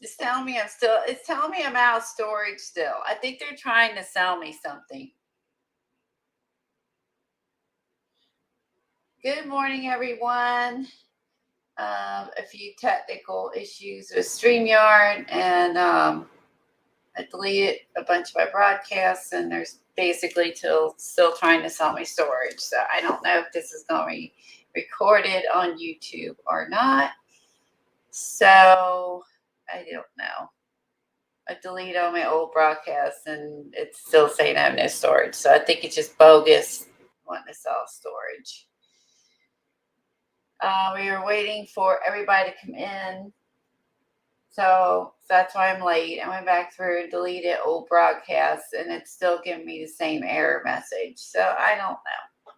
It's telling me I'm out of storage still. I think they're trying to sell me something. Good morning, everyone. A few technical issues with StreamYard, and I deleted a bunch of my broadcasts, and there's basically still trying to sell me storage. So I don't know if this is going to be recorded on YouTube or not. So I don't know. I deleted all my old broadcasts, and it's still saying I have no storage. So I think it's just bogus wanting to sell storage. We were waiting for everybody to come in. So that's why I'm late. I went back through and deleted old broadcasts, and it's still giving me the same error message. So I don't know.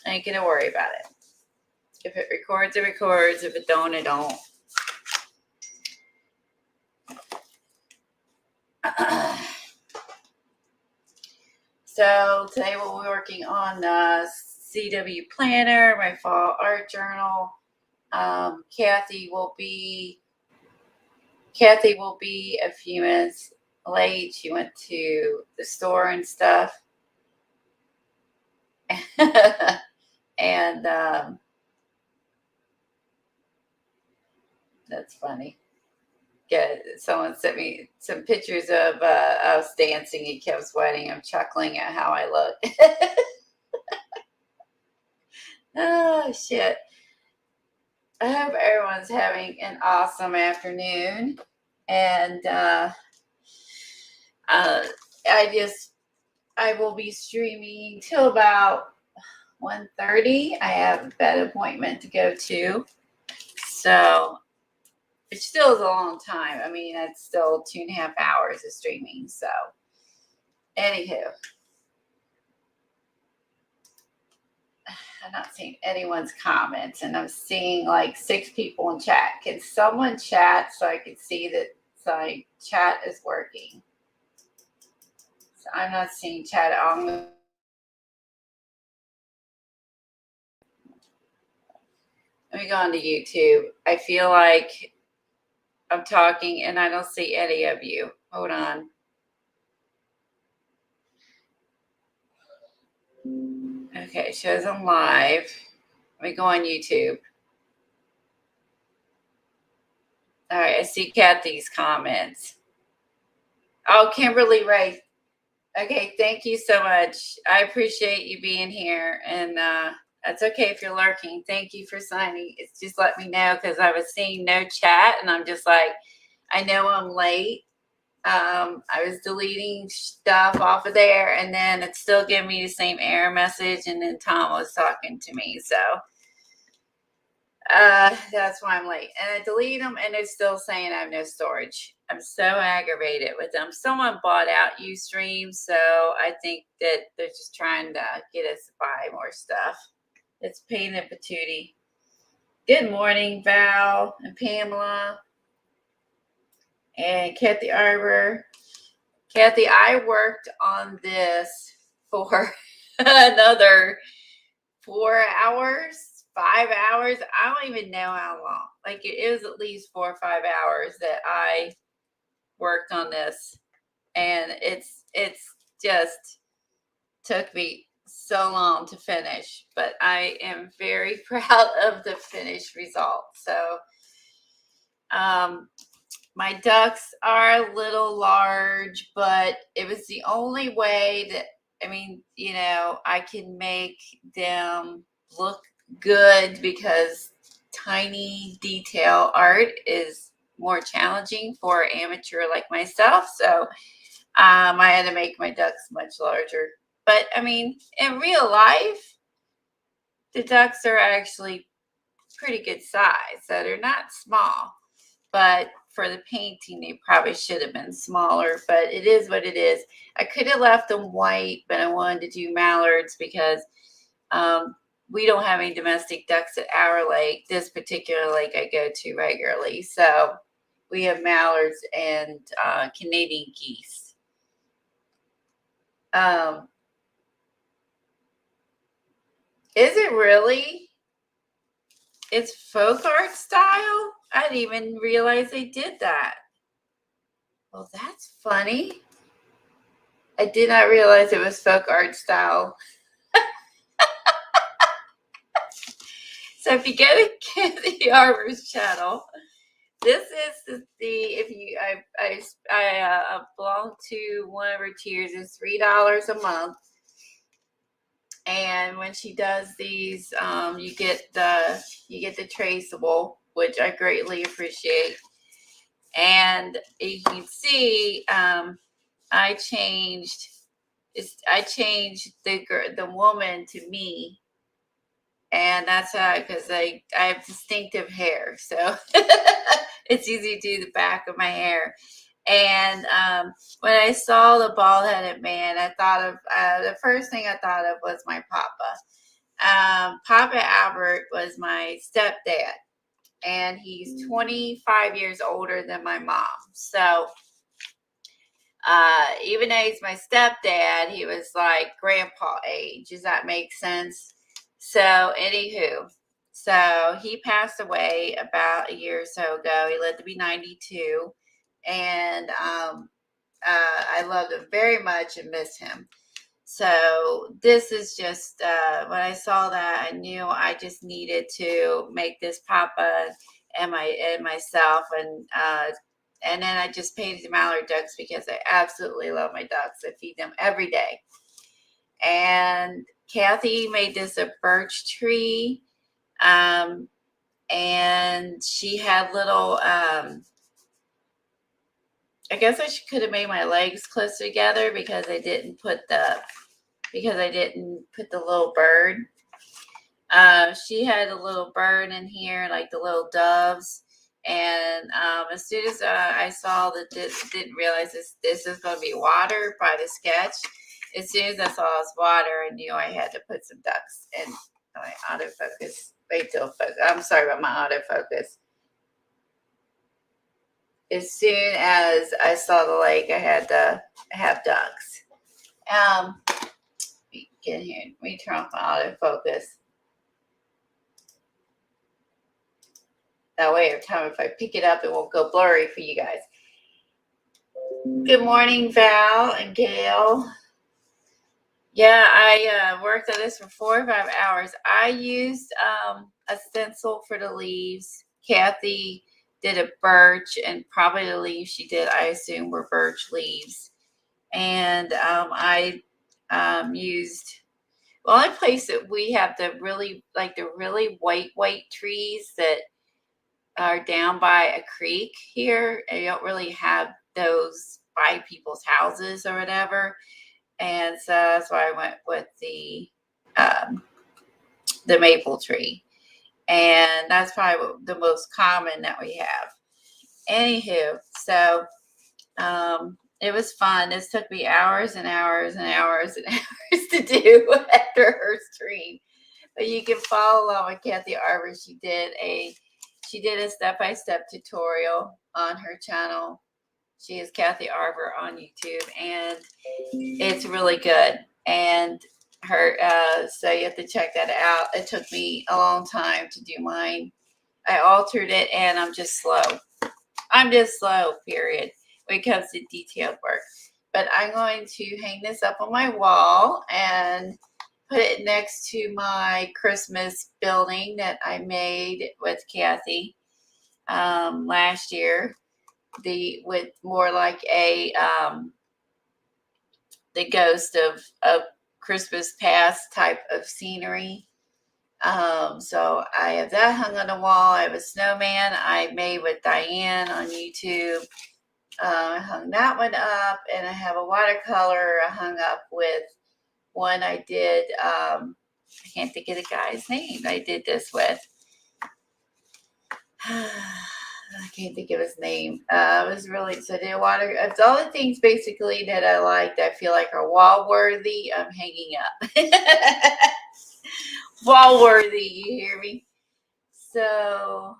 I ain't going to worry about it. If it records, it records. If it don't, it don't. So today we'll be working on the CW Planner, my fall art journal. Kathy will be a few minutes late. She went to the store and stuff. And that's funny. Yeah, someone sent me some pictures of us dancing and kept sweating. I'm chuckling at how I look. Oh, shit. I hope everyone's having an awesome afternoon. And I will be streaming till about 1:30. I have a vet appointment to go to. So it still is a long time. I mean, that's still 2.5 hours of streaming. So anywho, I'm not seeing anyone's comments, and I'm seeing like 6 people in chat. Can someone chat so I can see that my chat is working? So I'm not seeing chat on. Let me go on to YouTube. I feel like I'm talking and I don't see any of you. Hold on. Okay, shows I'm live. Let me go on YouTube. All right, I see Kathy's comments. Oh, Kimberly Ray. Okay, thank you so much. I appreciate you being here, and that's okay if you're lurking. Thank you for signing. It's just let me know because I was seeing no chat, and I'm just like, I know I'm late. I was deleting stuff off of there, and then it's still giving me the same error message, and then Tom was talking to me, so that's why I'm late. And I delete them, and it's still saying I have no storage. I'm so aggravated with them. Someone bought out Ustream, so I think that they're just trying to get us to buy more stuff. It's pain in the patootie. Good morning, Val and Pamela and Kathy Arbor. Kathy, I worked on this for another 4 hours, 5 hours. I don't even know how long. Like it was at least 4 or 5 hours that I worked on this, and it's just took me so long to finish, but I am very proud of the finished result. So my ducks are a little large, but it was the only way that, I mean, you know, I can make them look good because tiny detail art is more challenging for an amateur like myself. So I had to make my ducks much larger. But I mean, in real life, the ducks are actually pretty good size. So they're not small. But for the painting, they probably should have been smaller. But it is what it is. I could have left them white, but I wanted to do mallards because we don't have any domestic ducks at our lake, this particular lake I go to regularly. So we have mallards and Canadian geese. Is it really? It's folk art style? I didn't even realize they did that. Well, that's funny. I did not realize it was folk art style. So if you go to Kathy Arbor's channel, this is if you I belong to one of her tiers. It's $3 a month, and when she does these, you get the traceable, which I greatly appreciate. And you can see, I changed the woman to me, and that's how, because I have distinctive hair, so it's easy to do the back of my hair. And when I saw the bald-headed man, I thought of the first thing I thought of was my papa. Papa Albert was my stepdad, and he's 25 years older than my mom. So even though he's my stepdad, he was like grandpa age. Does that make sense? So, anywho, so he passed away about a year or so ago. He lived to be 92, and I loved him very much and miss him. So this is just when I saw that, I knew I just needed to make this papa and myself, and then I just painted the mallard ducks because I absolutely love my ducks. I feed them every day. And Kathy made this a birch tree, and she had little. I guess I could have made my legs closer together because I didn't put the little bird. She had a little bird in here, like the little doves. And as soon as I saw that didn't realize this is going to be water by the sketch. As soon as I saw it was water, I knew I had to put some ducks in my autofocus. Wait till focus. I'm sorry about my autofocus. As soon as I saw the lake, I had to have ducks. Get here. Let me turn off my autofocus. That way, every time if I pick it up, it won't go blurry for you guys. Good morning, Val and Gail. Yeah, I worked on this for 4 or 5 hours. I used a stencil for the leaves. Kathy did a birch, and probably the leaves she did, I assume, were birch leaves. And I used, the only place that we have the really white trees that are down by a creek here, and you don't really have those by people's houses or whatever. And so that's why I went with the maple tree. And that's probably the most common that we have. Anywho, so it was fun. This took me hours and hours and hours and hours to do after her stream. But you can follow along with Kathy Arbor. She did a step-by-step tutorial on her channel. She is Kathy Arbor on YouTube, and it's really good. And her, so you have to check that out. It took me a long time to do mine. I altered it, and I'm just slow. Period, when it comes to detailed work. But I'm going to hang this up on my wall and put it next to my Christmas building that I made with Kathy last year. With more like a the ghost of Christmas past type of scenery. So I have that hung on the wall. I have a snowman I made with Diane on YouTube. I hung that one up, and I have a watercolor I hung up with one I did. I can't think of the guy's name I did this with. I can't think of his name. It was really, so I did water. It's all the things basically that I liked. I feel like are wall worthy. I'm hanging up. Wall worthy, you hear me? So,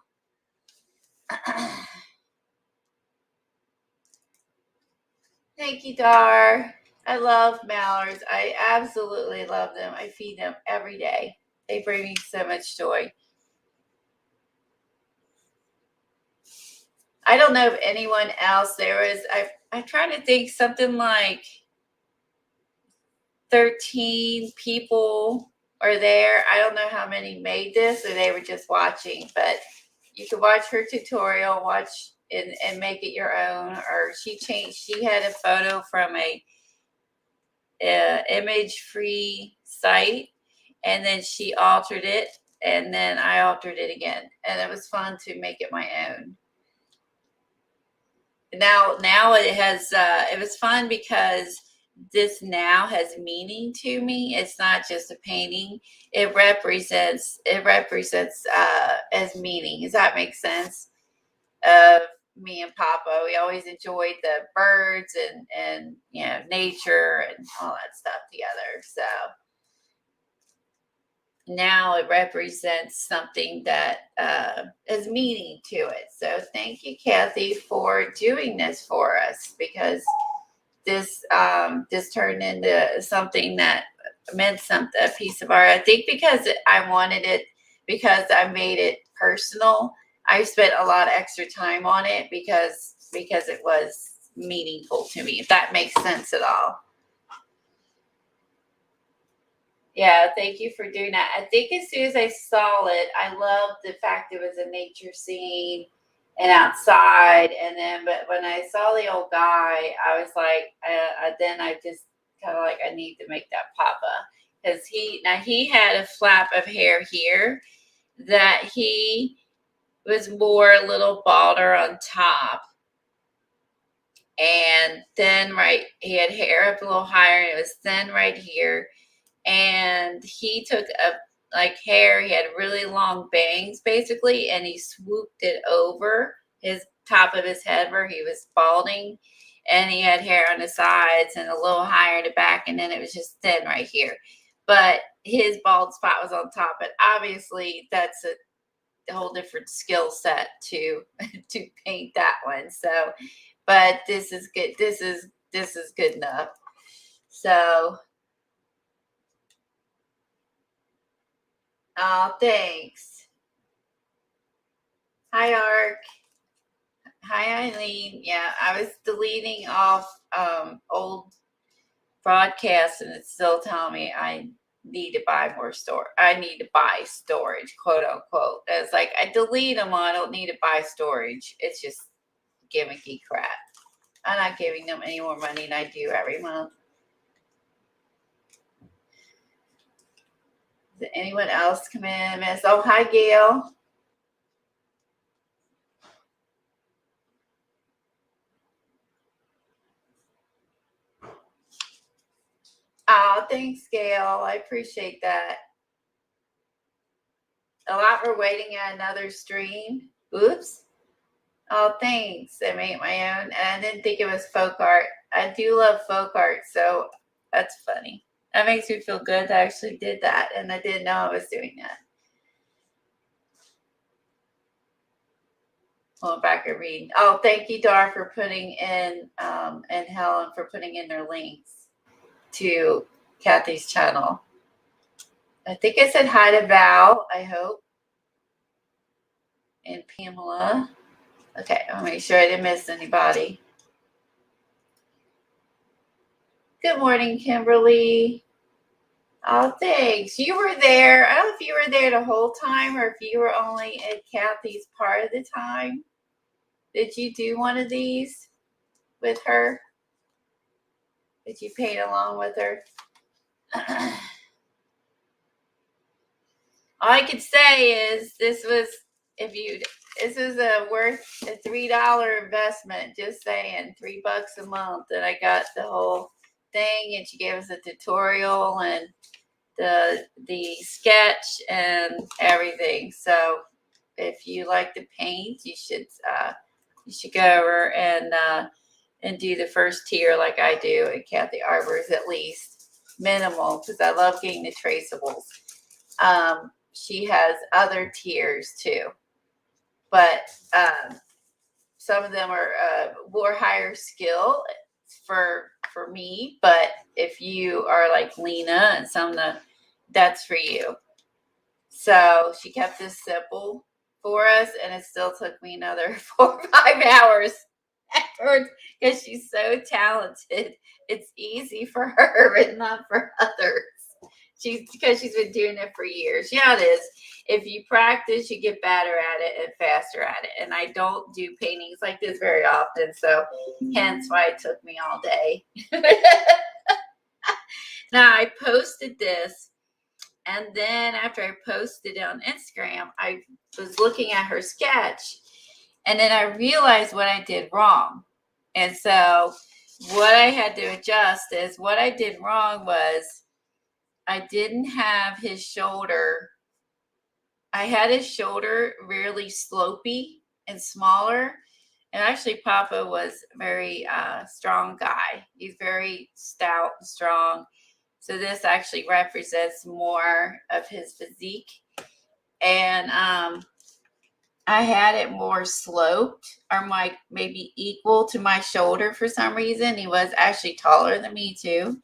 thank you, Dar. I love mallards. I absolutely love them. I feed them every day. They bring me so much joy. I don't know if anyone else, I'm trying to think, something like 13 people are there. I don't know how many made this or they were just watching, but you can watch her tutorial, watch and make it your own. Or she had a photo from a image free site, and then she altered it, and then I altered it again, and it was fun to make it my own. Now it was fun because this now has meaning to me. It's not just a painting. It represents as meaning. Does that make sense? Me and Papa, we always enjoyed the birds and nature and all that stuff together. So now it represents something that has meaning to it. So thank you, Kathy, for doing this for us, because this turned into something that meant something, a piece of art. I think because I wanted it, because I made it personal. I spent a lot of extra time on it because it was meaningful to me, if that makes sense at all. Yeah, thank you for doing that. I think as soon as I saw it, I loved the fact it was a nature scene and outside. And then, but when I saw the old guy, I was like, then I just kind of like, I need to make that Papa. Because he had a flap of hair here that he was more a little balder on top. And then, he had hair up a little higher, and it was thin right here. And he took hair. He had really long bangs, basically, and he swooped it over his top of his head where he was balding, and he had hair on the sides and a little higher in the back, and then it was just thin right here. But his bald spot was on top. But obviously, that's a whole different skill set to paint that one. So, but this is good. This is good enough. So. Oh, thanks. Hi, Ark. Hi, Eileen. Yeah, I was deleting off old broadcasts, and it's still telling me I need to buy more storage. I need to buy storage, quote unquote. It's like I delete them. I don't need to buy storage. It's just gimmicky crap. I'm not giving them any more money than I do every month. Did anyone else come in? Oh, hi, Gail. Oh, thanks, Gail. I appreciate that. A lot were waiting at another stream. Oops. Oh, thanks. I made my own, and I didn't think it was folk art. I do love folk art, so that's funny. That makes me feel good that I actually did that, and I didn't know I was doing that. Going back and reading. Oh, thank you, Dar, for putting in, and Helen for putting in their links to Kathy's channel. I think I said hi to Val, I hope. And Pamela. Okay, I'll make sure I didn't miss anybody. Good morning, Kimberly. Oh, thanks. You were there. I don't know if you were there the whole time or if you were only at Kathy's part of the time. Did you do one of these with her? Did you paint along with her? All I could say is this was worth a $3 investment. Just saying, $3 a month, and I got the whole thing, and she gave us a tutorial and the sketch and everything. So if you like to paint, you should go over and do the first tier like I do at Kathy Arbor's, at least minimal, because I love getting the traceables. She has other tiers too, but some of them are more higher skill for me. But if you are like Lena and some of the, that's for you. So she kept this simple. for us, and it still took me another 4 or 5 hours afterwards because she's so talented. It's easy for her, but not for others. Because she's been doing it for years. Yeah, it is. If you practice, you get better at it and faster at it. And I don't do paintings like this very often, so hence why it took me all day. Now I posted this, and then after I posted it on Instagram, I was looking at her sketch, and then I realized what I did wrong. And so what I had to adjust is what I did wrong was I didn't have his shoulder. I had his shoulder really slopey and smaller. And actually, Papa was a very strong guy. He's very stout and strong. So this actually represents more of his physique. And I had it more sloped, or maybe equal to my shoulder for some reason. He was actually taller than me too.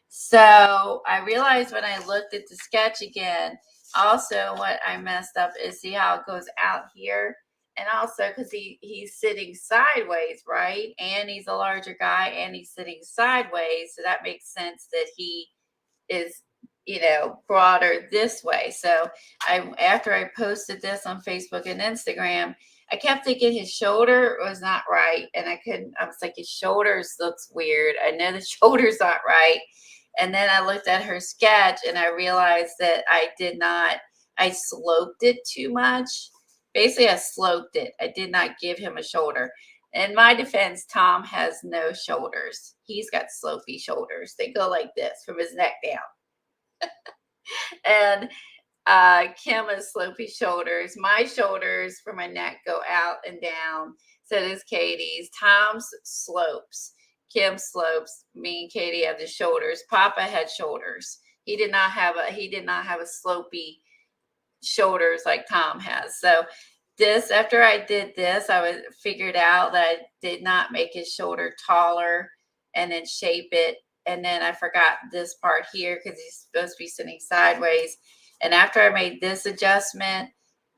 So I realized when I looked at the sketch again, also what I messed up is see how it goes out here. And also because he's sitting sideways, right? And he's a larger guy and he's sitting sideways. So that makes sense that he is, broader this way. So after I posted this on Facebook and Instagram, I kept thinking his shoulder was not right. And I was like, his shoulders looks weird. I know the shoulder's not right. And then I looked at her sketch and I realized that I sloped it too much. Basically, I sloped it. I did not give him a shoulder. In my defense, Tom has no shoulders. He's got slopey shoulders. They go like this from his neck down. And Kim has slopey shoulders. My shoulders for my neck go out and down. So does Katie's. Tom's slopes. Kim slopes. Me and Katie have the shoulders. Papa had shoulders. He did not have a slopey shoulders like Tom has. So after I did this, I figured out that I did not make his shoulder taller and then shape it. And then I forgot this part here because he's supposed to be sitting sideways. And after I made this adjustment,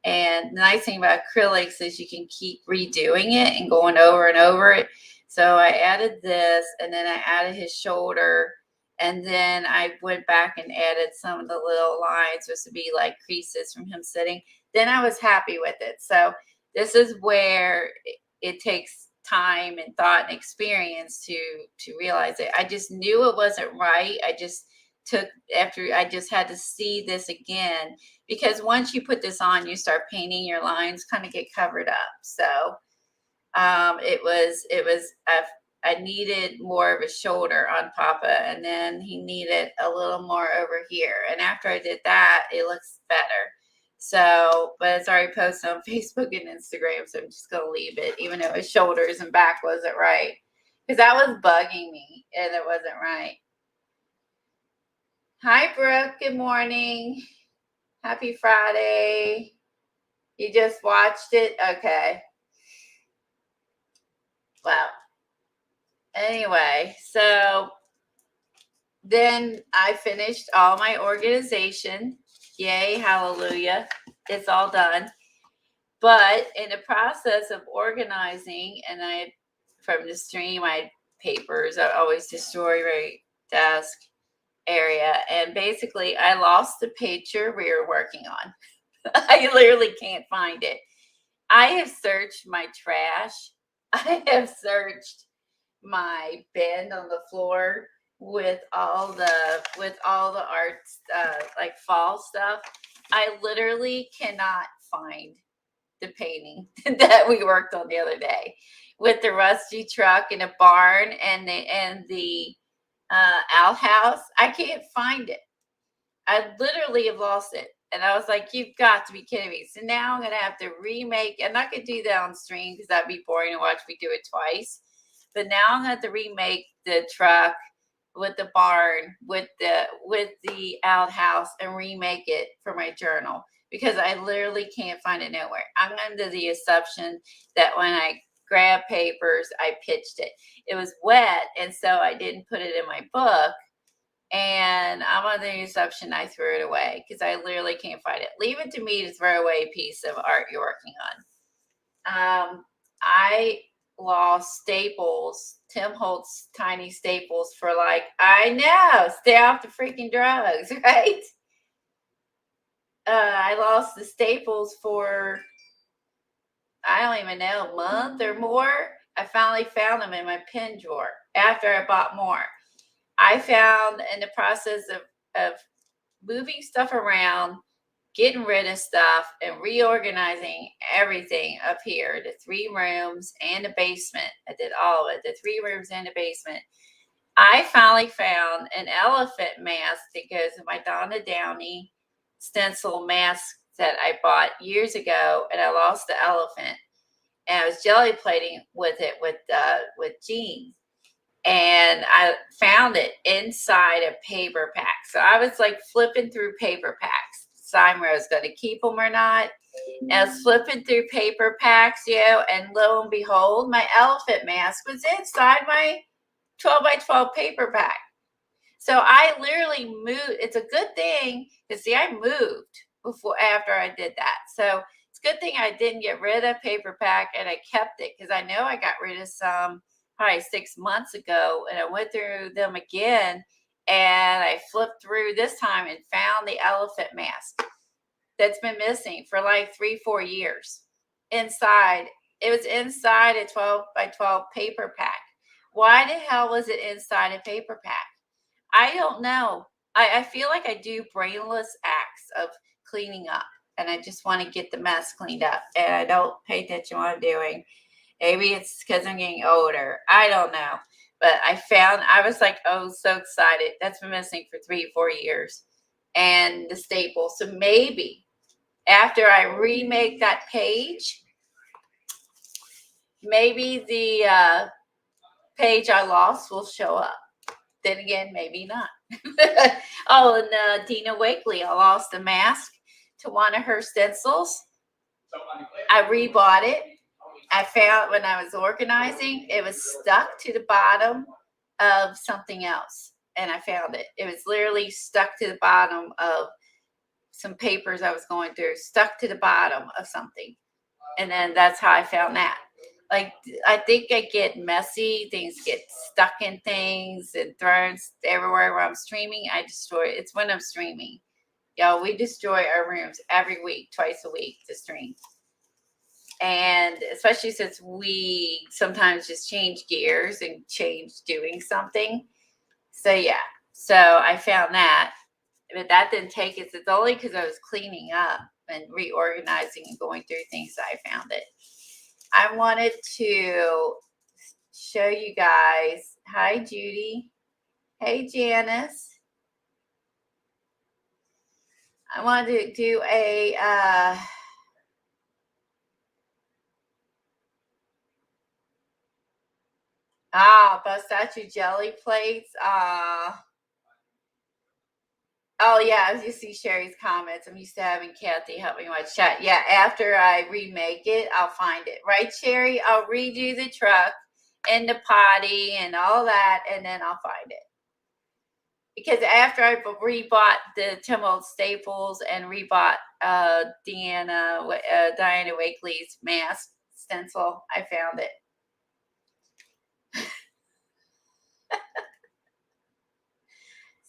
and the nice thing about acrylics is you can keep redoing it and going over and over it. So I added this, and then I added his shoulder, and then I went back and added some of the little lines supposed to be like creases from him sitting. Then I was happy with it. So this is where it takes time and thought and experience to realize it. I just knew it wasn't right. I just had to see this again, because once you put this on, you start painting, your lines kind of get covered up. So I needed more of a shoulder on Papa, and then he needed a little more over here. And after I did that, it looks better. So, but it's already posted on Facebook and Instagram, so I'm just going to leave it, even though his shoulders and back wasn't right. Because that was bugging me, and it wasn't right. Hi, Brooke. Good morning. Happy Friday. You just watched it? Okay. Well, anyway, so then I finished all my organization. Yay, hallelujah. It's all done. But in the process of organizing, and from the stream, I had papers. I always destroy my desk area. And basically, I lost the picture we were working on. I literally can't find it. I have searched my trash. I have searched my bin on the floor with all the art, like fall stuff. I literally cannot find the painting that we worked on the other day with the rusty truck in a barn and the outhouse. I can't find it. I literally have lost it. And I was like, you've got to be kidding me. So now I'm going to have to remake. I'm not going to do that on stream because that'd be boring to watch me do it twice. But now I'm going to have to remake the truck with the barn, with the outhouse, and remake it for my journal because I literally can't find it nowhere. I'm under the assumption that when I grabbed papers, I pitched it. It was wet, and so I didn't put it in my book. And I'm under the assumption I threw it away because I literally can't find it. Leave it to me to throw away a piece of art you're working on. I lost staples, Tim Holtz tiny staples for like, I know, stay off the freaking drugs, right? I lost the staples for, I don't even know, a month or more. I finally found them in my pen drawer after I bought more. I found in the process of moving stuff around, getting rid of stuff, and reorganizing everything up here, the 3 rooms and the basement. I did all of it, the 3 rooms and the basement. I finally found an elephant mask that goes in my Donna Downey stencil mask that I bought years ago, and I lost the elephant. And I was jelly plating with it with Jean. And I found it inside a paper pack. So I was like flipping through paper packs, deciding whether I was going to keep them or not. And I was flipping through paper packs, and lo and behold, my elephant mask was inside my 12 by 12 paper pack. So I literally moved. It's a good thing because see, I moved after I did that. So it's a good thing I didn't get rid of paper pack and I kept it because I know I got rid of some probably 6 months ago, and I went through them again, and I flipped through this time and found the elephant mask that's been missing for like 3-4 years. Inside, it was inside a 12 by 12 paper pack. Why the hell was it inside a paper pack? I don't know. I feel like I do brainless acts of cleaning up, and I just want to get the mess cleaned up, and I don't pay attention to what I'm doing. Maybe it's because I'm getting older. I don't know. But I was like, oh, so excited. That's been missing for 3-4 years. And the staple. So maybe after I remake that page, maybe the page I lost will show up. Then again, maybe not. Oh, and Dina Wakely, I lost a mask to one of her stencils. I rebought it. I found when I was organizing, it was stuck to the bottom of something else. And I found it. It was literally stuck to the bottom of some papers I was going through, stuck to the bottom of something. And then that's how I found that. Like, I think I get messy. Things get stuck in things and thrown everywhere where I'm streaming. I destroy it. It's when I'm streaming. Y'all, we destroy our rooms every week, twice a week to stream. And especially since we sometimes just change gears and change doing something. So, yeah. So, I found that. But that didn't take it. It's only because I was cleaning up and reorganizing and going through things that I found it. I wanted to show you guys. Hi, Judy. Hey, Janice. I wanted to do a pistachio jelly plates. Oh, yeah, as you see Sherry's comments, I'm used to having Kathy help me watch chat. Yeah, after I remake it, I'll find it. Right, Sherry? I'll redo the truck and the potty and all that, and then I'll find it. Because after I rebought the Tim Holtz staples and rebought Diana Wakely's mask stencil, I found it.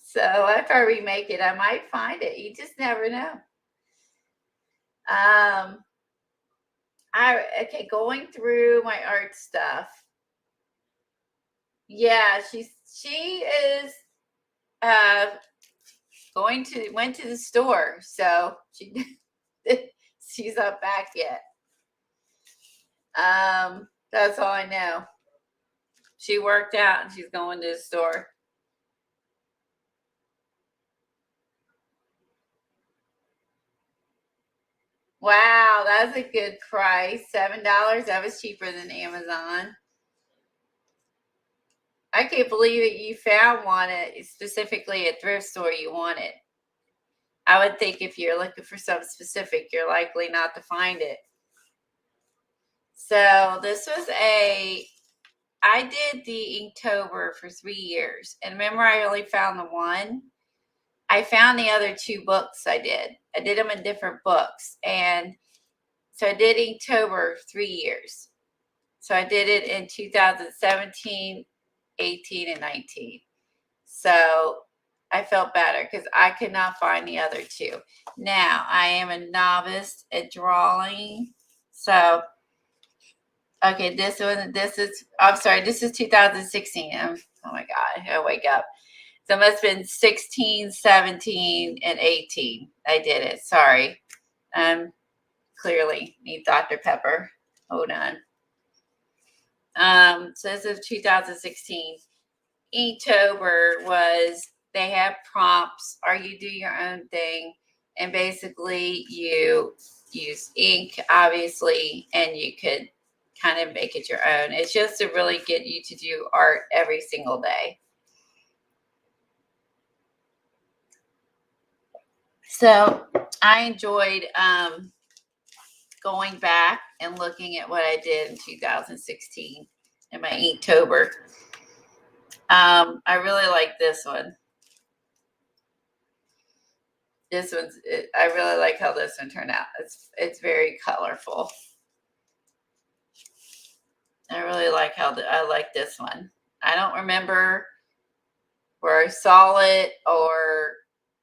So after I remake it, I might find it. You just never know. Okay, going through my art stuff. Yeah, she is went to the store, so she's not back yet. That's all I know. She worked out and she's going to the store. Wow, that's a good price. $7. That was cheaper than Amazon. I can't believe it. You found one specifically at thrift store you wanted. I would think if you're looking for something specific, you're likely not to find it. So this was I did the Inktober for 3 years. And remember, I only found the one. I found the other 2 books I did. I did them in different books. And so I did Inktober 3 years. So I did it in 2017, 18, and 19. So I felt better because I could not find the other 2. Now, I am a novice at drawing. So, okay, this is 2016. Oh my God, I gotta wake up. So it must have been 16, 17, and 18. I did it. Sorry. Clearly need Dr. Pepper. Hold on. So this is 2016. Inktober was, they have prompts, or you do your own thing, and basically you use ink, obviously, and you could kind of make it your own. It's just to really get you to do art every single day. So I enjoyed going back and looking at what I did in 2016 in my Inktober. I really like this one. I really like how this one turned out. It's very colorful. I really like I like this one. I don't remember where I saw it or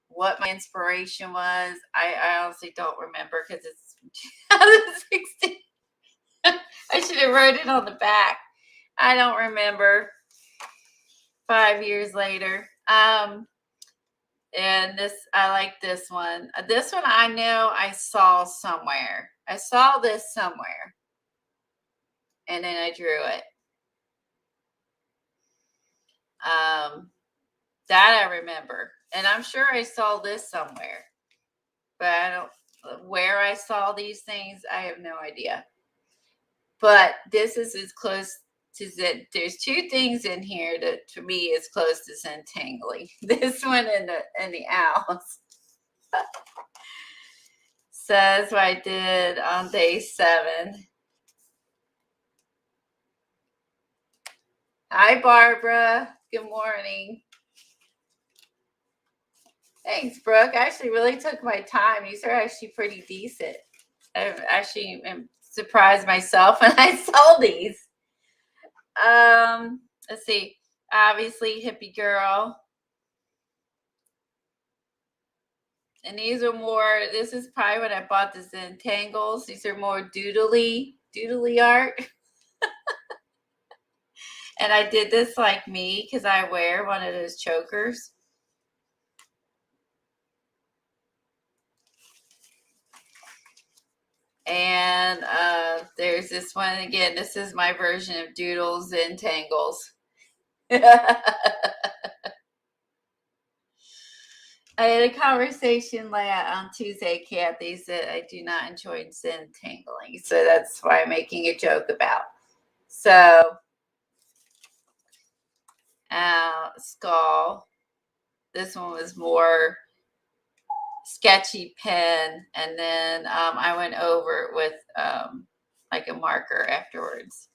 what my inspiration was. I honestly don't remember because it's 2016. I should have wrote it on the back. I don't remember. 5 years later. And I like this one. This one I know I saw somewhere. I saw this somewhere. And then I drew it. That I remember. And I'm sure I saw this somewhere. But I don't, where I saw these things, I have no idea. But this is as close to Zen. There's 2 things in here that to me is close to Zentangling. This one and the owls. So that's what I did on day 7. Hi, Barbara. Good morning. Thanks, Brooke. I actually really took my time. These are actually pretty decent. I actually am surprised myself when I saw these. Let's see. Obviously, hippie girl. And these are more, this is probably when I bought the Zentangles. These are more doodly art. And I did this like me because I wear one of those chokers. And there's this one again. This is my version of Doodles and Tangles. I had a conversation on Tuesday, Kathy said I do not enjoy Zentangling. So that's why I'm making a joke about. So, skull. This one was more sketchy pen, and then I went over it with like a marker afterwards.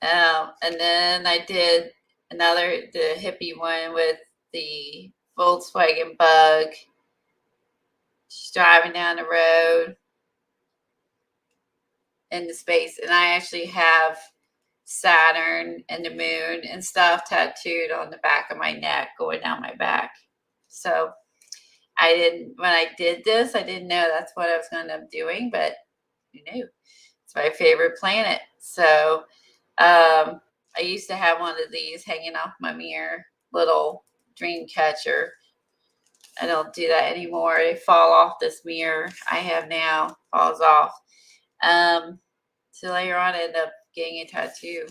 And then I did the hippie one with the Volkswagen Bug. She's driving down the road in the space, and I actually have Saturn and the moon and stuff tattooed on the back of my neck going down my back. So when I did this, I didn't know that's what I was going to end up doing, but who knew? It's my favorite planet. So I used to have one of these hanging off my mirror, little dream catcher. I don't do that anymore. They fall off this mirror I have now, falls off. So later on, I ended up getting a tattoo.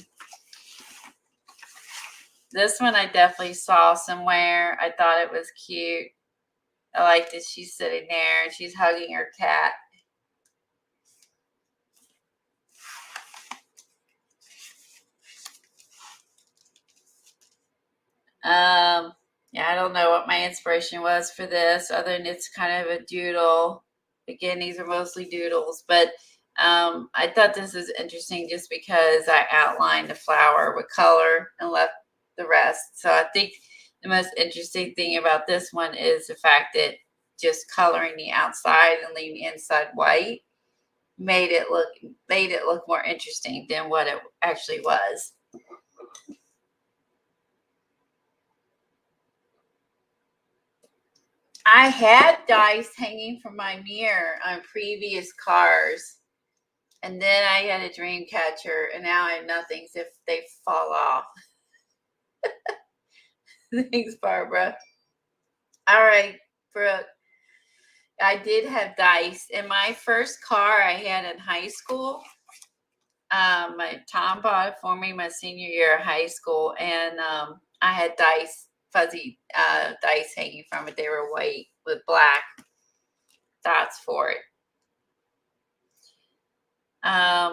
This one I definitely saw somewhere. I thought it was cute. I liked that she's sitting there and she's hugging her cat. Yeah, I don't know what my inspiration was for this, other than it's kind of a doodle. Again, these are mostly doodles, but I thought this was interesting just because I outlined the flower with color and left the rest. So I think the most interesting thing about this one is the fact that just coloring the outside and leaving the inside white made it look more interesting than what it actually was. I had dice hanging from my mirror on previous cars, and then I had a dream catcher, and now I have nothing if they fall off. Thanks, Barbara. All right, Brooke. I did have dice. In my first car I had in high school, my Tom bought it for me my senior year of high school, and I had dice, fuzzy dice hanging from it. They were white with black dots for it. I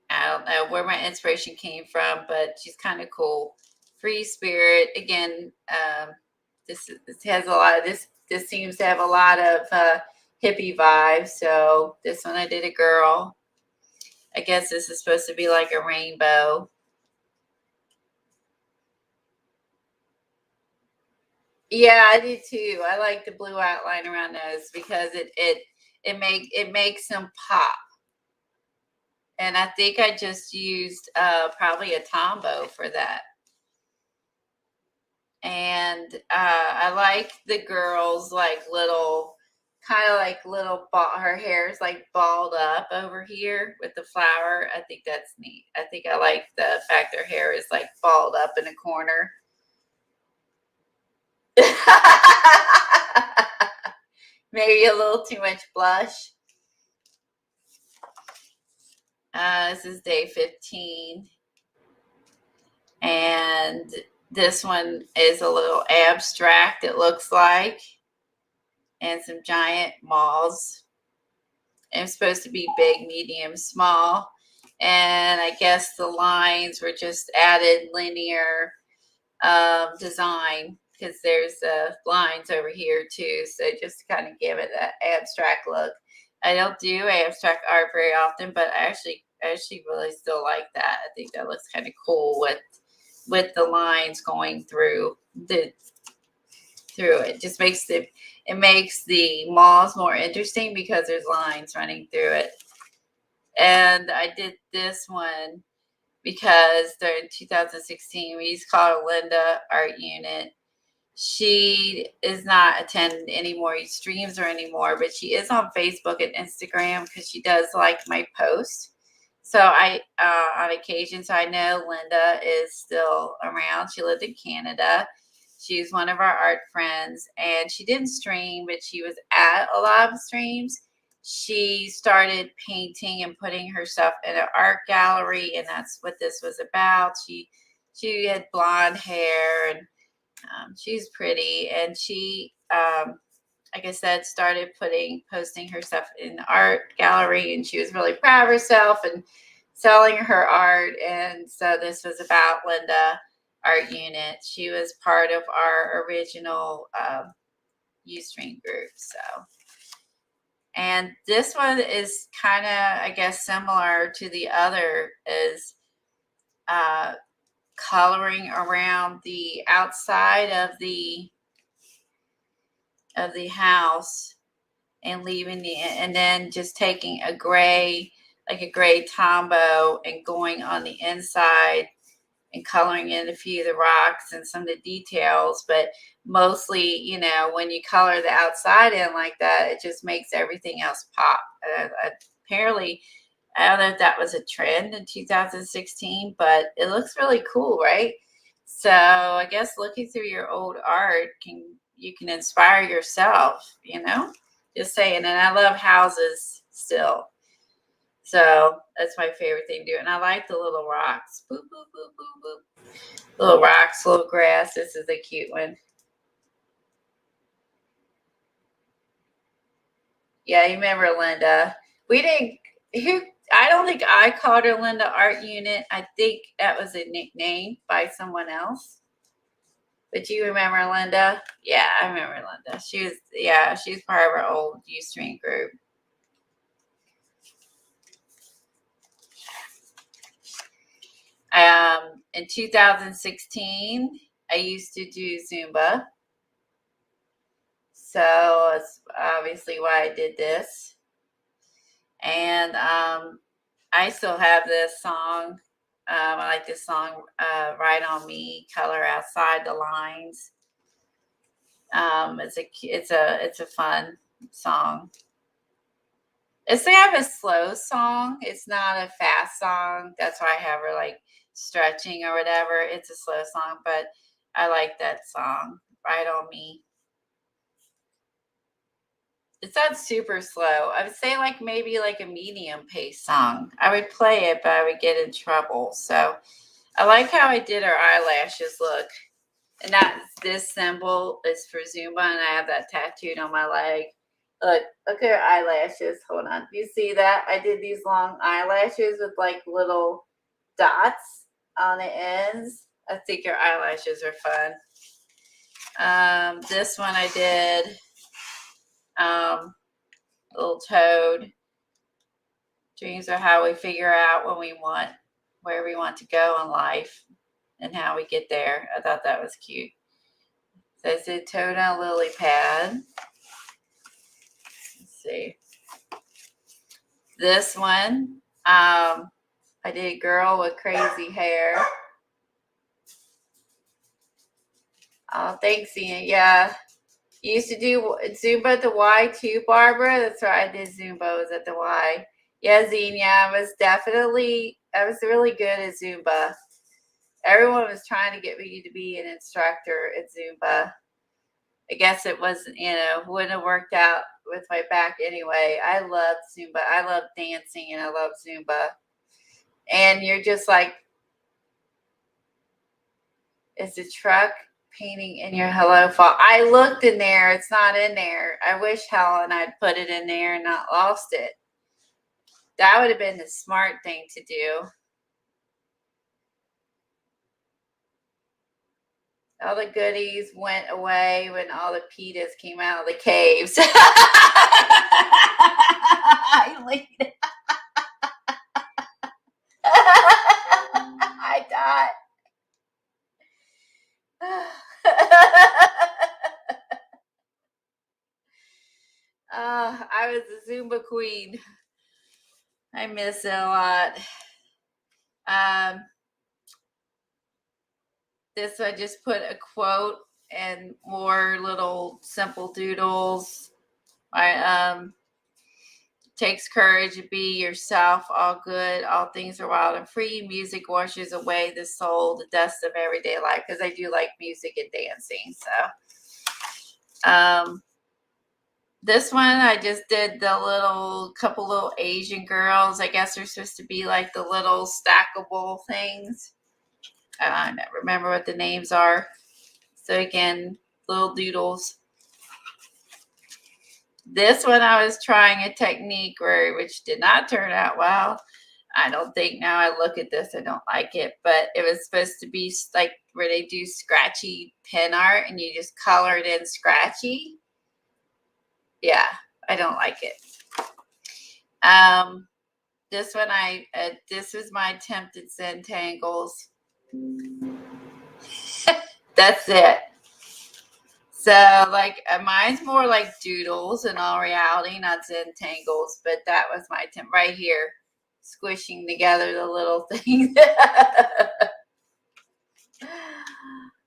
don't know where my inspiration came from, but she's kind of cool. Free spirit. Again, this has a lot of this seems to have a lot of hippie vibes. So this one I did a girl. I guess this is supposed to be like a rainbow. Yeah, I do too. I like the blue outline around those because it makes them pop. And I think I just used probably a Tombow for that. And I like the girls like little, kind of like little, her hair is like balled up over here with the flower. I think that's neat. I think I like the fact her hair is like balled up in a corner. Maybe a little too much blush. This is day 15. And this one is a little abstract, it looks like. And some giant moths. And it's supposed to be big, medium, small. And I guess the lines were just added linear design because there's lines over here too. So just to kind of give it that abstract look. I don't do abstract art very often, but I actually really still like that. I think that looks kind of cool with the lines going through it. Just makes it makes the moths more interesting because there's lines running through it. And I did this one because during 2016 we used to call her Linda Art Unit. She is not attending any more streams or anymore, but she is on Facebook and Instagram because she does like my posts. So I, on occasion, so I know Linda is still around. She lived in Canada. She's one of our art friends, and she didn't stream, but she was at a lot of streams. She started painting and putting her stuff in an art gallery, and that's what this was about. She had blonde hair, and she's pretty, and she, like I said, started posting her stuff in the art gallery, and she was really proud of herself and selling her art. And so this was about Linda Art Unit. She was part of our original Ustream group. So, and this one is kind of, I guess, similar to the other, is coloring around the outside of the house and leaving and then just taking a gray, like a gray Tombow, and going on the inside and coloring in a few of the rocks and some of the details. But mostly, you know, when you color the outside in like that, it just makes everything else pop. Apparently, I don't know if that was a trend in 2016, but it looks really cool, right? So I guess looking through your old art you can inspire yourself, you know? Just saying. And I love houses still. So that's my favorite thing to do. And I like the little rocks. Boop, boop, boop, boop, boop. Little rocks, little grass. This is a cute one. Yeah, you remember Linda. I don't think I called her Linda Art Unit. I think that was a nickname by someone else. But you remember Linda? Yeah, I remember Linda. She was part of our old Ustream group. In 2016, I used to do Zumba. So that's obviously why I did this. And I still have this song. I like this song, "Ride on Me," "Color Outside the Lines." It's a fun song. It's kind of a slow song. It's not a fast song. That's why I have her like stretching or whatever. It's a slow song, but I like that song, "Ride on Me." It's not super slow. I would say like maybe like a medium pace song. I would play it, but I would get in trouble. So I like how I did her eyelashes look. And this symbol is for Zumba, and I have that tattooed on my leg. Look at her eyelashes. Hold on. You see that? I did these long eyelashes with like little dots on the ends. I think her eyelashes are fun. This one I did. Little toad. Dreams are how we figure out where we want to go in life and how we get there. I thought that was cute. So I said toad on a lily pad. Let's see. This one, I did girl with crazy hair. Oh, thanks, Ian. Yeah. You used to do Zumba at the Y too, Barbara. That's right. I did Zumba. I was at the Y. Yeah, Xenia. I was really good at Zumba. Everyone was trying to get me to be an instructor at Zumba. I guess it wasn't, wouldn't have worked out with my back anyway. I love Zumba. I love dancing and I love Zumba. And you're just like, is the truck painting in your hello fall? I looked in there. It's not in there. I wish Helen I'd put it in there and not lost it. That would have been the smart thing to do. All the goodies went away when all the pitas came out of the caves. I died. I was a Zumba queen. I miss it a lot. This I just put a quote and more little simple doodles. Takes courage to be yourself. All good. All things are wild and free. Music washes away the soul, the dust of everyday life. Because I do like music and dancing. So, this one I just did the couple little Asian girls. I guess they're supposed to be like the little stackable things. I don't remember what the names are. So again, little doodles. This one I was trying a technique which did not turn out well. I don't think now I look at this, I don't like it. But it was supposed to be like where they do scratchy pen art and you just color it in scratchy. Yeah, I don't like it. This one this was my attempt at Zentangles. That's it. So, like, mine's more like doodles in all reality, not Zentangles, but that was my attempt right here, squishing together the little things.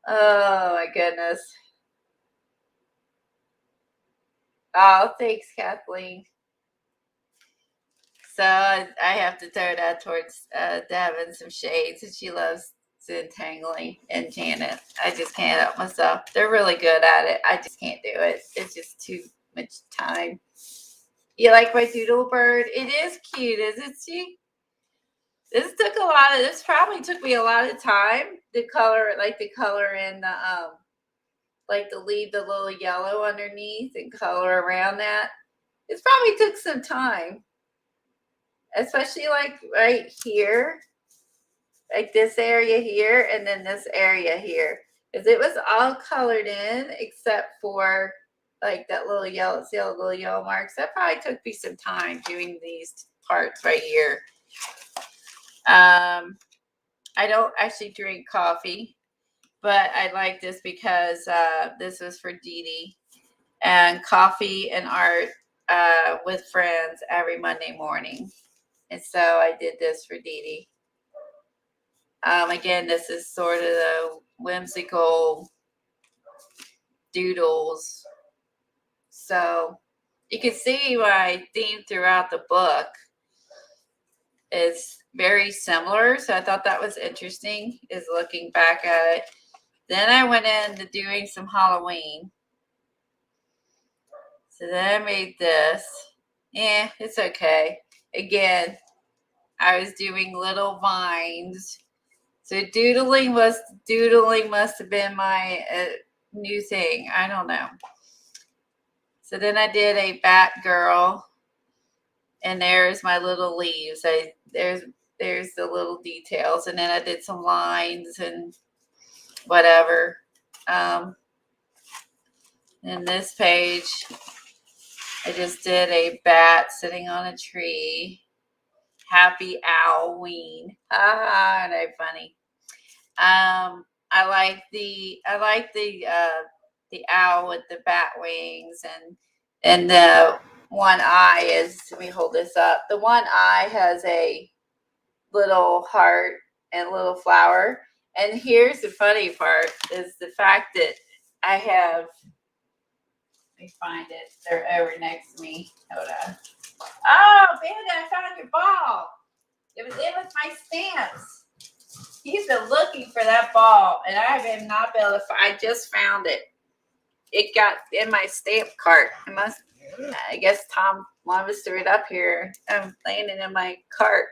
Oh, my goodness. Oh, thanks, Kathleen. So, I have to throw that towards Devin some shades, and she loves Zentangling, and Janet. I just can't help myself. They're really good at it. I just can't do it. It's just too much time. You like my doodle bird? It is cute, isn't she? This probably took me a lot of time to color in the to leave the little yellow underneath and color around that. It probably took some time. Especially like right here. Like this area here and then this area here. because it was all colored in except for like that little yellow, see all the little yellow marks. That probably took me some time doing these parts right here. I don't actually drink coffee, but I like this because this was for Dee Dee, and coffee and art with friends every Monday morning. And so I did this for Dee Dee. Again, this is sort of the whimsical doodles. So you can see my theme throughout the book is very similar. So I thought that was interesting, is looking back at it. Then I went into doing some Halloween. So then I made this. Yeah, it's okay. Again, I was doing little vines. So doodling must have been my new thing. I don't know. So then I did a bat girl, and there's my little leaves. There's the little details, and then I did some lines and whatever. In this page, I just did a bat sitting on a tree. Happy Halloween. And I'm funny. I like the owl with the bat wings, and the one eye is, let me hold this up. The one eye has a little heart and a little flower. And here's the funny part, is the fact that I have, let me find it. They're over next to me. Hold on. Oh, Bandit, I found your ball. It was in with my stamps. He's been looking for that ball, and I have not been able to find. I just found it. It got in my stamp cart. I guess Tom Lomas threw it up here. I'm laying it in my cart.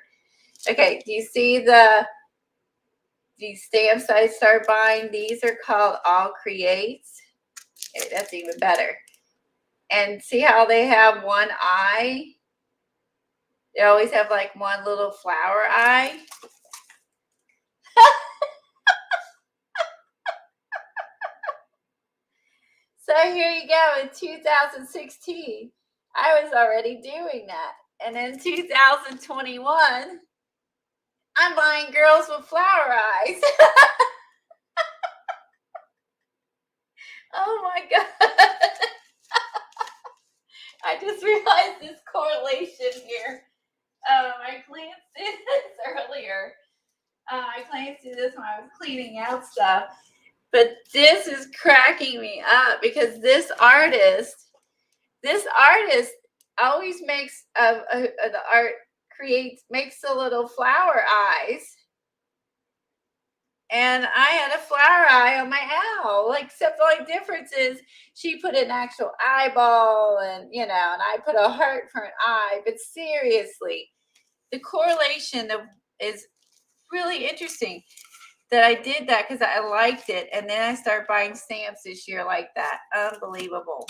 Okay, do you see these stamps I started buying? These are called All Creates. Okay, that's even better. And see how they have one eye? They always have like one little flower eye. So here you go. In 2016, I was already doing that. And in 2021, I'm buying girls with flower eyes. Oh my God. I just realized this correlation here. I glanced at this earlier. I glanced at this when I was cleaning out stuff. But this is cracking me up because this artist always makes the art makes the little flower eyes. And I had a flower eye on my owl. Except the only difference is she put an actual eyeball, and and I put a heart for an eye. But seriously, the correlation is really interesting that I did that because I liked it. And then I started buying stamps this year like that. Unbelievable.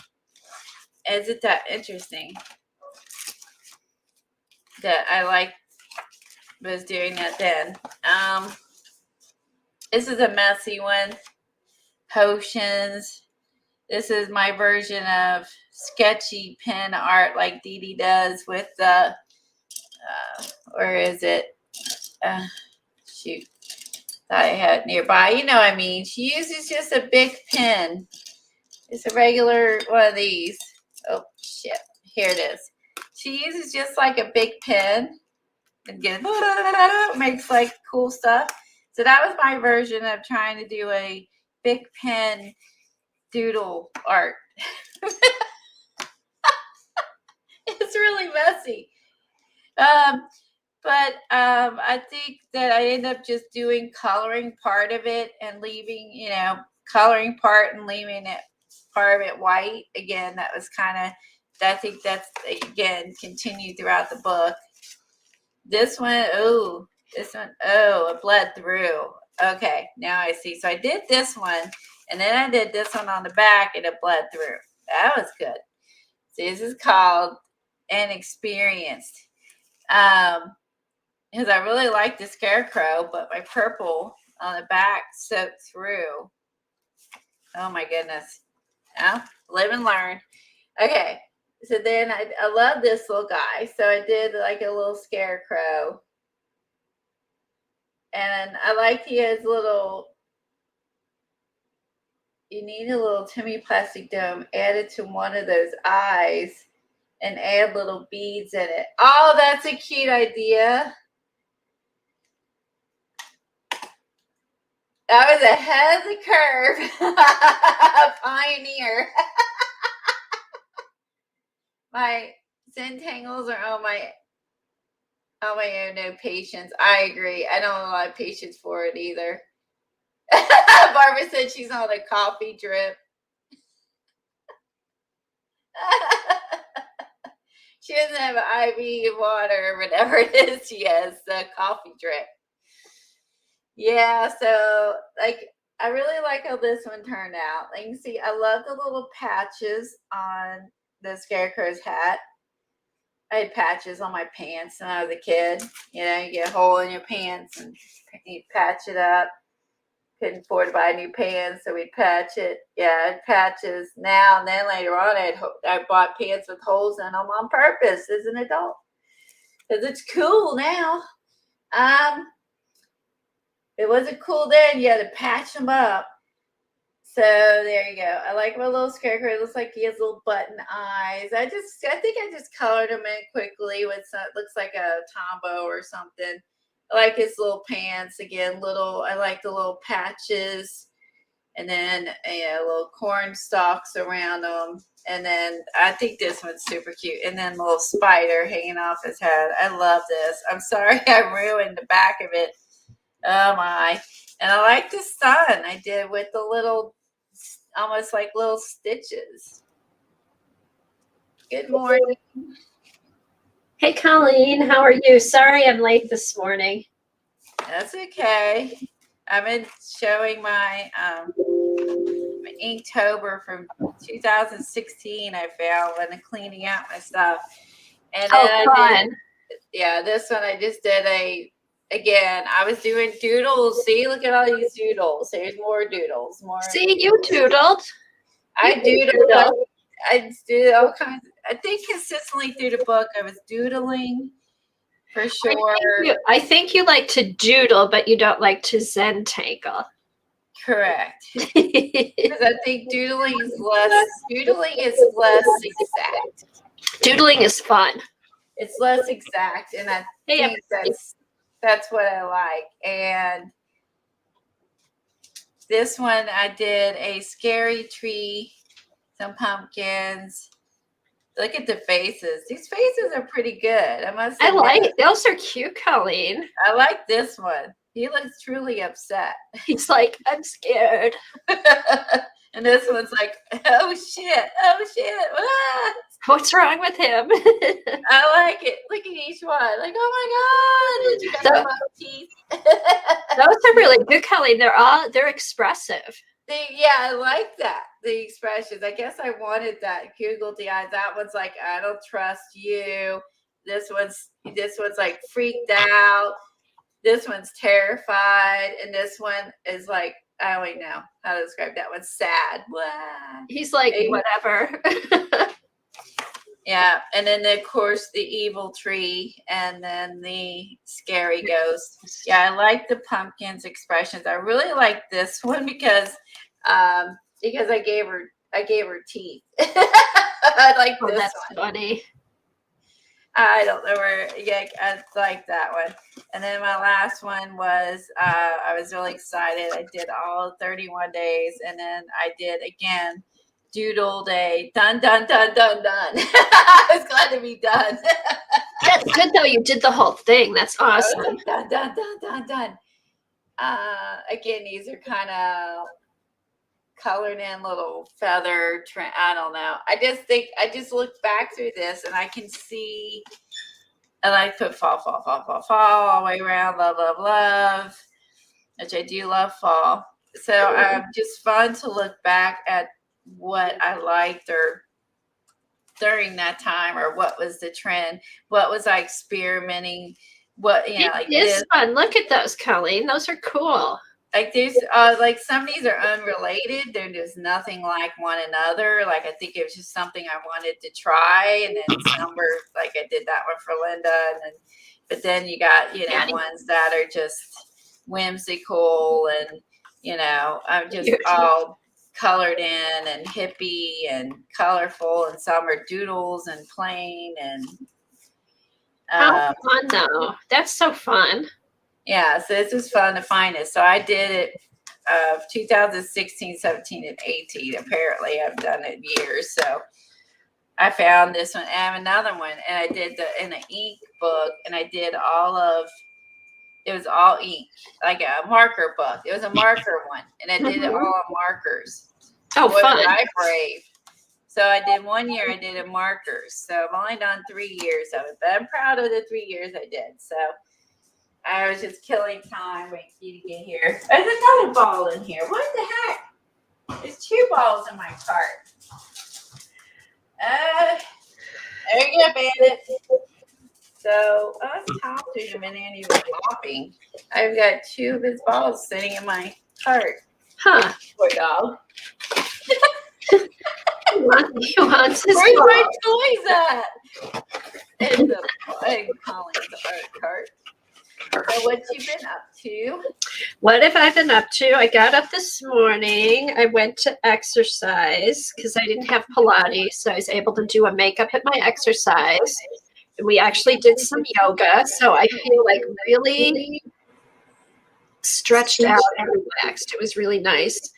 Isn't that interesting that I was doing that then? This is a messy one. Potions. This is my version of sketchy pen art like Dee Dee does with the, where is it? Shoot. Thought I had it nearby. You know what I mean. She uses just a big pen. It's a regular one of these. Oh, shit. Here it is. She uses just like a big pen and makes like cool stuff. So that was my version of trying to do a big pen doodle art. It's really messy. But I think that I ended up just doing coloring part of it and leaving, coloring part and leaving it part of it white. Again, that was kind of, I think that's, again, continued throughout the book. This one, it bled through. Okay, now I see. So I did this one, and then I did this one on the back, and it bled through. That was good. So this is called Inexperienced. Because I really like the scarecrow, but my purple on the back soaked through. Oh my goodness. Oh, live and learn. Okay. So then I love this little guy. So I did like a little scarecrow. And I like he has little, you need a little Timmy plastic dome added to one of those eyes and add little beads in it. Oh, that's a cute idea. That was ahead of the curve. Pioneer. My Zentangles are on my own, no patience. I agree. I don't have a lot of patience for it either. Barbara said she's on a coffee drip. She doesn't have an IV water or whatever it is she has, the coffee drip. Yeah, so like I really like how this one turned out. Like you can see, I love the little patches on the Scarecrow's hat. I had patches on my pants when I was a kid. You know, you get a hole in your pants and you patch it up. Couldn't afford to buy new pants, so we'd patch it. Yeah, I had patches now, and then later on I bought pants with holes in them on purpose as an adult. Because it's cool now. It wasn't cool then. You had to patch them up. So there you go. I like my little scarecrow. It looks like he has little button eyes. I think I just colored him in quickly with some, looks like a Tombow or something. I like his little pants again. I like the little patches, and then little corn stalks around them. And then I think this one's super cute. And then a little spider hanging off his head. I love this. I'm sorry I ruined the back of it. Oh my. And I like the sun I did with the little, almost like little stitches. Good morning. Hey, Colleen, how are you? Sorry I'm late this morning. That's okay. I've been showing my Inktober from 2016 I found when I'm cleaning out my stuff. And then fun. This one I just did again, I was doing doodles. See, look at all these doodles. There's more doodles. See, you doodled. I doodled. I do all kinds. I think consistently through the book, I was doodling for sure. I think you like to doodle, but you don't like to Zentangle. Correct. Because I think doodling is less exact. Doodling is fun. It's less exact, and I think that's what I like. And this one, I did a scary tree, some pumpkins. Look at the faces. These faces are pretty good. I must say. Those are cute, Colleen. I like this one. He looks truly upset. He's like, I'm scared. And this one's like, oh shit. Ah! What's wrong with him? I like it. Look at each one. Like, oh my God. Did you guys love teeth? Those are really good, Colleen. They're expressive. I like that. The expressions. I guess I wanted that. Google the eyes. That one's like, I don't trust you. This one's like freaked out. This one's terrified. And this one is like, I don't even know how to describe that one. Sad. Blah. He's like, whatever. Yeah. And then, of course, the evil tree and then the scary ghost. Yeah, I like the pumpkin's expressions. I really like this one because I gave her teeth. I like this that's one. Funny. I don't know where. Yeah, I like that one. And then my last one was I was really excited. I did all 31 days, and then I did again doodle day. Done. I was glad to be done. That's good though. You did the whole thing. That's awesome. Done. Again, these are kind of colored in little feather I don't know. I just look back through this and I can see, and I put fall all the way around, love, which I do love fall. So just fun to look back at what I liked or during that time, or what was the trend, what was I experimenting, what like this fun. Look at those, Colleen. Those are cool. Like there's like some of these are unrelated. They're just nothing like one another. Like I think it was just something I wanted to try, and then some were like I did that one for Linda, and then but then you got ones that are just whimsical and I'm just all colored in and hippie and colorful, and some are doodles and plain and how fun though. That's so fun. Yeah, so this was fun to find it. So I did it 2016, 17, and 18. Apparently, I've done it years. So I found this one. I have another one, and I did in an ink book, and I did it was all ink, like a marker book. It was a marker one, and I did it all on markers. Oh, fun. Was I brave. So I did 1 year, I did it markers. So I've only done 3 years of it, but I'm proud of the 3 years I did. So I was just killing time waiting for you to get here. There's another ball in here. What the heck? There's 2 balls in my cart. There you go, Bandit. So let's talk to him, and then he was flopping. I've got 2 of his balls sitting in my cart. Huh. Poor dog. He wants his Where's ball. my toys at? In Colin's art cart. So what you been up to? What have I been up to? I got up this morning. I went to exercise because I didn't have Pilates, so I was able to do a makeup at my exercise. We actually did some yoga, so I feel like really stretched out and relaxed. It was really nice.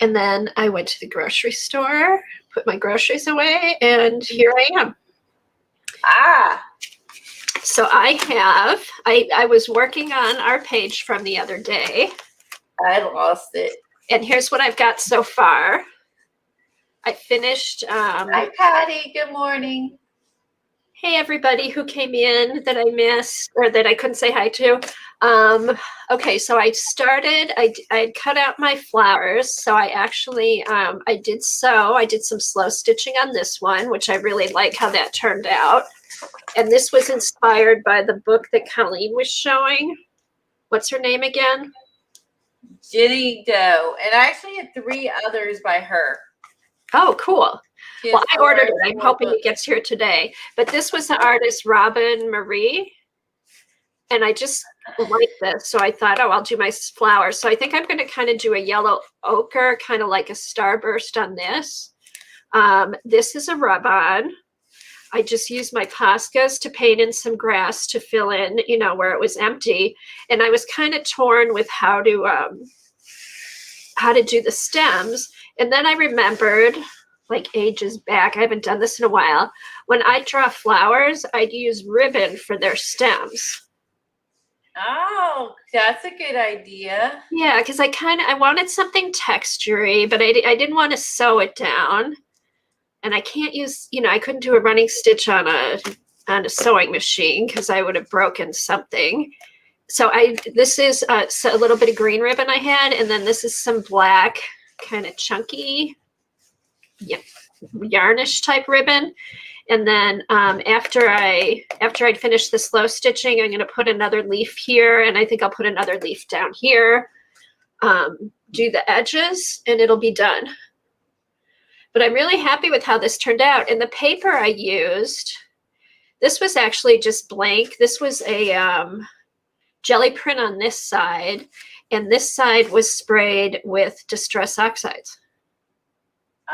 And then I went to the grocery store, put my groceries away, and here I am. So I was working on our page from the other day. I lost it. And here's what I've got so far. I finished. Hi, Patty. Good morning. Hey, everybody who came in that I missed or that I couldn't say hi to. Okay, so I cut out my flowers. So I actually, I did some slow stitching on this one, which I really like how that turned out. And this was inspired by the book that Colleen was showing. What's her name again? Jenny Doe. And I actually had 3 others by her. Oh, cool. Well, I ordered it. I'm hoping it gets here today. But this was the artist Robin Marie. And I just like this. So I thought, oh, I'll do my flowers. So I think I'm going to kind of do a yellow ochre, kind of like a starburst on this. This is a rub-on. I just used my Poscas to paint in some grass to fill in, where it was empty. And I was kind of torn with how to do the stems. And then I remembered, like ages back, I haven't done this in a while, when I draw flowers, I'd use ribbon for their stems. Oh, that's a good idea. Yeah, because I wanted something textury, but I didn't want to sew it down. And I can't use, I couldn't do a running stitch on a sewing machine because I would have broken something. So this is a little bit of green ribbon I had, and then this is some black, kind of chunky, yarnish type ribbon. And then after I'd finished the slow stitching, I'm going to put another leaf here, and I think I'll put another leaf down here, do the edges, and it'll be done. But I'm really happy with how this turned out. And the paper I used, this was actually just blank. This was a jelly print on this side, and this side was sprayed with Distress Oxides.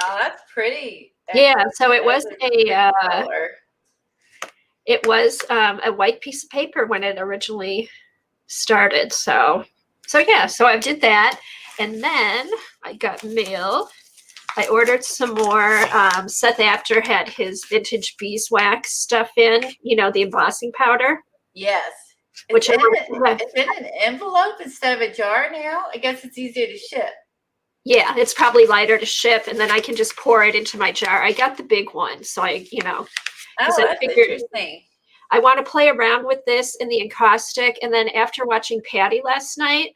Oh, that's pretty. Yeah, so it was a white piece of paper when it originally started. So I did that, and then I got mail. I ordered some more. Seth Apter had his vintage beeswax stuff in, the embossing powder. Yes. Which it's in an envelope instead of a jar now. I guess it's easier to ship. Yeah, it's probably lighter to ship, and then I can just pour it into my jar. I got the big one, so I figured interesting. I want to play around with this in the encaustic, and then after watching Patty last night,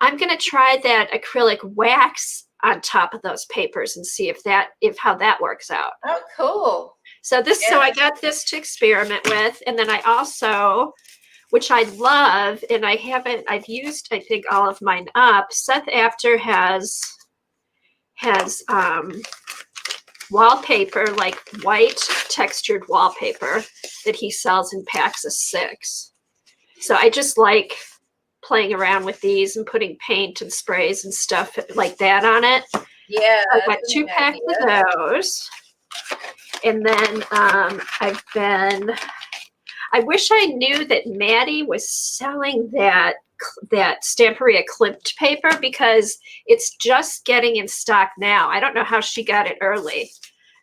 I'm going to try that acrylic wax on top of those papers and see if how that works out. Oh, cool. So I got this to experiment with, and then I also which I love, and I've used, I think, all of mine up. Seth Apter has wallpaper, like white textured wallpaper that he sells in packs of 6. So I just like playing around with these and putting paint and sprays and stuff like that on it. Yeah, I've got 2 packs of those. And then I wish I knew that Maddie was selling that Stamperia Klimt paper, because it's just getting in stock now. I don't know how she got it early,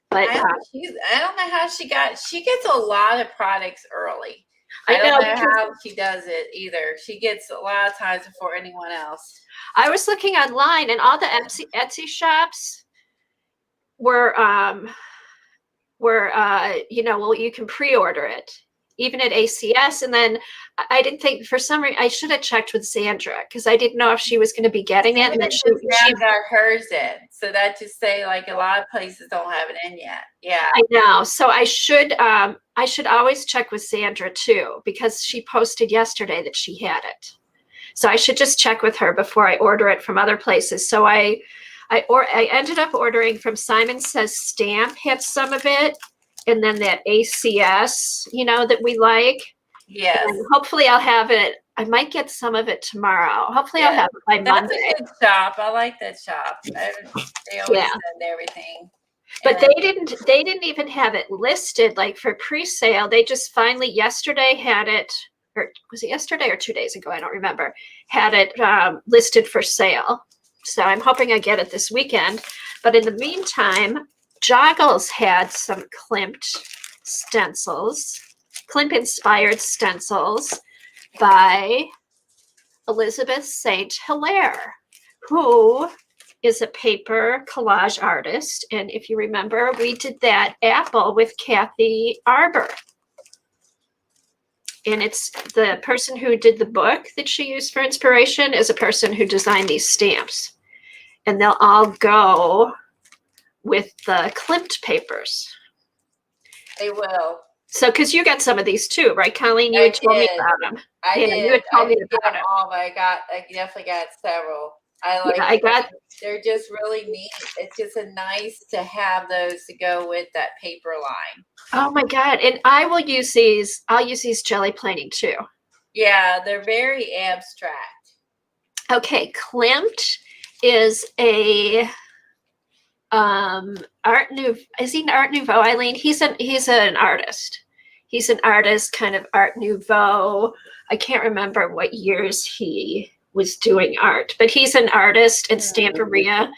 but I don't know how she gets a lot of products early. I don't know how she does it either. She gets a lot of times before anyone else. I was looking online, and all the Etsy shops were you can pre-order it, even at ACS. And then I didn't think, for some reason, I should have checked with Sandra, because I didn't know if she was going to be getting it. And then she got hers in. So that just say, like, a lot of places don't have it in yet. Yeah, I know. So I should always check with Sandra too, because she posted yesterday that she had it. So I should just check with her before I order it from other places. So I ended up ordering from Simon Says Stamp, had some of it, and then that ACS, that we like. Yes. And hopefully I'll have it. I might get some of it tomorrow. Hopefully I'll have it by Monday. That's a good shop. I like that shop. They always send everything. But they didn't even have it listed like for pre-sale. They just finally yesterday had it, or was it yesterday or 2 days ago? I don't remember. Had it listed for sale. So I'm hoping I get it this weekend. But in the meantime, Joggles had some Klimt stencils, Klimt-inspired stencils by Elizabeth St. Hilaire, who is a paper collage artist. And if you remember, we did that apple with Kathy Arbor. And it's the person who did the book that she used for inspiration is a person who designed these stamps. And they'll all go with the Klimt papers. They will. So, because you got some of these too, right, Colleen? You had told me about them. I did. You had told me about them all, but I definitely got several. They're just really neat. It's just nice to have those to go with that paper line. Oh my God. And I will use these. I'll use these jelly planing too. Yeah, they're very abstract. Okay, Klimt is a Art Nouveau. Is he an Art Nouveau, Eileen? He's an artist. He's an artist, kind of Art Nouveau. I can't remember what years he was doing art, but he's an artist, and Stamperia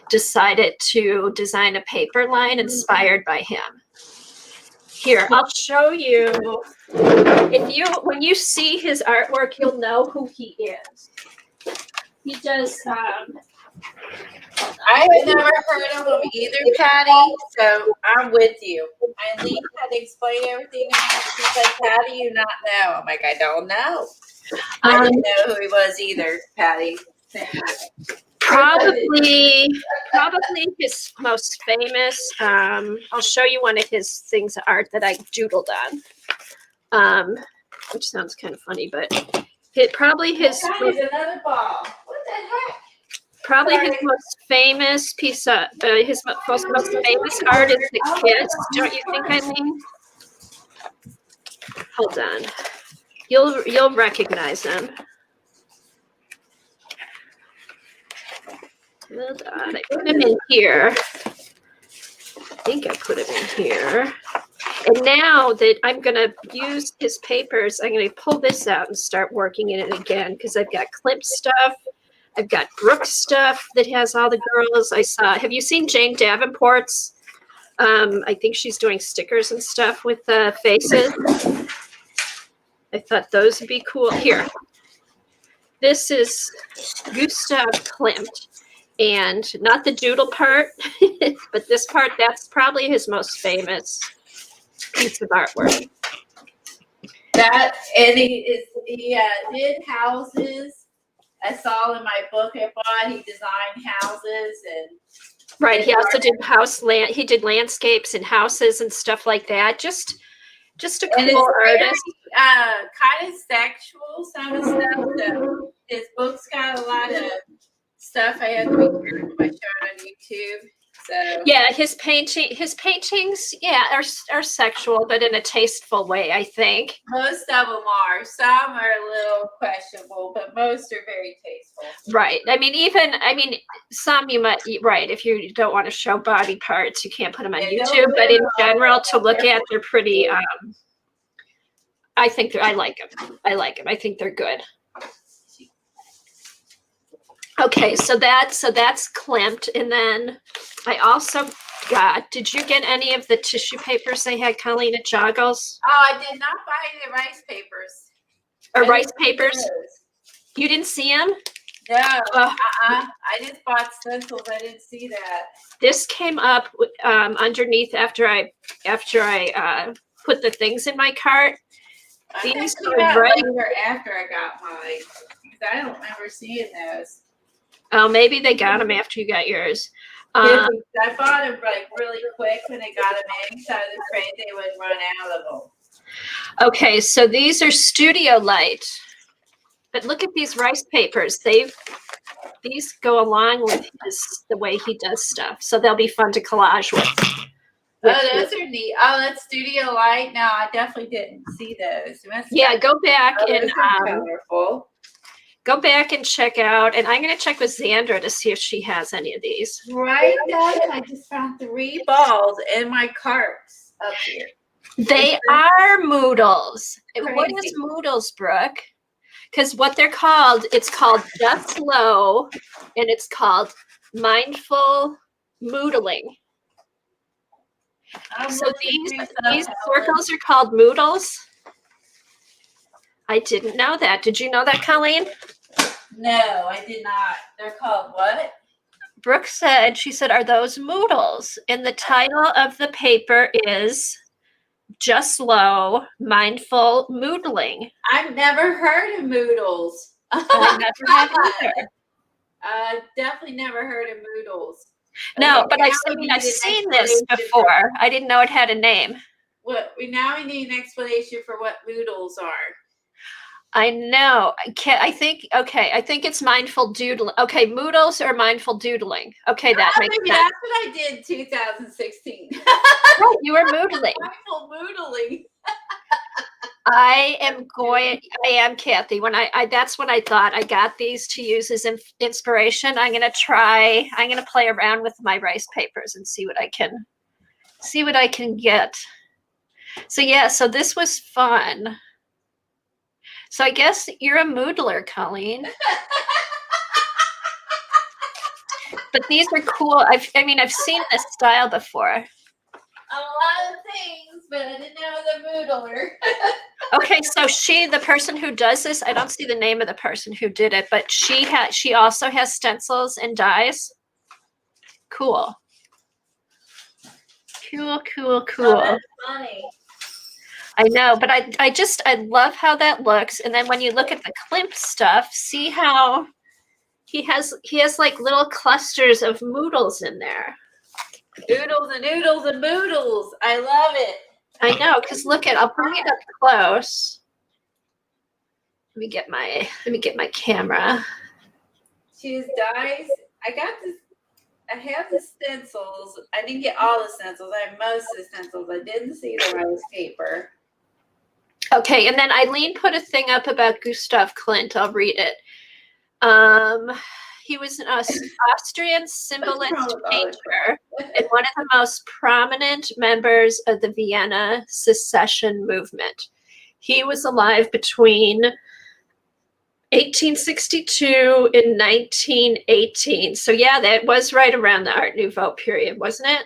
decided to design a paper line inspired by him. Here, I'll show you. When you see his artwork, you'll know who he is. He does. I have never heard of him either, Patty. So I'm with you. Eileen had to explain everything to me. She's like, "How do you not know?" I'm like, "I don't know. I didn't know who he was either, Patty." Probably his most famous. I'll show you one of his things of art that I doodled on, which sounds kind of funny, but probably his. Another ball. What the heck? Probably his most famous piece of his most famous art is the kiss. Don't you think, Eileen? Hold on, you'll recognize him. Hold on, I put him in here. I think I put him in here. And now that I'm going to use his papers, I'm going to pull this out and start working in it again, because I've got Klimt stuff. I've got Brooke stuff that has all the girls. Have you seen Jane Davenport's? I think she's doing stickers and stuff with the faces. I thought those would be cool. Here. This is Gustav Clint. And not the doodle part, but this part, that's probably his most famous piece of artwork. And he did houses. I saw in my book I bought, he designed houses and. Right. He also did he did landscapes and houses and stuff like that. Just Just a And it's cool very, artist. kind of sexual, some of the stuff. So his book's got a lot of stuff I have to be careful by showing on YouTube. So Yeah, his paintings, yeah, are sexual, but in a tasteful way, I think. most of them are. Some are a little questionable, but most are very tasteful. Right. I mean, some you might, right, if you don't want to show body parts, you can't put them on YouTube, but in general, to look at, they're pretty, I like them. I think they're good. Okay, so that's Klimt, and then I also got. Did you get any of the tissue papers they had, Colleen, at Joggles? Oh, I did not buy the rice papers. Or rice papers? You didn't see them? No. I just bought Stencils. I didn't see that. This came up underneath after I put the things in my cart. These came out later after I got mine because I don't remember seeing those. Oh, maybe they got them after you got yours. I bought them like really quick when I got them in, so I was afraid they would run out of them. Okay, so these are Studio Light, but look at these rice papers. These go along with the way he does stuff, so they'll be fun to collage with. Oh, those are neat. Oh, that's Studio Light. No, I definitely didn't see those. Yeah, go back and colorful. Go back and check out, and I'm going to check with Xandra to see if she has any of these. Right now, I just found 3 balls in my carts up here. They are Moodles. Crazy. What is Moodles, Brooke? Because what they're called, it's called Just Low, and it's called Mindful Moodling. So these circles are called Moodles. I didn't know that. Did you know that, Colleen? No, I did not. They're called what? Brooke said, she said, are those Moodles? And the title of the paper is Just Low, Mindful Moodling. I've never heard of Moodles. I never have either. Definitely never heard of Moodles. No, but I've seen this before. I didn't know it had a name. Now we need an explanation for what Moodles are. I know. I think it's mindful doodling. Okay, Moodles or mindful doodling. Okay, that makes sense. That's what I did in 2016. Right, you were moodling. Mindful moodling. I am Kathy. When that's what I thought. I got these to use as inspiration. I'm gonna play around with my rice papers and see what I can get. So yeah, so this was fun. So I guess you're a moodler, Colleen. But these are cool. I've seen this style before. A lot of things, but I didn't know the moodler. Okay, so the person who does this, I don't see the name of the person who did it, but she also has stencils and dies. Cool. Cool. Oh, that's funny. I know, but I love how that looks. And then when you look at the Klimt stuff, see how he has like little clusters of Moodles in there. Oodles and oodles and boodles. I love it. I know, because I'll bring it up close. Let me get my camera. Choose dies. I have the stencils. I didn't get all the stencils. I have most of the stencils. I didn't see the rice paper. Okay, and then Eileen put a thing up about Gustav Clint. I'll read it. He was an Austrian symbolist painter and one of the most prominent members of the Vienna secession movement. He was alive between 1862 and 1918. So yeah, that was right around the Art Nouveau period, wasn't it?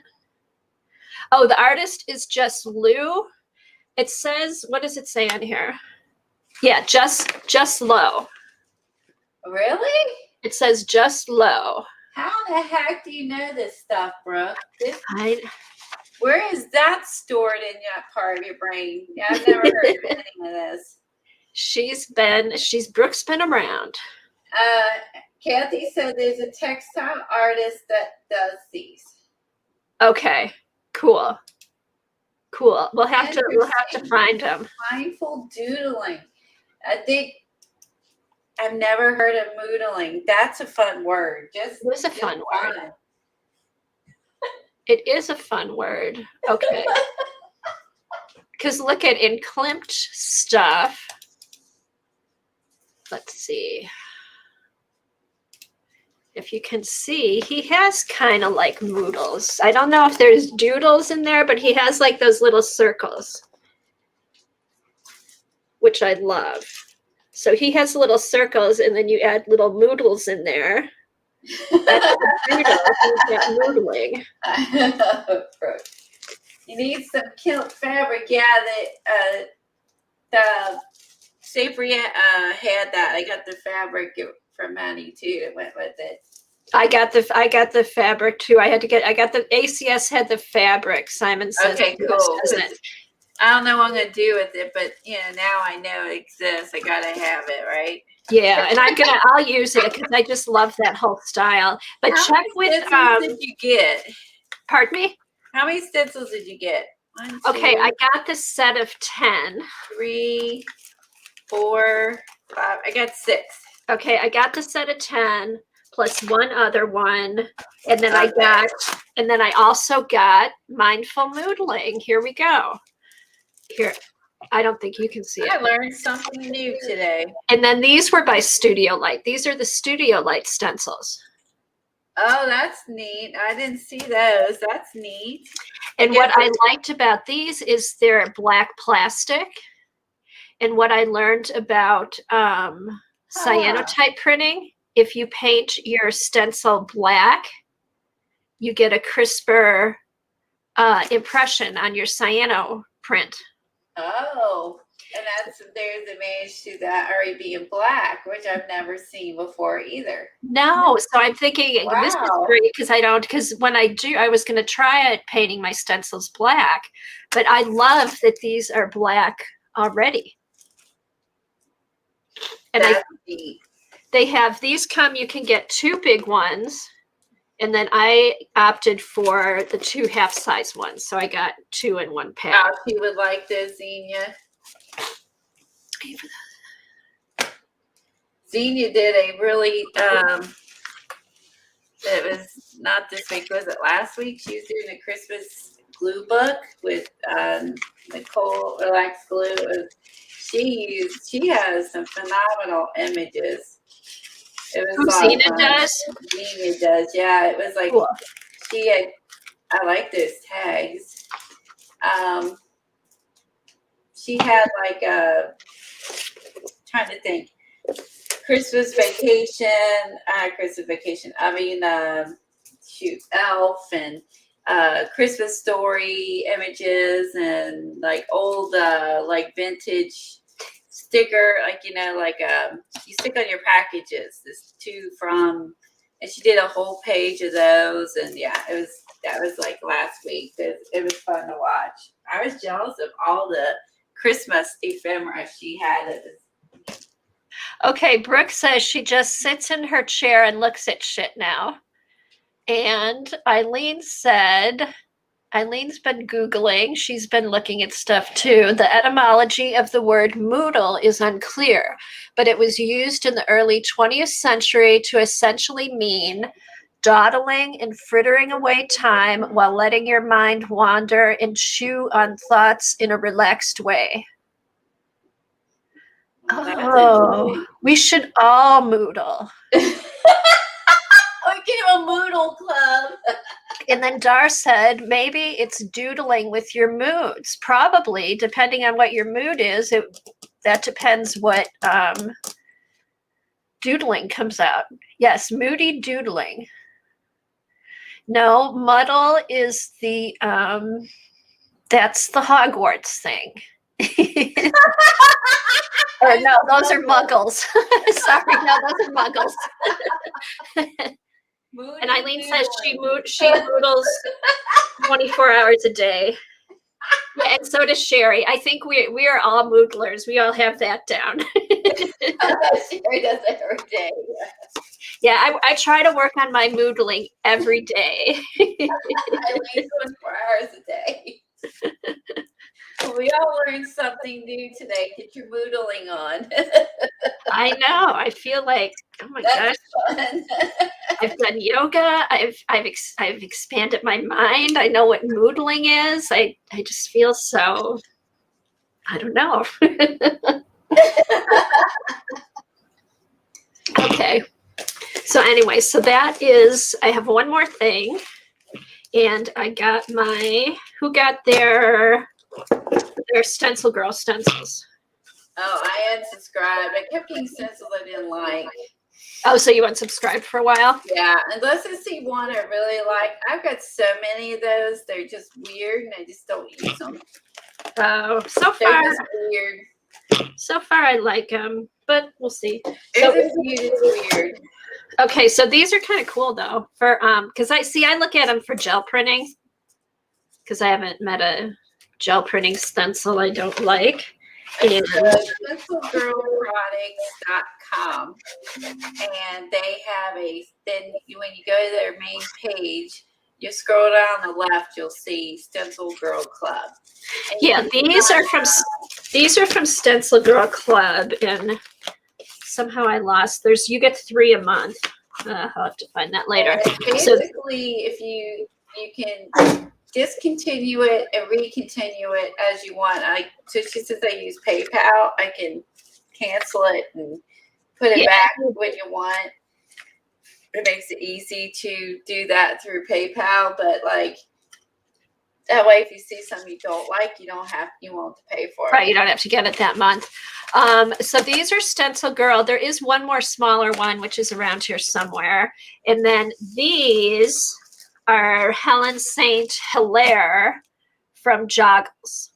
Oh, the artist is Just Lou. It says, what does it say on here? Yeah, just Low. Really? It says Just Low. How the heck do you know this stuff, Brooke? Where is that stored in that part of your brain? Yeah, I've never heard of any of this. Brooke's been around. Kathy said there's a textile artist that does these. Okay, cool. Cool. We'll have to find them. Mindful doodling. I think I've never heard of moodling. That's a fun word. It is a fun word. It is a fun word. Okay. Because look at in Klimt stuff. Let's see. If you can see, he has kind of like moodles. I don't know if there's doodles in there, but he has like those little circles, which I love. So he has little circles, and then you add little moodles in there. That's moodling. You need some kilt fabric. Yeah, the Sabria had that. I got the fabric from Maddie too. It went with it. I got the fabric too. I got the ACS had the fabric. Simon says, okay, cool. I don't know what I'm gonna do with it, but now I know it exists. I gotta have it, right? Yeah, and I'll use it because I just love that whole style. But check with did you get? Pardon me? How many stencils did you get? 1, 2, okay, I got the set of 10. 3, 4, 5. I got 6. Okay, I got the set of 10 plus one other one, and then I also got Mindful Moodling. Here we go. Here, I don't think you can see it. I learned something new today. And then these were by Studio Light. These are the Studio Light stencils. Oh, that's neat. I didn't see those. That's neat. And what I liked about these is they're black plastic. And what I learned about cyanotype printing, if you paint your stencil black, you get a crisper impression on your cyano print. Oh, and there's a manage to that already being black, which I've never seen before either. No, so I'm thinking this is great because when I was going to try it painting my stencils black, but I love that these are black already. And they have these you can get 2 big ones. And then I opted for the 2 half-size ones. So I got 2 in 1 pack. Oh, you would like this, Xenia. Xenia did a really, it was not this week, was it last week? She was doing a Christmas glue book with Nicole Relax Glue. She has some phenomenal images. It was Xenia does? Xenia does, yeah. It was like cool. I like those tags. She had like trying to think, Christmas vacation. I mean, Elf and Christmas story images and like old like vintage sticker, like you stick on your packages. This to from, and she did a whole page of those, and that was like last week. It was fun to watch. I was jealous of all the Christmas ephemera she had. Okay, Brooke says she just sits in her chair and looks at shit now. And Eileen said, Eileen's been Googling. She's been looking at stuff too. The etymology of the word moodle is unclear, but it was used in the early 20th century to essentially mean dawdling and frittering away time while letting your mind wander and chew on thoughts in a relaxed way. Oh, we should all moodle. We can have a moodle club. And then Dar said, maybe it's doodling with your moods. Probably, depending on what your mood is, that depends what doodling comes out. Yes, moody doodling. No, muddle is that's the Hogwarts thing. Or no, those are muggles. Sorry, no, those are muggles. And Eileen says she moodles 24 hours a day. Yeah, and so does Sherry. I think we are all moodlers. We all have that down. Sherry does it every day. Yeah, I try to work on my moodling every day. Eileen 24 hours a day. We all learned something new today. Get your moodling on. I know. I feel like, oh my gosh. That's fun. I've done yoga. I've expanded my mind. I know what moodling is. I just feel so, I don't know. Okay. So anyway, so that is, I have one more thing. And I got who got their Stencil Girl stencils? Oh, I unsubscribed. I kept getting stencils I didn't like. Oh, so you unsubscribed for a while? Yeah, unless I see one I really like. I've got so many of those. They're just weird, and I just don't use them. Oh, They're just weird. So far, I like them, but we'll see. There's a few that's weird. Okay, so these are kind of cool though. For because I look at them for gel printing because I haven't met a gel printing stencil I don't like. And stencilgirlproducts.com, and they have then when you go to their main page, you scroll down the left, you'll see Stencil Girl Club. And yeah, these are from Stencil Girl Club, and somehow I lost. You get 3 a month. I'll have to find that later. Basically, if you can discontinue it and recontinue it as you want. So since I use PayPal, I can cancel it and put it back when you want. It makes it easy to do that through PayPal, but like that way, if you see something you don't like, you won't have to pay for it. Right, you don't have to get it that month. So these are Stencil Girl. There is one more smaller one, which is around here somewhere. And then these are Helen St. Hilaire from Joggles.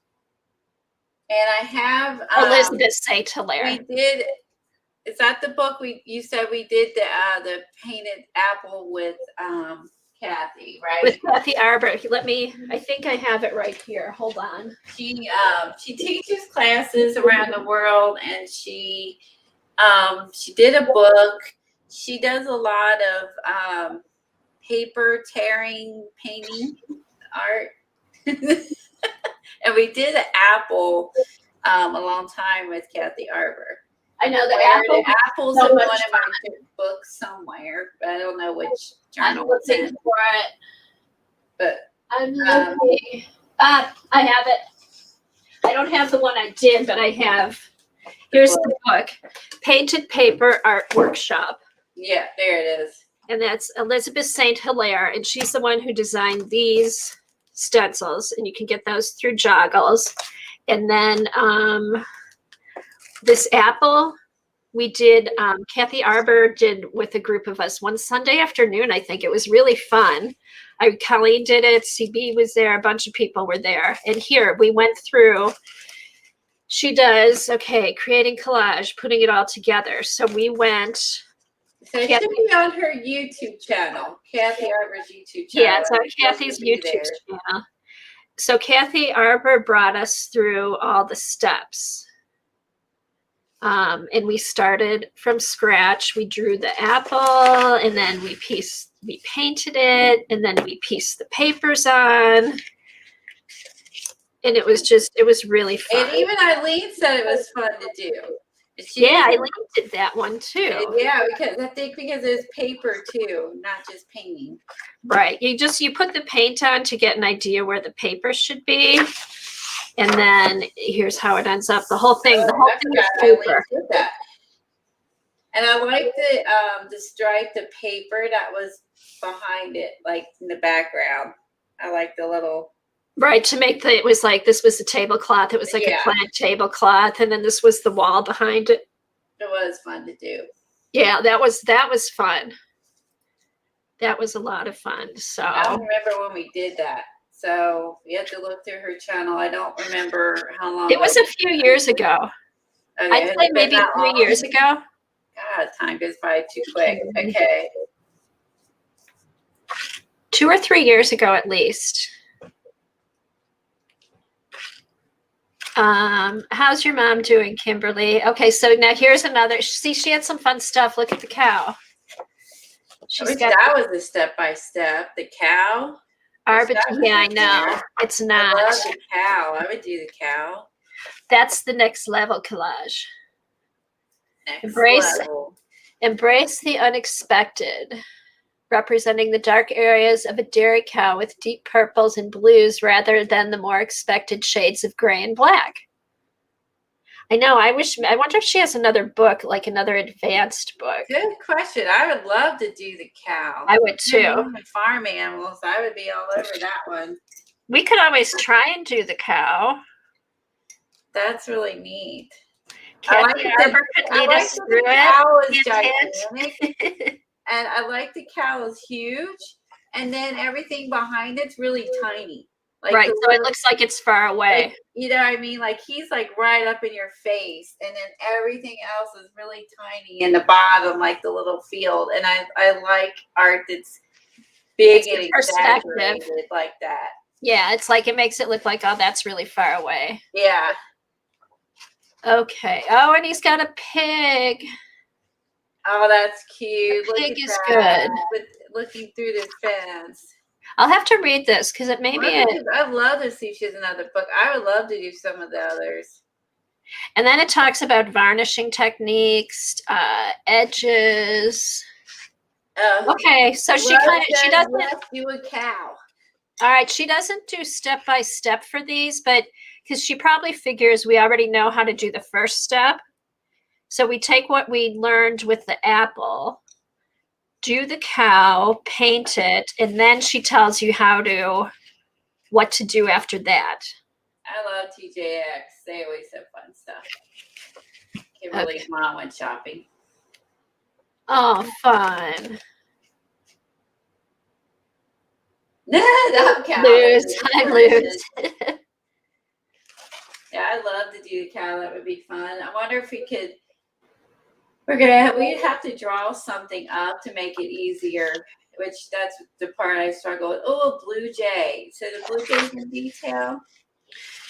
And I have Elizabeth St. Hilaire. We did. Is that the book you said we did the painted apple with Kathy, right? With Kathy Arbor. I think I have it right here. Hold on. She teaches classes around the world, and she did a book. She does a lot of paper tearing, painting art. And we did an apple a long time with Kathy Arbor. I know the apple's in one of my books somewhere, but I don't know which journal it's in. For it. But I'm looking. I have it. I don't have the one I did, but I have. Here's the book, Painted Paper Art Workshop. Yeah, there it is. And that's Elizabeth St. Hilaire, and she's the one who designed these stencils, and you can get those through Joggles. And then this apple we did, Kathy Arbor did with a group of us one Sunday afternoon. I think it was really fun. Colleen did it. CB was there. A bunch of people were there. And here we went through. She does, creating collage, putting it all together. So we went. So it should be on her YouTube channel, Kathy Arbor's YouTube channel. Yeah, it's on Kathy's YouTube channel. So Kathy Arbor brought us through all the steps. And we started from scratch. We drew the apple, and then we painted it, and then we pieced the papers on. And it was really fun. And even Eileen said it was fun to do. Eileen did that one too. Yeah, because it's paper too, not just painting. Right. You put the paint on to get an idea where the paper should be. And then here's how it ends up. The whole thing is paper. And I like the stripe, the paper that was behind it, like in the background. I like the little. Right, to make it was like, this was a tablecloth. It was like a plaid tablecloth, and then this was the wall behind it. It was fun to do. Yeah, that was fun. That was a lot of fun. So I don't remember when we did that. So you have to look through her channel. I don't remember how long. It was a few years ago. Okay, I'd say maybe 3 years ago. God, time goes by too quick. Okay. 2 or 3 years ago at least. How's your mom doing, Kimberly? Okay, so now here's another. See, she had some fun stuff. Look at the cow. That was the step by step. The cow. Yeah, I know. It's I not. love the cow. I would do the cow. That's the next level collage. Next level. Embrace the unexpected, representing the dark areas of a dairy cow with deep purples and blues rather than the more expected shades of gray and black. I know. I wonder if she has another book, like another advanced book. Good question. I would love to do the cow. I would too. Farm animals. I would be all over that one. We could always try and do the cow. That's really neat. Kathy Arbor could lead us through it. The cow is gigantic, and I like the cow is huge, and then everything behind it's really tiny. Like right, so it looks like it's far away. Like, you know what I mean? Like he's like right up in your face, and then everything else is really tiny in the bottom, like the little field. And I like art that's big and exaggerated like that. Yeah, it's like it makes it look like, oh, that's really far away. Yeah. Okay. Oh, and he's got a pig. Oh, that's cute. The pig is good. Looking through the fence. I'll have to read this because it may be I'd love to see if she has another book. I would love to do some of the others. And then it talks about varnishing techniques, edges. Okay, so she doesn't do a cow. All right, she doesn't do step by step for these, but because she probably figures we already know how to do the first step. So we take what we learned with the apple, do the cow, paint it, and then she tells you what to do after that. I love TJX. They always have fun stuff. Kimberly's mom went shopping. Oh, fun. I'm lose. Yeah, I'd love to do the cow. That would be fun. I wonder if we could. We'd have to draw something up to make it easier, which that's the part I struggle with. Oh, a blue jay. So the blue jay's in detail.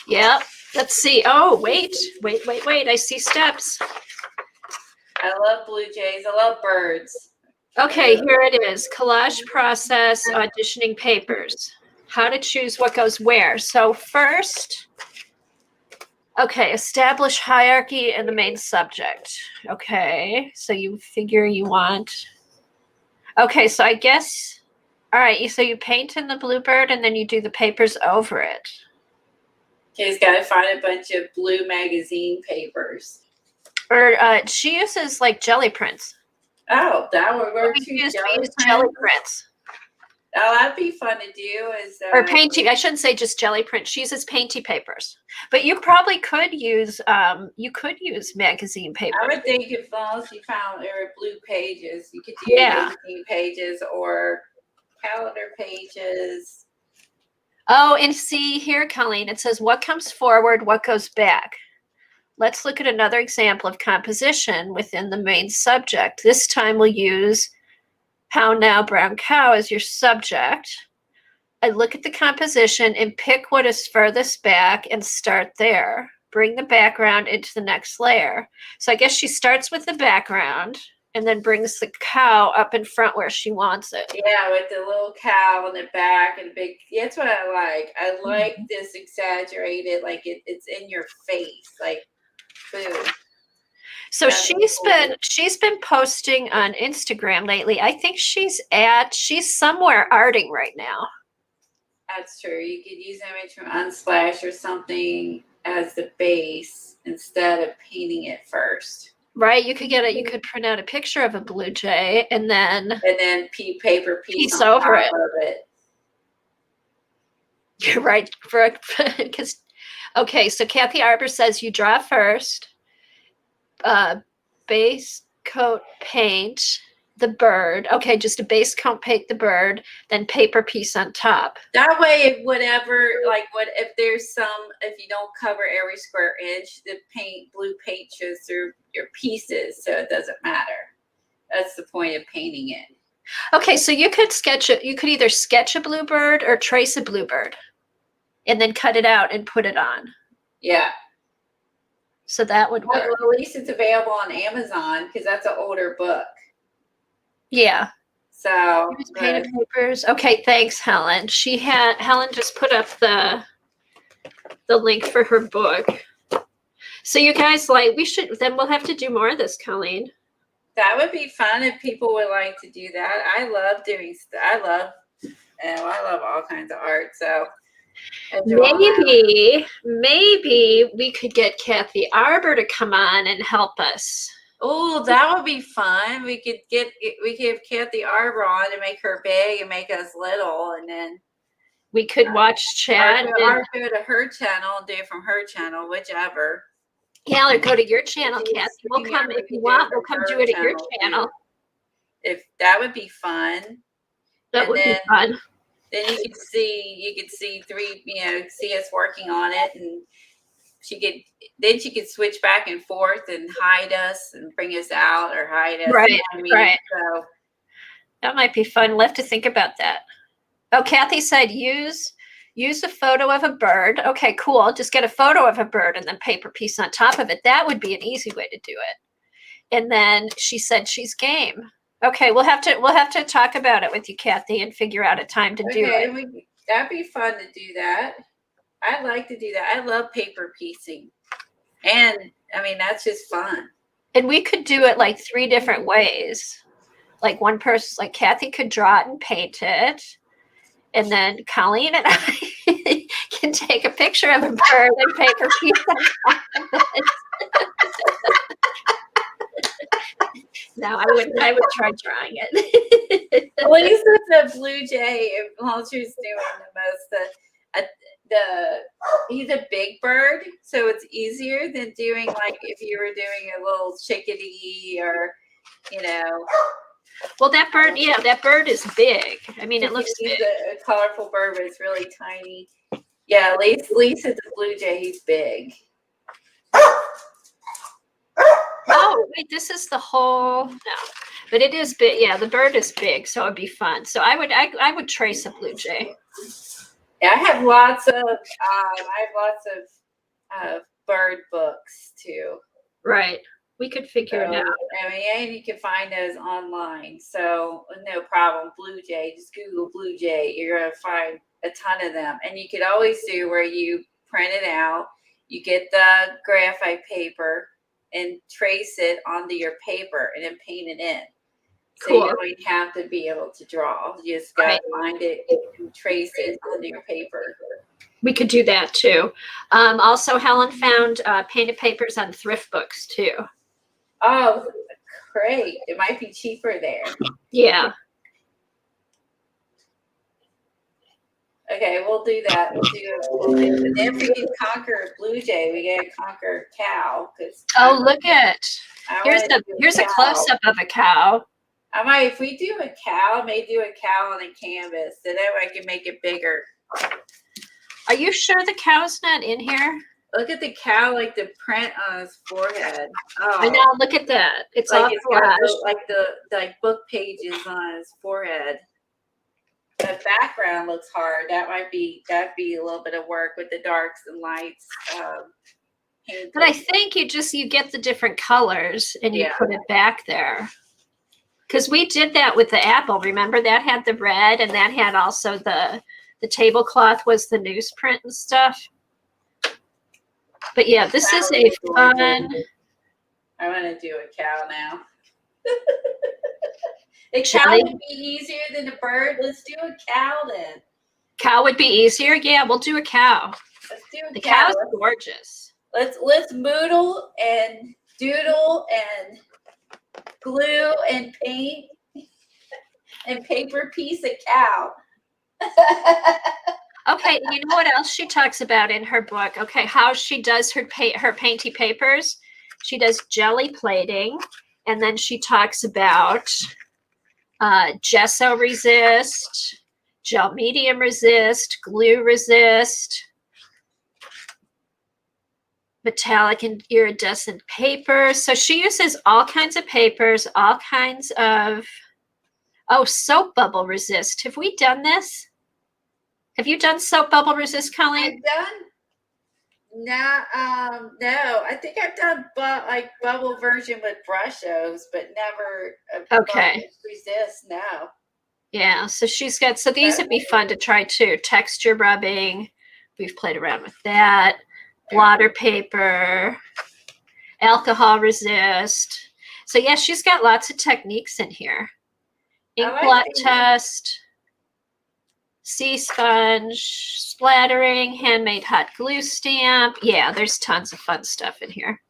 Yep. Let's see. Oh, wait. I see steps. I love blue jays. I love birds. Okay, here it is. Collage process, auditioning papers. How to choose what goes where. So first, okay, establish hierarchy in the main subject. Okay, so you figure you want. Okay, so I guess, all right, so you paint in the bluebird and then you do the papers over it. Okay, he's got to find a bunch of blue magazine papers. Or she uses like jelly prints. Oh, that would work too. We use jelly prints. Oh, that'd be fun to do. Or painting. I shouldn't say just jelly print. She uses painty papers. But you probably could use magazine paper. I would think as long as you found there were blue pages, you could do magazine pages or calendar pages. Oh, and see here, Colleen, it says what comes forward, what goes back. Let's look at another example of composition within the main subject. This time we'll use Pound Now Brown Cow as your subject. I look at the composition and pick what is furthest back and start there. Bring the background into the next layer. So I guess she starts with the background and then brings the cow up in front where she wants it. Yeah, with the little cow in the back and big. That's what I like. I like this exaggerated, like it's in your face, like boom. So she's been posting on Instagram lately. I think she's somewhere arting right now. That's true. You could use image from Unsplash or something as the base instead of painting it first. Right, you could print out a picture of a blue jay and then paper piece over it. You're right, because okay, so Kathy Arbor says you draw first, base coat paint the bird. Okay, just a base coat paint the bird, then paper piece on top. That way, if you don't cover every square inch, the blue paint shows through your pieces, so it doesn't matter. That's the point of painting it. Okay, so you could either sketch a bluebird or trace a bluebird and then cut it out and put it on. Yeah. So that would work. Well, at least it's available on Amazon because that's an older book. Yeah. So Use painted papers. Okay, thanks, Helen. Helen just put up the link for her book. So you guys, like, we'll have to do more of this, Colleen. that would be fun if people would like to do that. I love doing stuff. I love all kinds of art. So maybe we could get Kathy Arbor to come on and help us. Oh, that would be fun. We could have Kathy Arbor on to make her big and make us little, and then we could watch chat or go to her channel and do it from her channel, whichever. Yeah, or go to your channel, Kathy. We'll come if you want. We'll come do it at your channel. If that would be fun. That would be fun. Then you could see see us working on it, and she could switch back and forth and hide us and bring us out or hide us. Right, you know what I mean? Right. So that might be fun. We'll have to think about that. Oh, Kathy said use a photo of a bird. Okay, cool. Just get a photo of a bird and then paper piece on top of it. That would be an easy way to do it. And then she said she's game. Okay, we'll have to talk about it with you, Kathy, and figure out a time to do it. That'd be fun to do that. I'd like to do that. I love paper piecing. And I mean, that's just fun. And we could do it like 3 different ways. Like one person, like Kathy could draw it and paint it. And then Colleen and I can take a picture of a bird and paper piece on top of it. No, I would try drawing it. At least with the blue jay, while she was doing the most, he's a big bird, so it's easier than doing like if you were doing a little chickadee or, you know. Well, that bird is big. I mean, it looks big. A colorful bird, but it's really tiny. Yeah, at least the blue jay, he's big. Oh, wait, this is the whole, no, but it is big. Yeah, the bird is big, so it'd be fun. So I would trace a blue jay. Yeah, I have lots of bird books too. Right. We could figure it out. I mean, and you can find those online. So no problem. Blue jay, just Google blue jay. You're going to find a ton of them. And you could always do where you print it out. You get the graphite paper and trace it onto your paper and then paint it in. So cool. You don't have to be able to draw. You just got to find it and trace it onto your paper. We could do that too. Also, Helen found painted papers on thrift books too. Oh, great. It might be cheaper there. Yeah. Okay, we'll do that. And then we can conquer blue jay. We gotta conquer cow. Look at here's a close up of a cow. If we do a cow, I may do a cow on a canvas, so that way I can make it bigger. Are you sure the cow's not in here? Look at the cow, like the print on his forehead. Oh, I know. Look at that. It's like the book pages on his forehead. The background looks hard. That'd be a little bit of work with the darks and lights. But I think you get the different colors and you put it back there. Because we did that with the apple. Remember, that had the red and that had also the tablecloth was the newsprint and stuff. But yeah, this is a fun. I want to do a cow now. The cow would be easier than a bird. Let's do a cow then. Cow would be easier? Yeah, we'll do a cow. Let's do a cow. The cow's gorgeous. Let's moodle and doodle and glue and paint and paper piece a cow. Okay, you know what else she talks about in her book? Okay, how she does her painty papers. She does jelly plating, and then she talks about gesso resist, gel medium resist, glue resist, metallic and iridescent paper. So she uses all kinds of papers, all kinds of, soap bubble resist. Have we done this? Have you done soap bubble resist, Colleen? I've done? No. I think I've done bubble version with Brushos, but never bubble resist. No. Yeah, so she's got, so these would be fun to try too. Texture rubbing, we've played around with that. Blotter paper, alcohol resist. So yeah, she's got lots of techniques in here. Ink blot test, sea sponge, splattering, handmade hot glue stamp. Yeah, there's tons of fun stuff in here.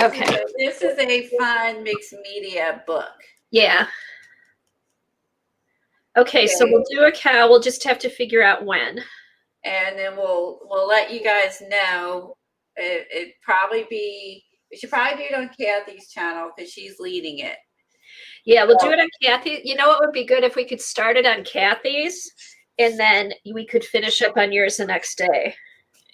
Okay. So this is a fun mixed media book. Yeah. Okay, so we'll do a cow. We'll just have to figure out when. And then we'll let you guys know. It'd probably be, we should probably do it on Kathy's channel because she's leading it. Yeah, we'll do it on Kathy. You know what would be good if we could start it on Kathy's and then we could finish up on yours the next day.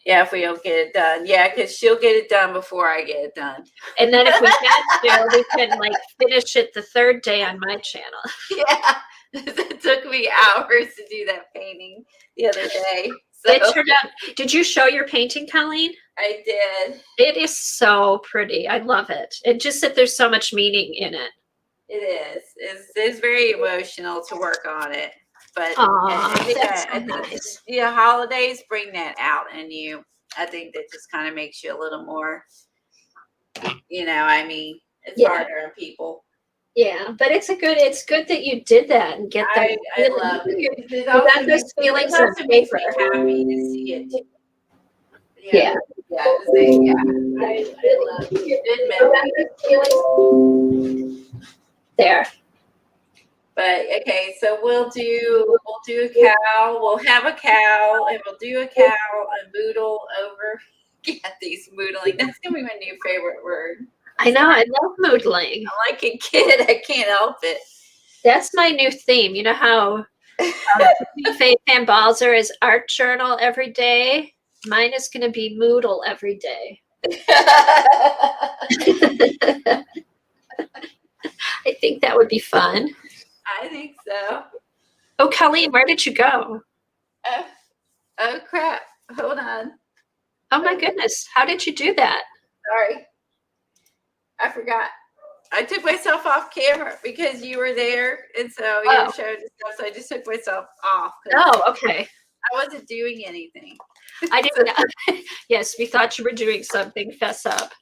Yeah, if we don't get it done. Yeah, because she'll get it done before I get it done. And then if we can, we can like finish it the third day on my channel. Yeah, it took me hours to do that painting the other day. So. It turned out. Did you show your painting, Colleen? I did. It is so pretty. I love it. And just that there's so much meaning in it. It is. It's very emotional to work on it. But I think nice. Yeah, holidays bring that out in you. I think that just kind of makes you a little more, I mean, it's harder on people. Yeah, but it's good that you did that and get that. I love it. You got those feelings on paper. Happy to see it. Yeah. I love it. There. But okay, so we'll do a cow. We'll have a cow, and we'll do a cow and moodle over. Kathy's moodling. That's gonna be my new favorite word. I know. I love moodling. I'm like a kid. I can't help it. That's my new theme. You know how Faith and Balzer is art journal every day. Mine is going to be moodle every day. I think that would be fun. I think so. Oh, Colleen, where did you go? Oh crap. Hold on. Oh my goodness. How did you do that? Sorry. I forgot. I took myself off camera because you were there. And so you were showing stuff. So I just took myself off. Oh, okay. I wasn't doing anything. I didn't know. Yes, we thought you were doing something. Fess up.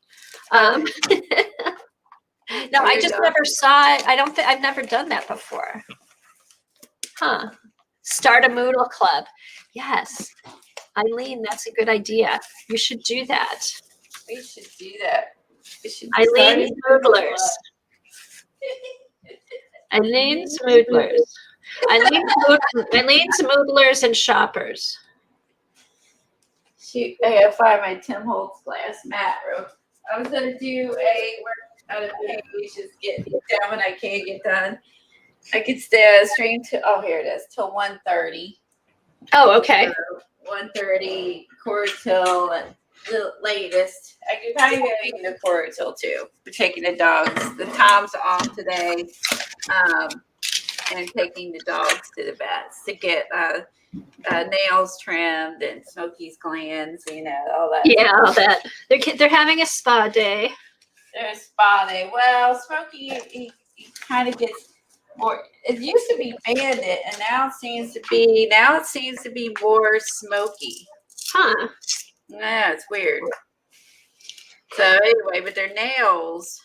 No, I just never saw it. I've never done that before. Huh. Start a Moodle club. Yes. Eileen, that's a good idea. You should do that. We should do that. Eileen's Moodlers. Eileen's Moodlers. Eileen's Moodlers and Shoppers. Shoot, I gotta find my Tim Holtz glass mat. I was gonna do a work out of page, just get down when I can't get done. I could stay on stream here it is, till 1:30. Oh, okay. 1:30, quarter till the latest. I could probably go even the quarter till 2. We're taking the dogs. The Tom's off today, and taking the dogs to the vets to get nails trimmed and Smokey's glands, all that. Yeah, all that. They're having a spa day. There's spa day. Well, Smokey, he kind of gets more. It used to be Bandit, and now it seems to be more Smoky. Huh? Yeah, it's weird. So anyway, but their nails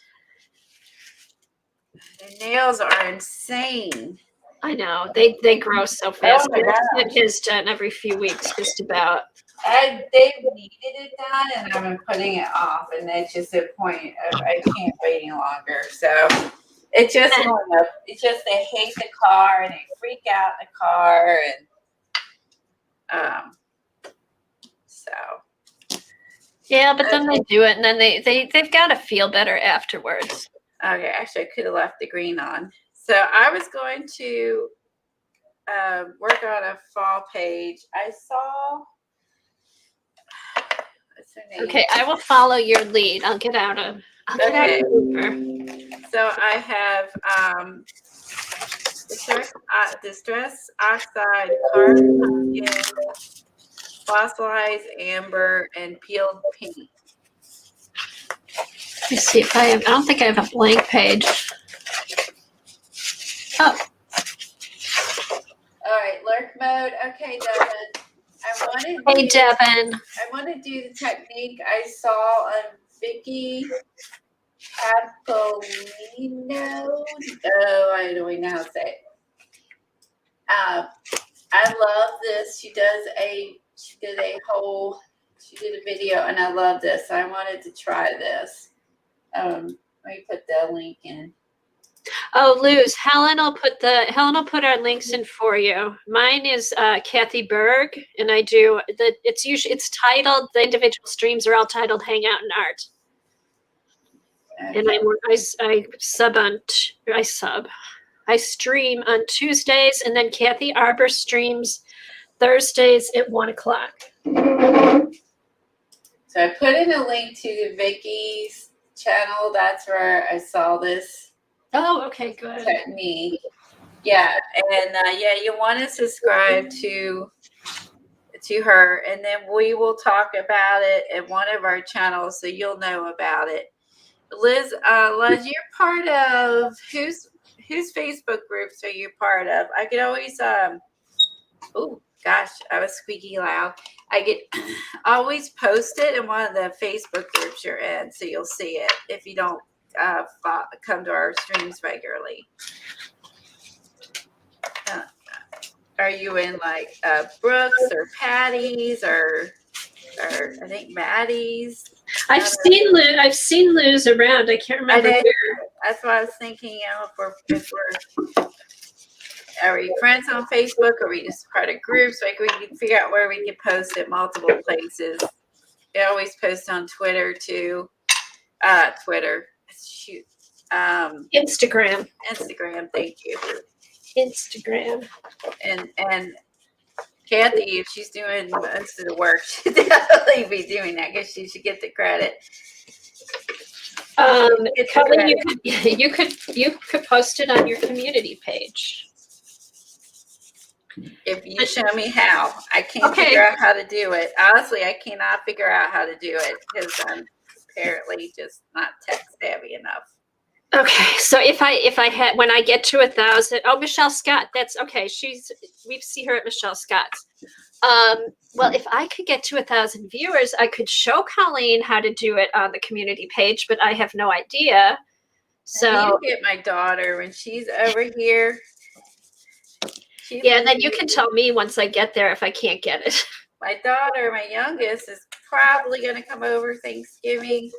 are insane. I know they grow so fast. Oh my God. Get his done every few weeks, just about. They needed it done, and I've been putting it off, and it's just a point of I can't wait any longer. So it's just they hate the car and they freak out in the car, and so yeah. But then they do it, and then they've got to feel better afterwards. Okay, actually, I could have left the green on. So I was going to work on a fall page. I saw. What's her name? Okay, I will follow your lead. I'll get out of paper. So I have distress oxide, carbon pumpkin, fossilized amber, and peeled pink. Let me see if I don't think I have a blank page. Oh, Hey, Devin. I want to do the technique I saw on Vicky Papaioannou. Oh, I don't even know how to say it. I love this. She did a video, and I love this. I wanted to try this. Let me put the link in. Oh, Luz, Helen will put our links in for you. Mine is Kathy Berg, and I do it's titled, the individual streams are all titled Hangout and Art. Okay. And I stream on Tuesdays, and then Kathy Arbor streams Thursdays at 1:00. So I put in a link to Vicky's channel. That's where I saw this. Oh, okay, good. Technique. Yeah, and you want to subscribe to her, and then we will talk about it at one of our channels, so you'll know about it. Liz, you're part of whose Facebook groups are you part of? I could always oh gosh, I was squeaky loud. I could always post it in one of the Facebook groups you're in, so you'll see it if you don't come to our streams regularly. Are you in like Brooks or Patty's or I think Maddie's? I've seen Luz around. I can't remember where. That's what I was thinking. Are we friends on Facebook, or are we just part of groups? Like, we can figure out where we can post at multiple places. I always post on Twitter too. Instagram. Thank you. Instagram. And Kathy, if she's doing most of the work, she'd definitely be doing that, because she should get the credit. Kelly, you could post it on your community page. If you show me how. I can't figure out how to do it. Honestly, I cannot figure out how to do it, because I'm apparently just not tech savvy enough. Okay, so if I had, when I get to 1,000, Michelle Scott, that's okay. We see her at Michelle Scott's. Well, if I could get to 1,000 viewers, I could show Colleen how to do it on the community page, but I have no idea. So I need to get my daughter when she's over here. And then you can tell me once I get there if I can't get it. My daughter, my youngest, is probably going to come over Thanksgiving.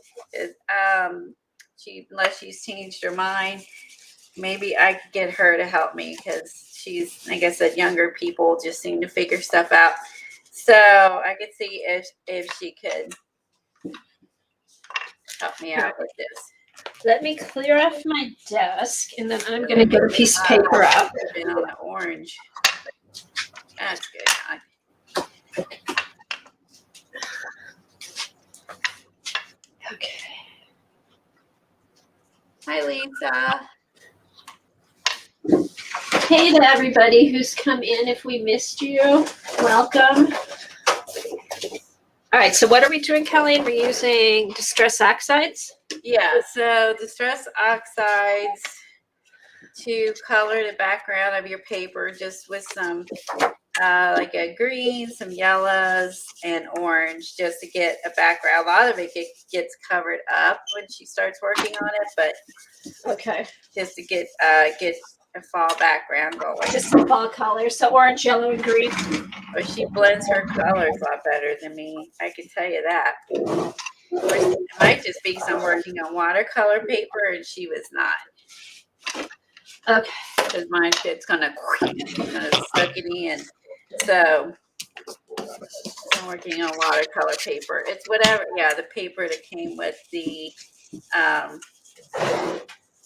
Unless she's changed her mind, maybe I could get her to help me, because she's, like I said, younger people just seem to figure stuff out. So I could see if she could help me out with this. Let me clear off my desk, and then I'm going to get a piece of paper out. On the orange. That's good. Okay. Hi, Lisa. Hey to everybody who's come in. If we missed you, welcome. All right, so what are we doing, Colleen? We're using Distress Oxides? Yeah, so Distress Oxides to color the background of your paper, just with some like a green, some yellows, and orange, just to get a background. A lot of it gets covered up when she starts working on it, but just to get a fall background going. Just the fall colors, so orange, yellow, and green. But she blends her colors a lot better than me, I can tell you that. It might just be because I'm working on watercolor paper and she was not. Okay. Because my shit's gonna suck it in. So I'm working on watercolor paper. It's whatever, the paper that came with the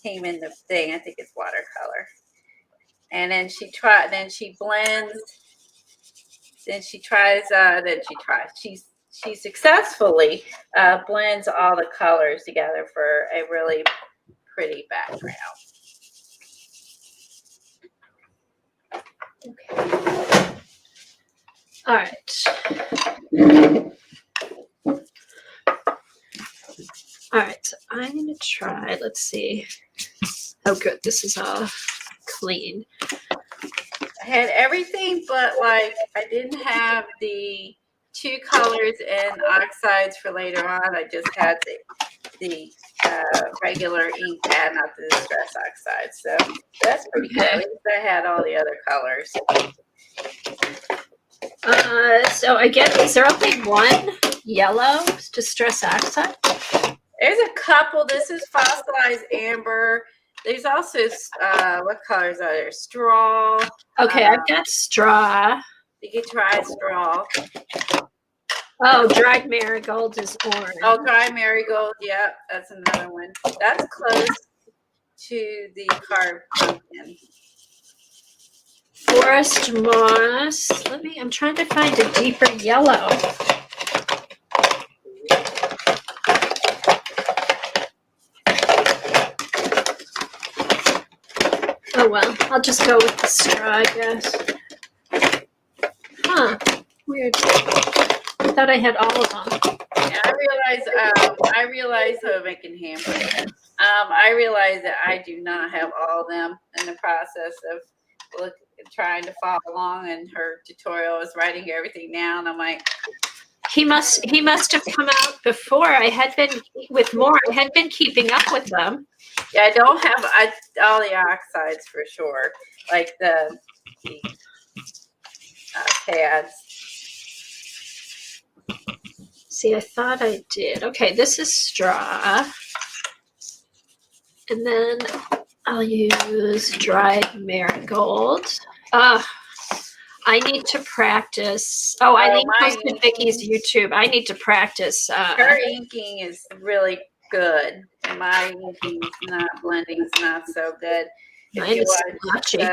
came in the thing. I think it's watercolor. And then she blends. She successfully blends all the colors together for a really pretty background. Okay. All right. All right, so I'm going to try, let's see. Oh, good, this is all clean. I had everything, but like I didn't have the two colors in Oxides for later on. I just had the regular ink pad, not the Distress Oxides. So that's pretty good. At least I had all the other colors. So again, is there only one yellow Distress Oxide? There's a couple. This is Fossilized Amber. There's also, what colors are there? Straw. Okay, I've got Straw. You can try Straw. Oh, Dried Marigold is orange. Oh, Dried Marigold. Yeah, that's another one. That's close to the carved pumpkin. Forest Moss. I'm trying to find a deeper yellow. Oh well, I'll just go with the Straw, I guess. Huh, weird. I thought I had all of them. Yeah, I realize how making hamburgers. I realize that I do not have all of them in the process of trying to follow along, and her tutorial is writing everything down. I'm like, he must have come out before. I had been with more. I had been keeping up with them. Yeah, I don't have all the Oxides for sure, like the pads. See, I thought I did. Okay, this is Straw. And then I'll use Dried Marigold. I need to practice. Oh, Eileen posted Vicky's YouTube. I need to practice. Her inking is really good. And my inking is not, blending is not so good. Mine is blotchy.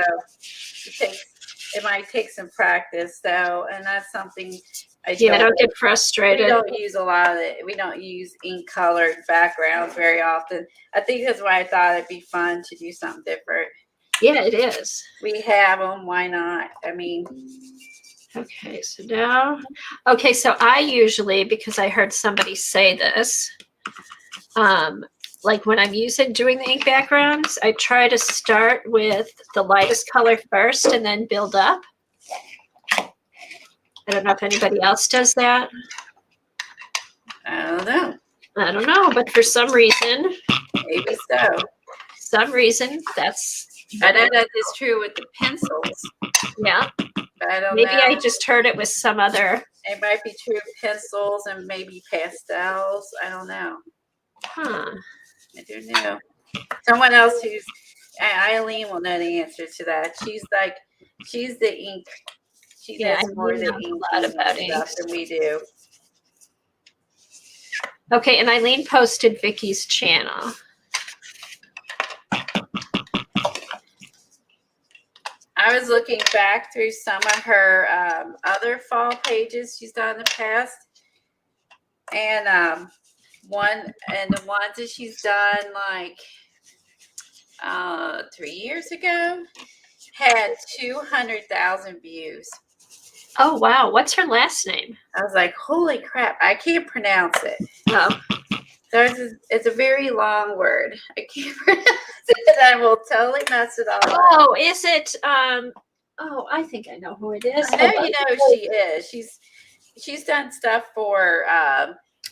It might take some practice, though, and that's something I don't get frustrated. We don't use a lot of it. We don't use ink colored backgrounds very often. I think that's why I thought it'd be fun to do something different. Yeah, it is. We have them. Why not? I mean. Okay, so now. Okay, so I usually, because I heard somebody say this, like when I'm doing the ink backgrounds, I try to start with the lightest color first and then build up. I don't know if anybody else does that. I don't know. But for some reason. Maybe so. That's. I know that is true with the pencils. Yeah. But I don't know. Maybe I just heard it with some other. It might be true with pencils and maybe pastels. I don't know. Huh. I don't know. Someone else who's Eileen will know the answer to that. She's the ink. She does more than ink stuff than we do. Okay, and Eileen posted Vicky's channel. I was looking back through some of her other fall pages she's done in the past, and the ones that she's done like 3 years ago had 200,000 views. Oh wow! What's her last name? I was like, holy crap! I can't pronounce it. Oh. It's a very long word. I can't pronounce it. I will totally mess it all up. Oh, is it? Oh, I think I know who it is. I know you know who she is. She's done stuff for.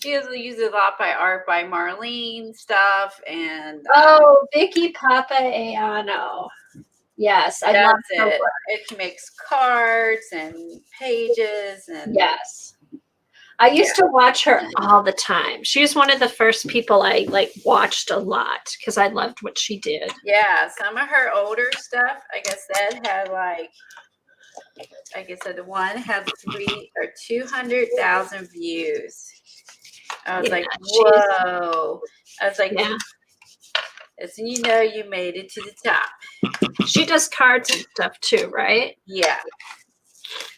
She uses a lot by art by Marlene stuff and. Oh, Vicky Papaioannou. Yes, I love her work. It makes cards and pages and. Yes. I used to watch her all the time. She was one of the first people I watched a lot because I loved what she did. Yeah, some of her older stuff, I guess that had the one had 200,000 views. I was like, whoa. I was like, as you know, you made it to the top. She does cards and stuff too, right? Yeah.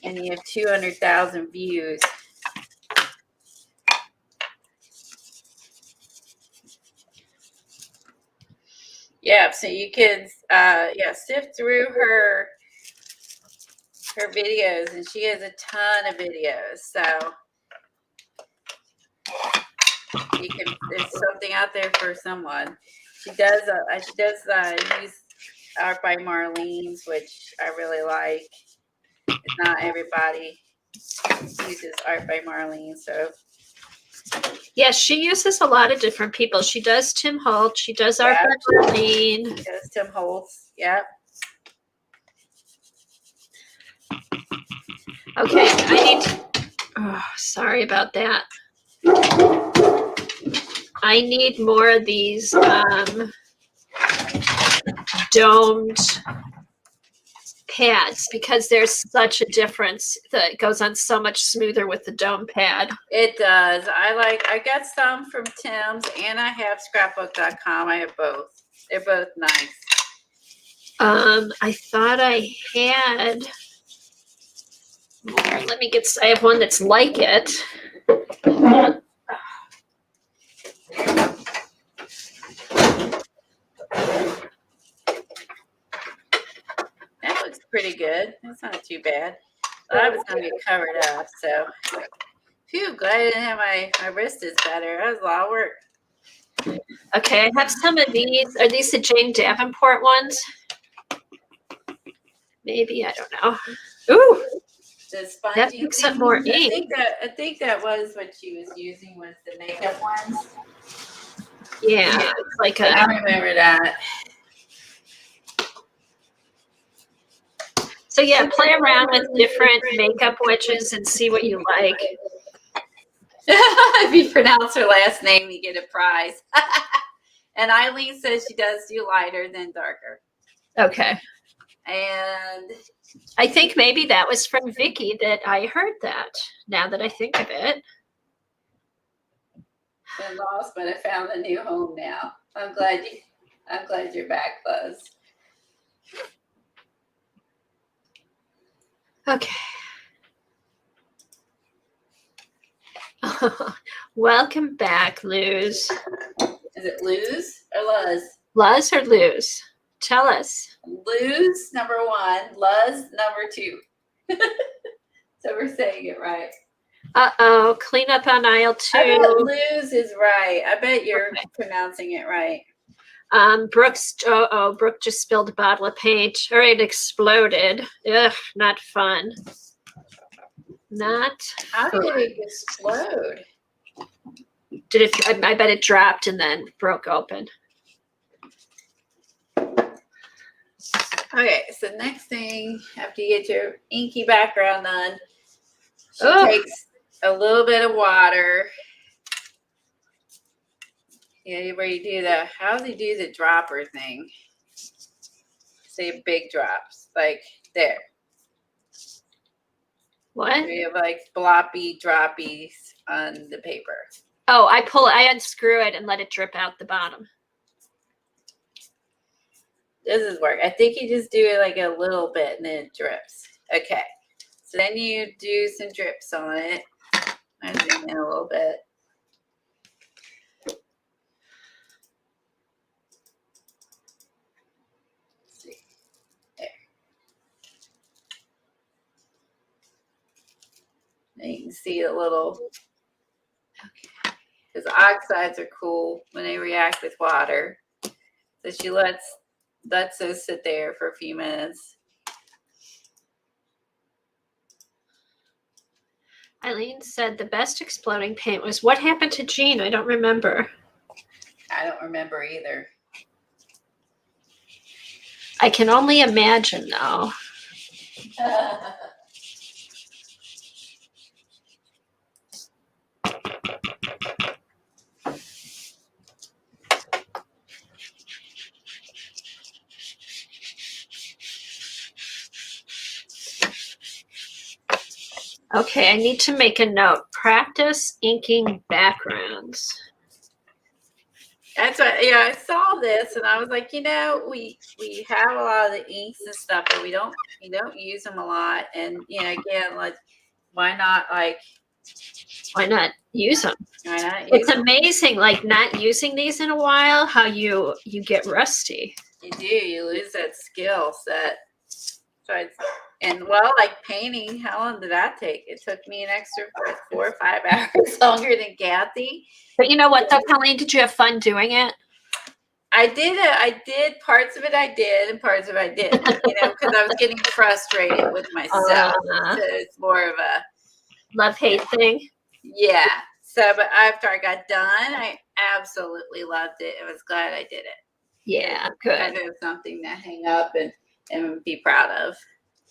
And you have 200,000 views. Yeah, so you can sift through her videos, and she has a ton of videos. So there's something out there for someone. She does use art by Marlene's, which I really like. It's not everybody uses art by Marlene. So yeah, she uses a lot of different people. She does Tim Holt. She does art by Marlene. Does Tim Holtz. Yep. Okay, I need to, oh, sorry about that. I need more of these domed pads because there's such a difference that goes on so much smoother with the dome pad. It does. I got some from Tim's and I have scrapbook.com. I have both. They're both nice. I thought I had more. Let me get, I have one that's like it. That looks pretty good. That's not too bad. But I was going to get covered up, so. Phew, glad I didn't have my wrist is better. That was a lot of work. Okay, I have some of these. Are these the Jane Davenport ones? Maybe, I don't know. Ooh, that picks up more ink. I think that was what she was using was the makeup ones. Yeah, it's like a. I remember that. So yeah, play around with different makeup wedges and see what you like. If you pronounce her last name, you get a prize. And Eileen says she does do lighter than darker. Okay. And I think maybe that was from Vicky that I heard that, now that I think of it. Been lost, but I found a new home now. I'm glad you're back, Buzz. Okay. Welcome back, Luz. Is it Luz or Luz? Luz or Luz? Tell us. Luz, number 1. Luz, number 2. So we're saying it right. Uh-oh. Clean up on aisle 2. I bet Luz is right. I bet you're pronouncing it right. Brooke just spilled a bottle of paint. All right, it exploded. Ugh, not fun. Not How did it explode? Did it? I bet it dropped and then broke open. Okay, so next thing, after you get your inky background done, she takes a little bit of water. Yeah, where you do the, how do you do the dropper thing? Say big drops, like there. What? We have like bloppy droppies on the paper. Oh, I unscrew it and let it drip out the bottom. This is work. I think you just do it like a little bit and then it drips. Okay. So then you do some drips on it. I zoom in a little bit. Let's see. There. And you can see a little. Okay. Because oxides are cool when they react with water. So she lets those sit there for a few minutes. Eileen said the best exploding paint was what happened to Jean? I don't remember. I don't remember either. I can only imagine though. Okay, I need to make a note. Practice inking backgrounds. That's what, yeah, I saw this and I was like, you know, we have a lot of the inks and stuff, but we don't use them a lot. And you know, again, like why not use them? Why not use It's them? amazing, like not using these in a while, how you get rusty. You do, you lose that skill set. So and well, like painting, how long did that take? It took me an extra 4 or 5 hours longer than Kathy. But you know what though, Colleen, did you have fun doing it? I did parts of it I did and parts of it I didn't, you know, because I was getting frustrated with myself. So it's more of a, love-hate thing. Yeah. So, but after I got done, I absolutely loved it. I was glad I did it. Yeah, good. Kind of something to hang up and be proud of.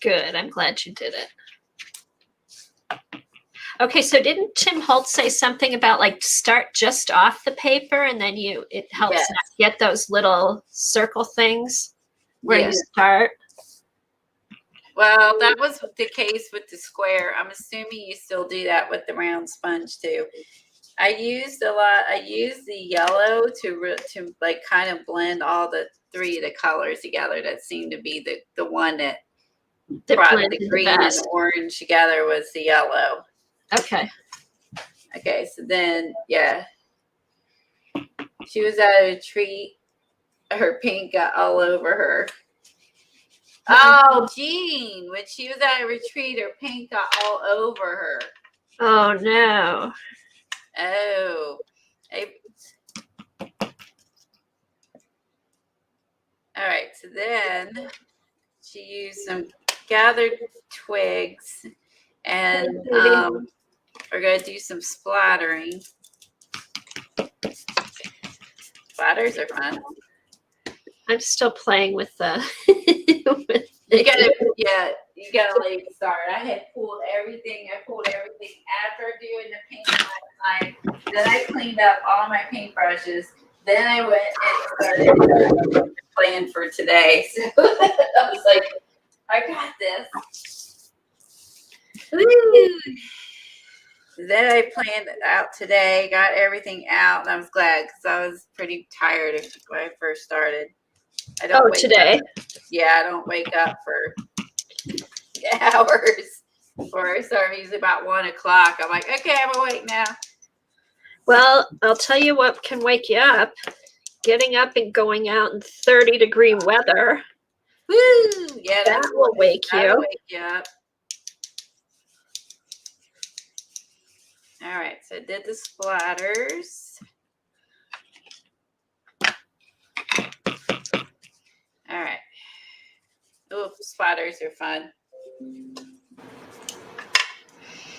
Good. I'm glad you did it. Okay, so didn't Tim Holt say something about like start just off the paper and then it helps Yes. not get those little circle things where Yes. you start? Well, that was the case with the square. I'm assuming you still do that with the round sponge too. I used the yellow to like kind of blend all the three of the colors together. That seemed to be the one that brought the green and the orange together was the yellow. Okay. Okay, so then, yeah. She was at a retreat. Her paint got all over her. Oh, Jean, when she was at a retreat, her paint got all over her. Oh, no. Oh. All right, so then she used some gathered twigs, and we're going to do some splattering. Splatters are fun. I'm still playing with the. You gotta let it start. I had pulled everything. I pulled everything after doing the paint last night. Then I cleaned up all my paintbrushes. Then I went and started playing for today. So I was like, I got this. Woo! Then I planned it out today, got everything out, and I was glad because I was pretty tired when I first started. I don't wake today. Up. Yeah, I don't wake up for hours before I start. Usually about 1 o'clock. I'm like, okay, I'm awake now. Well, I'll tell you what can wake you up. Getting up and going out in 30-degree weather. Woo! Yeah, that will wake you. That'll wake you up. All right, so I did the splatters. All right. Oh, splatters are fun.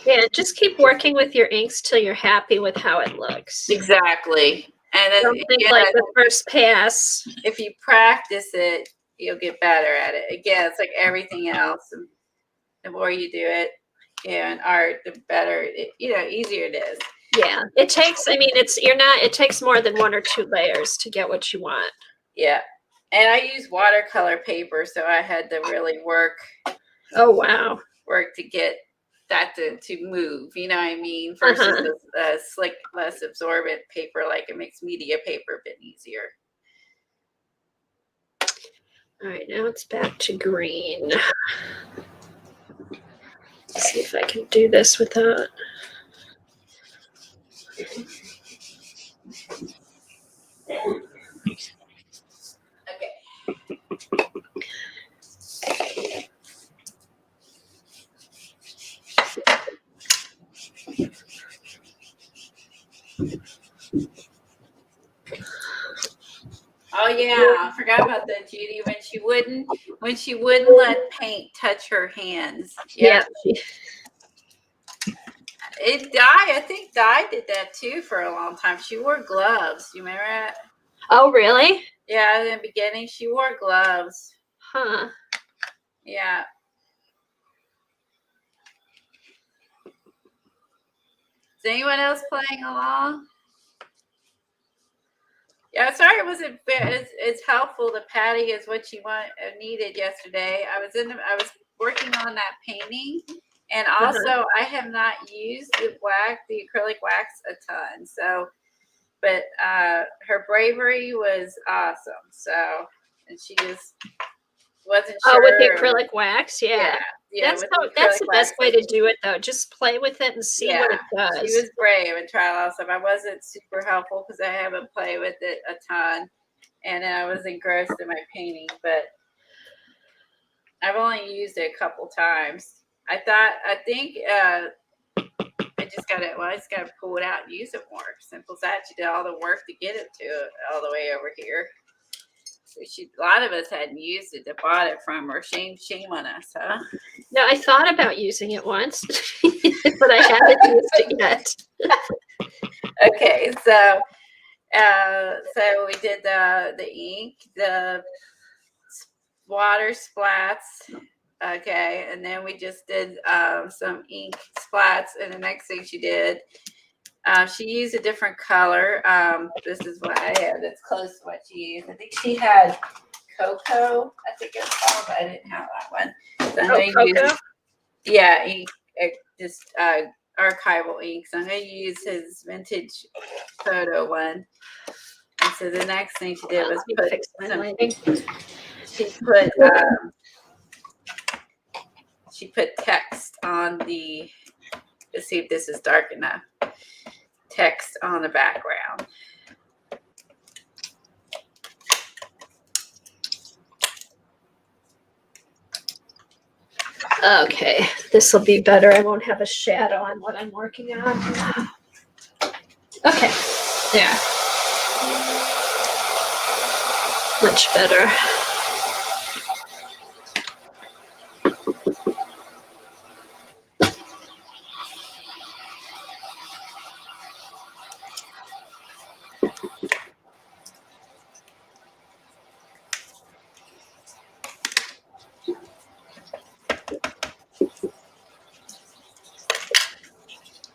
Yeah, just keep working with your inks till you're happy with how it looks. Exactly. And then, don't think like the first pass. If you practice it, you'll get better at it. Again, it's like everything else. The more you do it, in art, the better, easier it is. Yeah, it takes. I mean, it takes more than 1 or 2 layers to get what you want. Yeah, and I use watercolor paper, so I had to really work. Oh wow! Work to get that to move. You know what I mean? Versus a slick, less absorbent paper like a mixed media paper, a bit easier. All right, now it's back to green. Let's see if I can do this without. Oh yeah, I forgot about that, Judy. When she wouldn't let paint touch her hands. Yeah. I think Di did that too for a long time. She wore gloves. You remember that? Oh really? Yeah, in the beginning she wore gloves. Huh. Yeah. Is anyone else playing along? Yeah, sorry it wasn't it's helpful to Patty as what she needed yesterday. I was working on that painting, and also I have not used the acrylic wax a ton. So, but her bravery was awesome. So, and she just wasn't sure. Oh, with the acrylic wax, yeah. That's the best way to do it, though. Just play with it and see what it does. She was brave and tried a lot of stuff. I wasn't super helpful because I haven't played with it a ton, and I was engrossed in my painting. But I've only used it a couple times. I think I just gotta pull it out and use it more. Simple as that. She did all the work to get it to all the way over here. a lot of us hadn't used it that bought it from her. Shame on us, huh? No, I thought about using it once, but I haven't used it yet. Okay, so we did the ink, the water splats. Okay, and then we just did some ink splats, and the next thing she did, she used a different color. This is what I have that's close to what she used. I think she had cocoa, I think it's called, but I didn't have that one. So I'm going to use, yeah, ink, just archival ink. So I'm going to use his vintage photo one. And so the next thing she did was she put text on the, let's see if this is dark enough, text on the background. Okay, this will be better. I won't have a shadow on what I'm working on. Okay, there. Much better.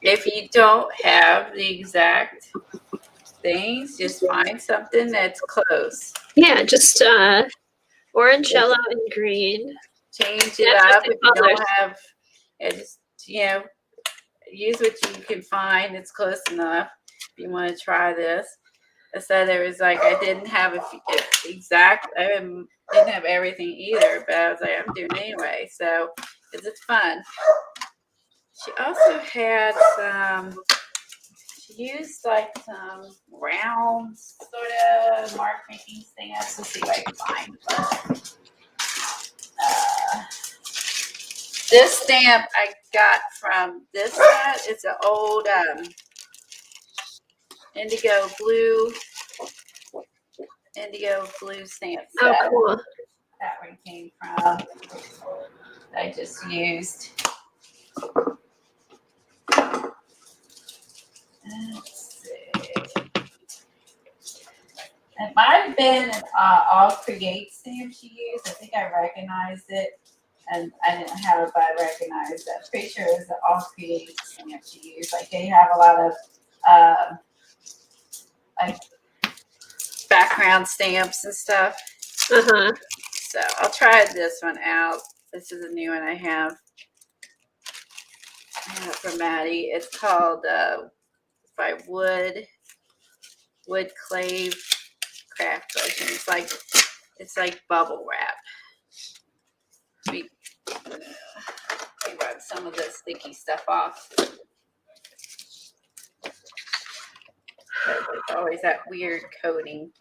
If you don't have the exact things, just find something that's close. Yeah, just orange, yellow, and green. Change it up if you don't have, just, use what you can find that's close enough. If you want to try this. I said there was like, I didn't have I didn't have everything either, but I was like, I'm doing it anyway. So it's fun. She also had she used like some round sort of mark making stamps. Let's see if I can find one. This stamp I got from this set. It's an old indigo blue stamp set. Oh, cool. That one came from. I just used. Let's see. It might have been an All Create stamp she used. I think I recognized it. And I didn't have it, but I recognized it. I'm pretty sure it was the All Create stamp she used. Like they have a lot of like background stamps and stuff. Uh-huh. So I'll try this one out. This is a new one I have from Maddie. It's called by Wood Clave Craft Collection. It's like bubble wrap. Let me wipe some of the sticky stuff off. There's always that weird coating.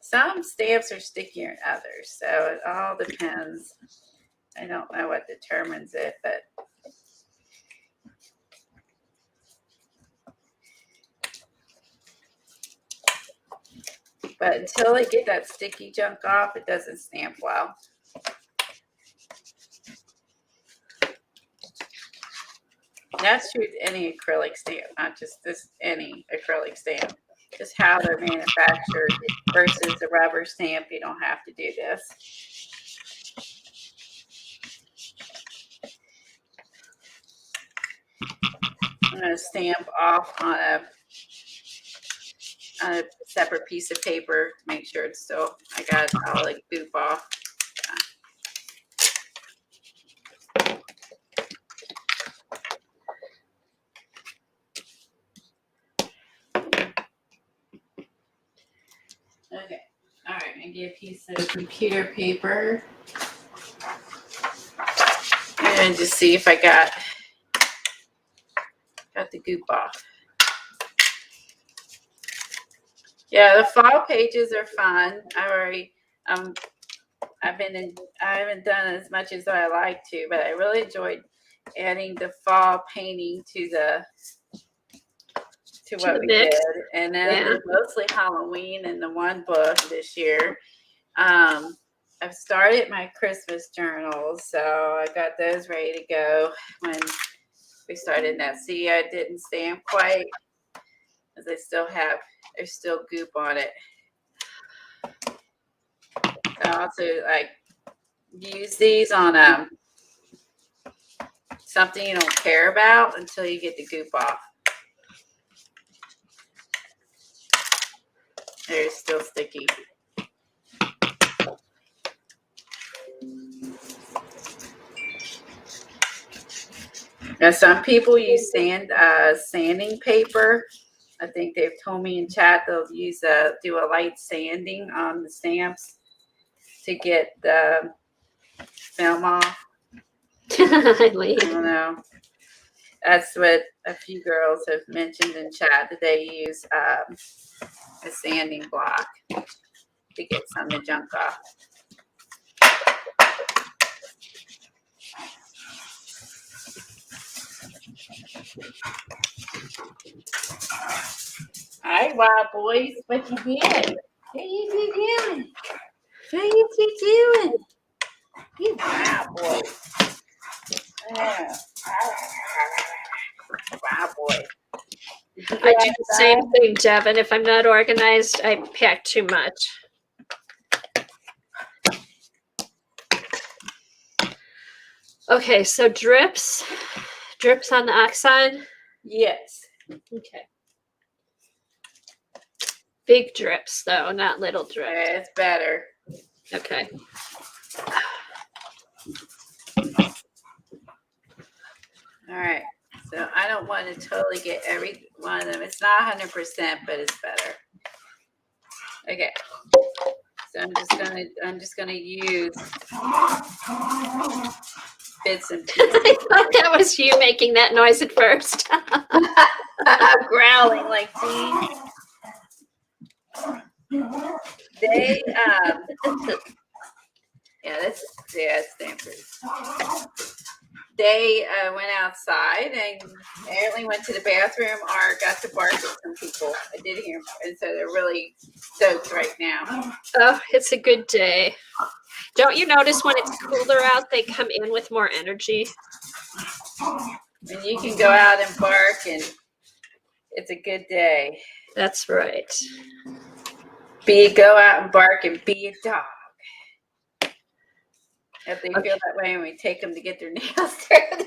Some stamps are stickier than others, so it all depends. I don't know what determines it, but until I get that sticky junk off, it doesn't stamp well. And that's true with any acrylic stamp, not just any acrylic stamp. Just how they're manufactured versus a rubber stamp, you don't have to do this. I'm going to stamp off on a separate piece of paper to make sure it's still, I got all the goop off. Okay, all right, I'm going to get a piece of computer paper and just see if I got the goop off. Yeah, the fall pages are fun. I haven't done as much as I like to, but I really enjoyed adding the fall painting to what we mix. did. And then I did mostly Halloween in the one book this year. I've started my Christmas journals, so I got those ready to go when we started that. See, I didn't stamp quite because there's still goop on it. I also like use these on something you don't care about until you get the goop off. They're still sticky. Now, some people use sanding paper. I think they've told me in chat they'll do a light sanding on the stamps to get the film off. I don't know. That's what a few girls have mentioned in chat, that they use a sanding block to get some of the junk off. All right, wild boys, what you doing? What you doing? What you doing? You wild boys. Yeah. Wild boy. I do the same thing, Devin. If I'm not organized, I pack too much. Okay, so drips on the oxide? Yes. Okay. Big drips, though, not little drips. Yeah, it's better. Okay. All right. So I don't want to totally get every one of them. It's not 100%, but it's better. Okay. So I'm just gonna use bits and pieces. I thought that was you making that noise at first. I'm growling like tea. They it's Stanford. They went outside and apparently went to the bathroom or got to bark at some people. I did hear them, and so they're really stoked right now. Oh, it's a good day. Don't you notice when it's cooler out, they come in with more energy? And you can go out and bark, and it's a good day. That's right. Go out and bark and be a dog. If they feel that way, when we take them to get their nails trimmed.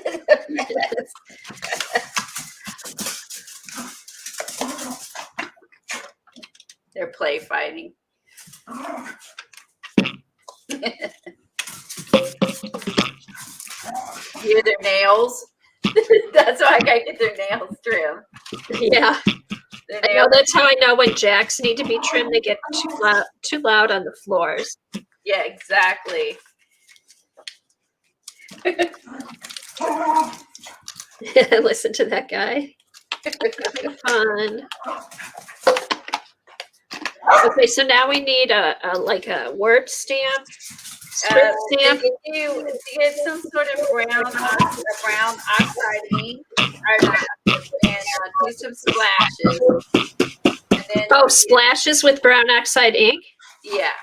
They're play fighting. Hear their nails? That's why I gotta get their nails trimmed. Yeah. I know, that's how I know when jacks need to be trimmed. They get too loud on the floors. Yeah, exactly. Listen to that guy. Fun. Okay, so now we need a word stamp. Stamp. To get some sort of brown oxide ink, and do some splashes. And then, splashes with brown oxide ink? Yeah.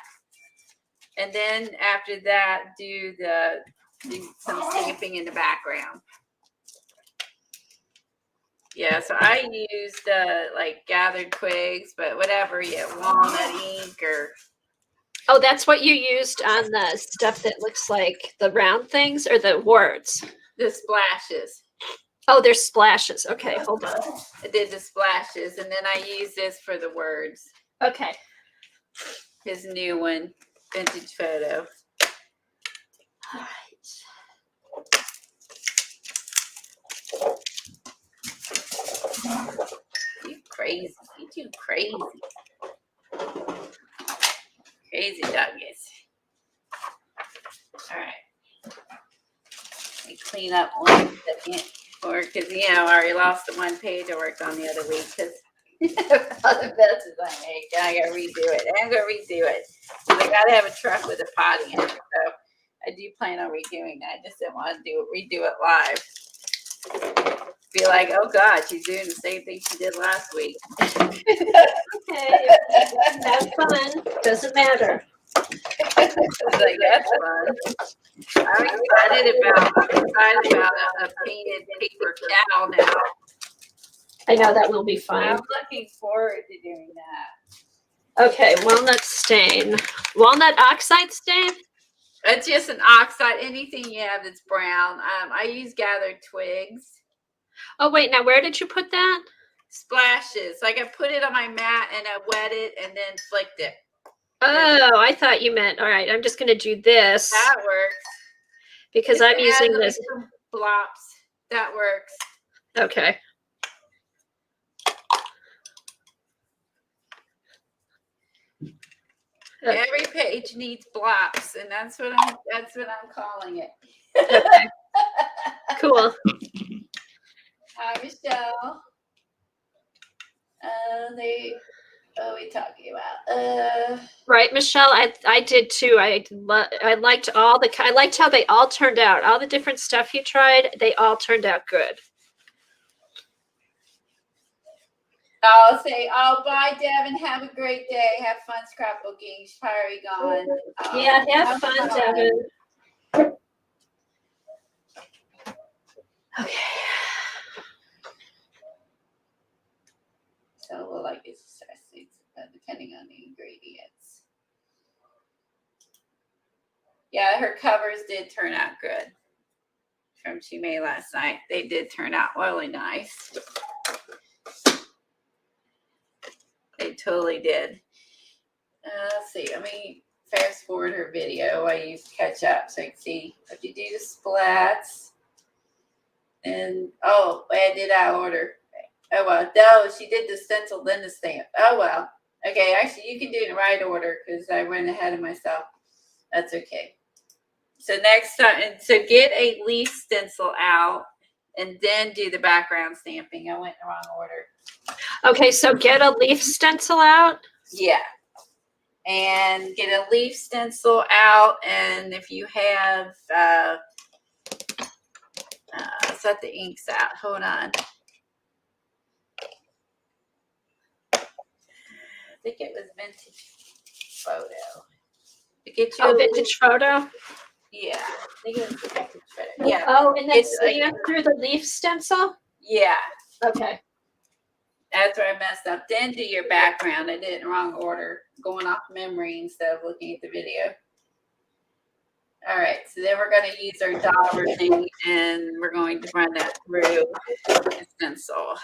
And then after that, do some stamping in the background. Yeah, so I used gathered twigs, but whatever, walnut ink or. Oh, that's what you used on the stuff that looks like the round things, or the words? The splashes. Oh, there's splashes. Okay, hold on. I did the splashes, and then I used this for the words. Okay. His new one, vintage photo. All right. You crazy. You too crazy. Crazy doggies. All right. Let me clean up one second. Because, I already lost the one page I worked on the other week because all the messes I made. I got to redo it. I'm going to redo it. Because I got to have a truck with a potty in it. So I do plan on redoing that. I just didn't want to redo it live. Be like, oh God, she's doing the same thing she did last week. Okay, have fun. Doesn't matter. It's like, that's fun. I'm excited about a painted paper cow now. I know that will be fun. I'm looking forward to doing that. Okay, walnut stain. Walnut oxide stain? It's just an oxide. Anything you have that's brown. I use gathered twigs. Oh, wait, now where did you put that? Splashes. Like I put it on my mat and I wet it and then flicked it. Oh, I thought you meant, all right, I'm just going to do this. That works. Because I'm using this. Blops. That works. Okay. Every page needs blops, and that's what I'm calling it. Okay. Cool. Hi, Michelle. What are we talking about? Right, Michelle. I did too. I liked I liked how they all turned out. All the different stuff you tried, they all turned out good. I'll say, oh, bye, Devin. Have a great day. Have fun scrapbooking. She's probably gone. Yeah, have fun, Devin. Okay. So we'll like it, depending on the ingredients. Yeah, her covers did turn out good. From she made last night. They did turn out really nice. They totally did. Let's see. Let me fast forward her video. I used ketchup so I can see if you do the splats. And oh, I did out of order. Oh well, no, she did the stencil then the stamp. Oh well. Okay, actually you can do it in the right order because I went ahead of myself. That's okay. So next time, so get a leaf stencil out and then do the background stamping. I went in the wrong order. Okay, so get a leaf stencil out. Yeah. And get a leaf stencil out, and if you have set the inks out. Hold on. I think it was vintage photo. To get you vintage photo. Yeah, I think it was the vintage photo. Yeah. Oh, and then stamp through the leaf stencil. Yeah. Okay. That's where I messed up. Then do your background. I did it in the wrong order, going off memory instead of looking at the video. All right, so then we're going to use our dauber thing, and we're going to run that through the stencil.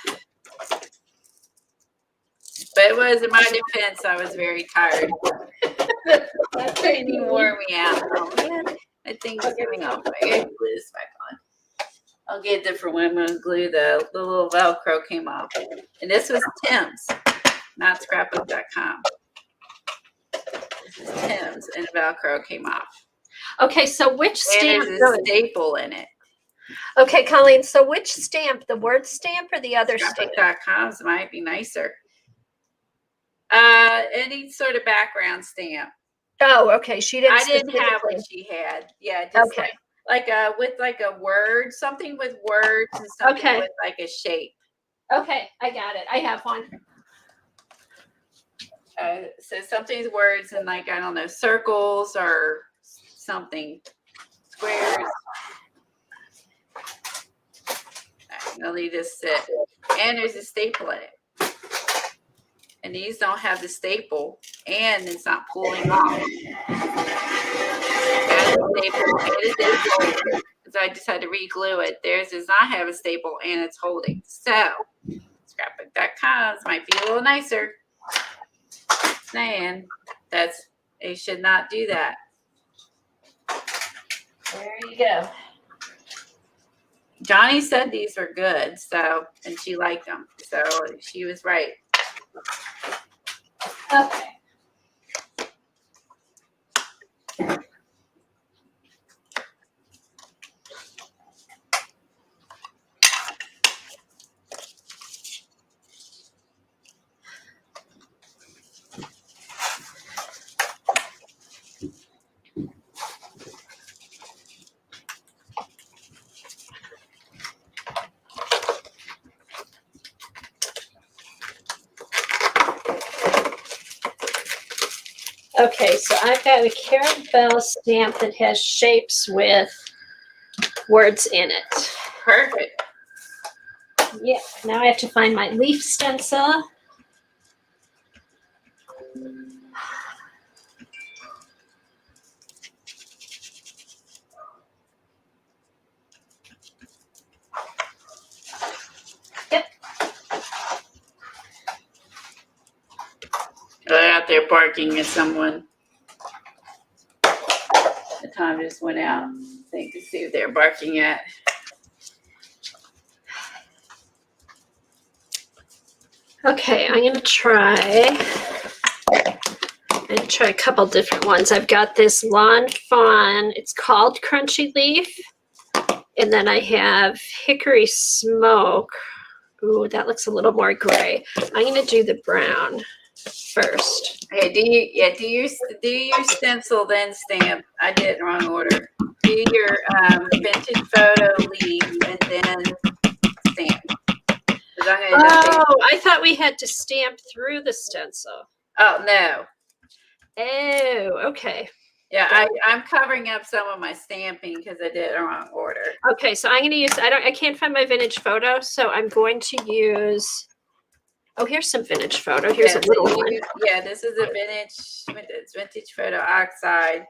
But it was, in my defense, I was very tired. That training wore me out. Oh, man. I think it's coming off. I got to glue this back on. I'll get a different one. I'm going to glue the little Velcro came off. And this was Tim's, not scrapbook.com. This is Tim's, and the Velcro came off. Okay, so which stamp? And there's a staple in it. Okay, Colleen, so which stamp? The word stamp or the other stamp? Scrapbook.com's might be nicer. Any sort of background stamp. Oh, okay. She didn't. I didn't have what she had. Yeah, just okay. Like with like a word, something with words and something with like a shape. Okay, I got it. I have one. So something's words and like, I don't know, circles or something, squares. I'll leave this sit. And there's a staple in it. And these don't have the staple, and it's not pulling off. There's a staple, and it's holding. So I just had to re-glue it. Theirs does not have a staple, and it's holding. So scrapbook.com might be a little nicer. Saying that's, they should not do that. There you go. Johnny said these were good, so, and she liked them, so she was right. Okay. Okay, so I've got a caramel stamp that has shapes with words in it. Perfect. Yeah, now I have to find my leaf stencil. Yep. They're out there barking at someone. The time just went out. I think to see what they're barking at. Okay, I'm gonna try a couple different ones. I've got this Lawn Fawn. It's called Crunchy Leaf, and then I have Hickory Smoke. Ooh, that looks a little more gray. I'm gonna do the brown first. Okay, do your stencil then stamp. I did it in the wrong order. Do your vintage photo leaf and then stamp. Oh, I thought we had to stamp through the stencil. Oh no. Oh, okay. Yeah, I'm covering up some of my stamping because I did it in the wrong order. Okay, so I'm going to use, I can't find my vintage photo, so I'm going to use, oh, here's some vintage photo. Here's a little one. Yeah, this is a vintage photo oxide.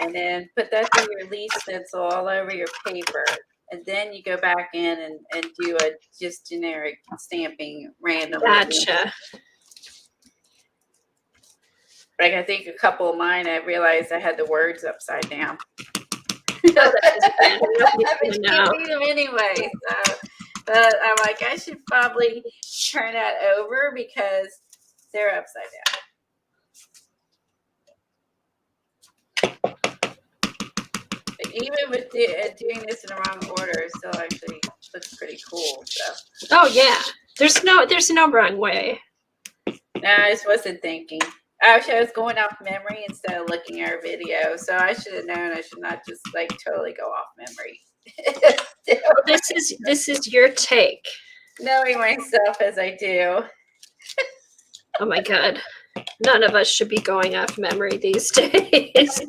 And then put that through your leaf stencil all over your paper. And then you go back in and do a just generic stamping randomly. Gotcha. Like I think a couple of mine, I realized I had the words upside down. No. I mean, you read them anyway. So, but I'm like, I should probably turn that over because they're upside down. But even with doing this in the wrong order, it still actually looks pretty cool. So. Oh yeah, there's no wrong way. No, I just wasn't thinking. Actually, I was going off memory instead of looking at our video, so I should have known I should not just like totally go off memory. This is your take. Knowing myself as I do. Oh my God. None of us should be going off memory these days. It's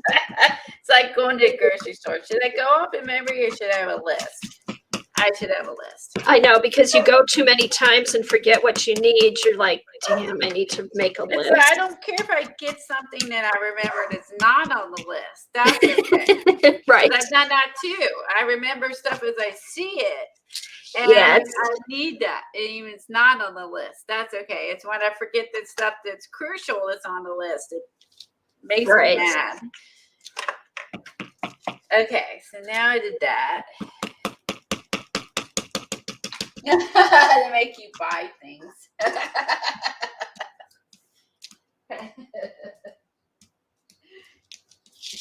like going to a grocery store. Should I go off in memory or should I have a list? I should have a list. I know, because you go too many times and forget what you need. You're like, damn, I need to make a list. So I don't care if I get something that I remember that's not on the list. That's okay. Right. I've done that too. I remember stuff as I see it. And yes. I need that. Even if it's not on the list. That's okay. It's when I forget that stuff that's crucial that's on the list. It makes me mad. Okay, so now I did that. To make you buy things.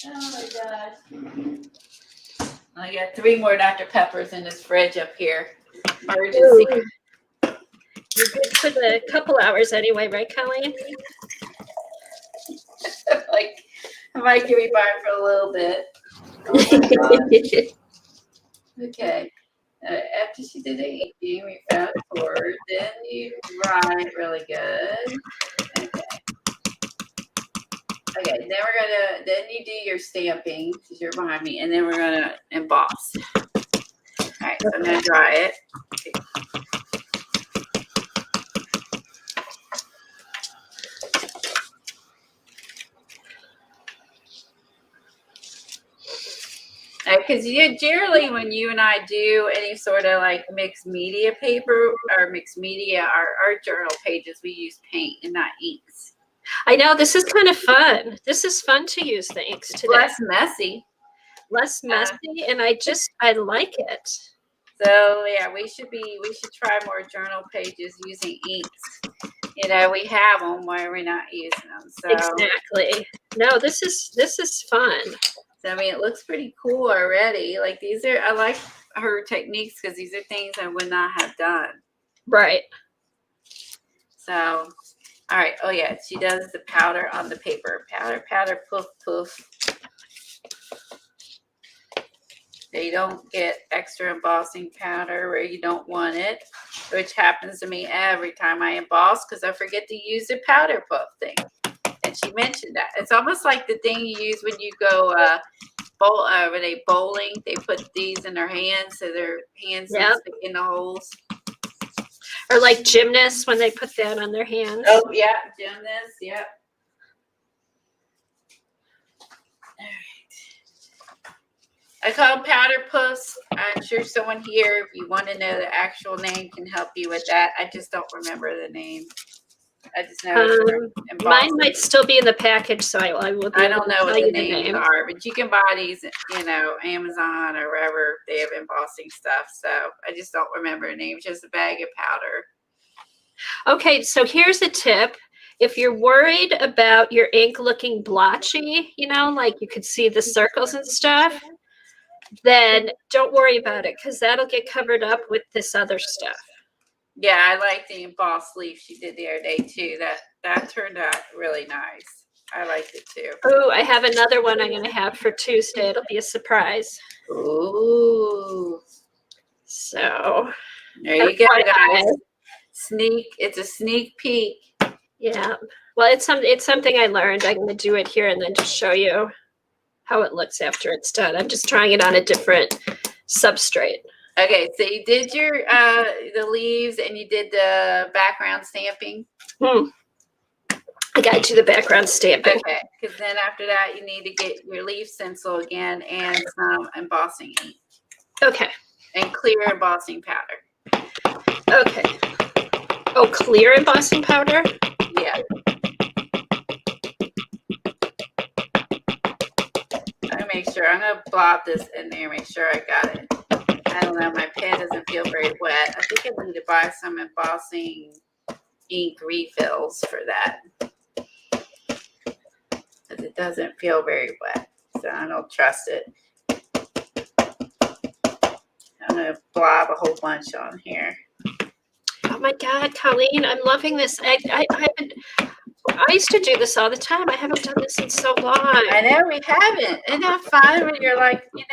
Oh my gosh. I got 3 more Dr. Peppers in this fridge up here. Emergency. You're good for the couple hours anyway, right, Colleen? Like, I might give me by for a little bit. Oh okay. After she did the inking, we found forward. Then you write really good. Okay. Then you do your stamping because you're behind me, and then we're gonna emboss. All right, so I'm gonna dry it. Because generally when you and I do any sort of like mixed media paper or mixed media, our journal pages, we use paint and not inks. I know, this is kind of fun. This is fun to use the inks today. Less messy. And I like it. So yeah, we should try more journal pages using inks. You know, we have them where we're not using them. So exactly. No, this is fun. So, I mean, it looks pretty cool already. Like I like her techniques because these are things I would not have done. Right. So, all right. Oh yeah, she does the powder on the paper. Powder, powder, poof, poof. So you don't get extra embossing powder where you don't want it, which happens to me every time I emboss because I forget to use the powder puff thing. And and she mentioned that. It's almost like the thing you use when you go when they bowling, they put these in their hands so their hands don't stick in the holes. Or like gymnasts when they put that on their hands. Oh, yeah, gymnasts, yep. All right. I call them powder puffs. I'm sure someone here, if you want to know the actual name, can help you with that. I just don't remember the name. I just know mine might still be in the package, so I will. I don't know what the names are, but you can buy these, Amazon or wherever they have embossing stuff. So I just don't remember the name. Just a bag of powder. Okay, so here's a tip. If you're worried about your ink looking blotchy, like you could see the circles and stuff, then don't worry about it because that'll get covered up with this other stuff. Yeah, I like the embossed leaf she did the other day too. That turned out really nice. I liked it too. Oh, I have another one I'm going to have for Tuesday. It'll be a surprise. Ooh. So there you go, guys. It's a sneak peek. Yeah. Well, it's something I learned. I'm going to do it here and then just show you how it looks after it's done. I'm just trying it on a different substrate. Okay, so you did your the leaves and you did the background stamping. I got to do the background stamping. Okay, because then after that you need to get your leaf stencil again and some embossing ink. Okay. And clear embossing powder. Okay. Oh, clear embossing powder? Yeah. Let me make sure. I'm going to blob this in there, make sure I got it. I don't know. My pen doesn't feel very wet. I think I need to buy some embossing ink refills for that. Because it doesn't feel very wet. So I don't trust it. I'm going to blob a whole bunch on here. Oh my God, Colleen, I'm loving this. I used to do this all the time. I haven't done this in so long. I know we haven't. Isn't that fun when you're like, we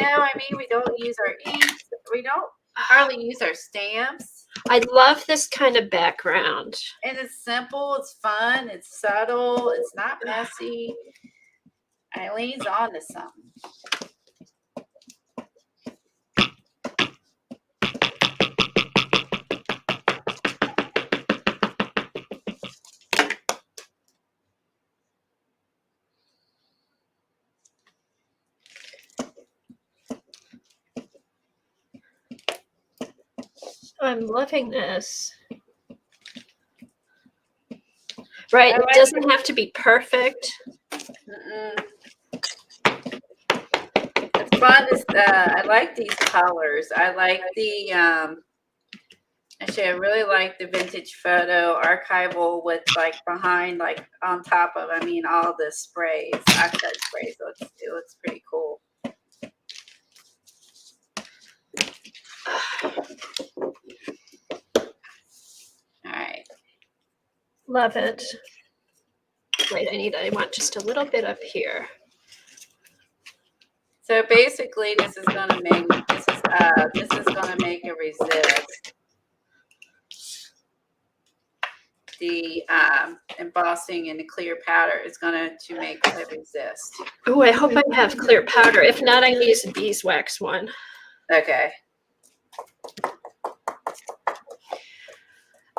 don't use our inks. We don't hardly use our stamps. I love this kind of background. And it's simple. It's fun. It's subtle. It's not messy. Eileen's on to something. I'm loving this. Right, it doesn't have to be perfect. It's fun. I like these colors. I like the actually I really like the vintage photo archival with like behind, like on top of all the sprays, oxide sprays. So it looks pretty cool. All right. Love it. Wait, I want just a little bit up here. So basically, this is going to make a resist. The embossing and the clear powder is going to make a resist. Oh, I hope I have clear powder. If not, I can use a beeswax one. Okay.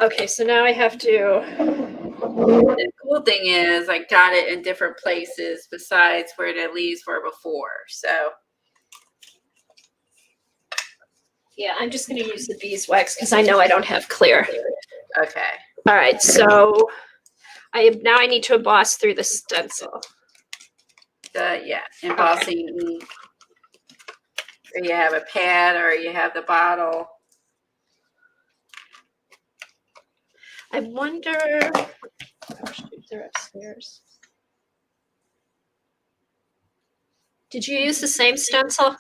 Okay, so now I have to. The cool thing is I got it in different places besides where the leaves were before. So yeah, I'm just going to use the beeswax because I know I don't have clear. Okay. All right, so now I need to emboss through the stencil. Embossing ink. Or you have a pad or you have the bottle. I wonder. Oh, shoot, they're upstairs. Did you use the same stencil?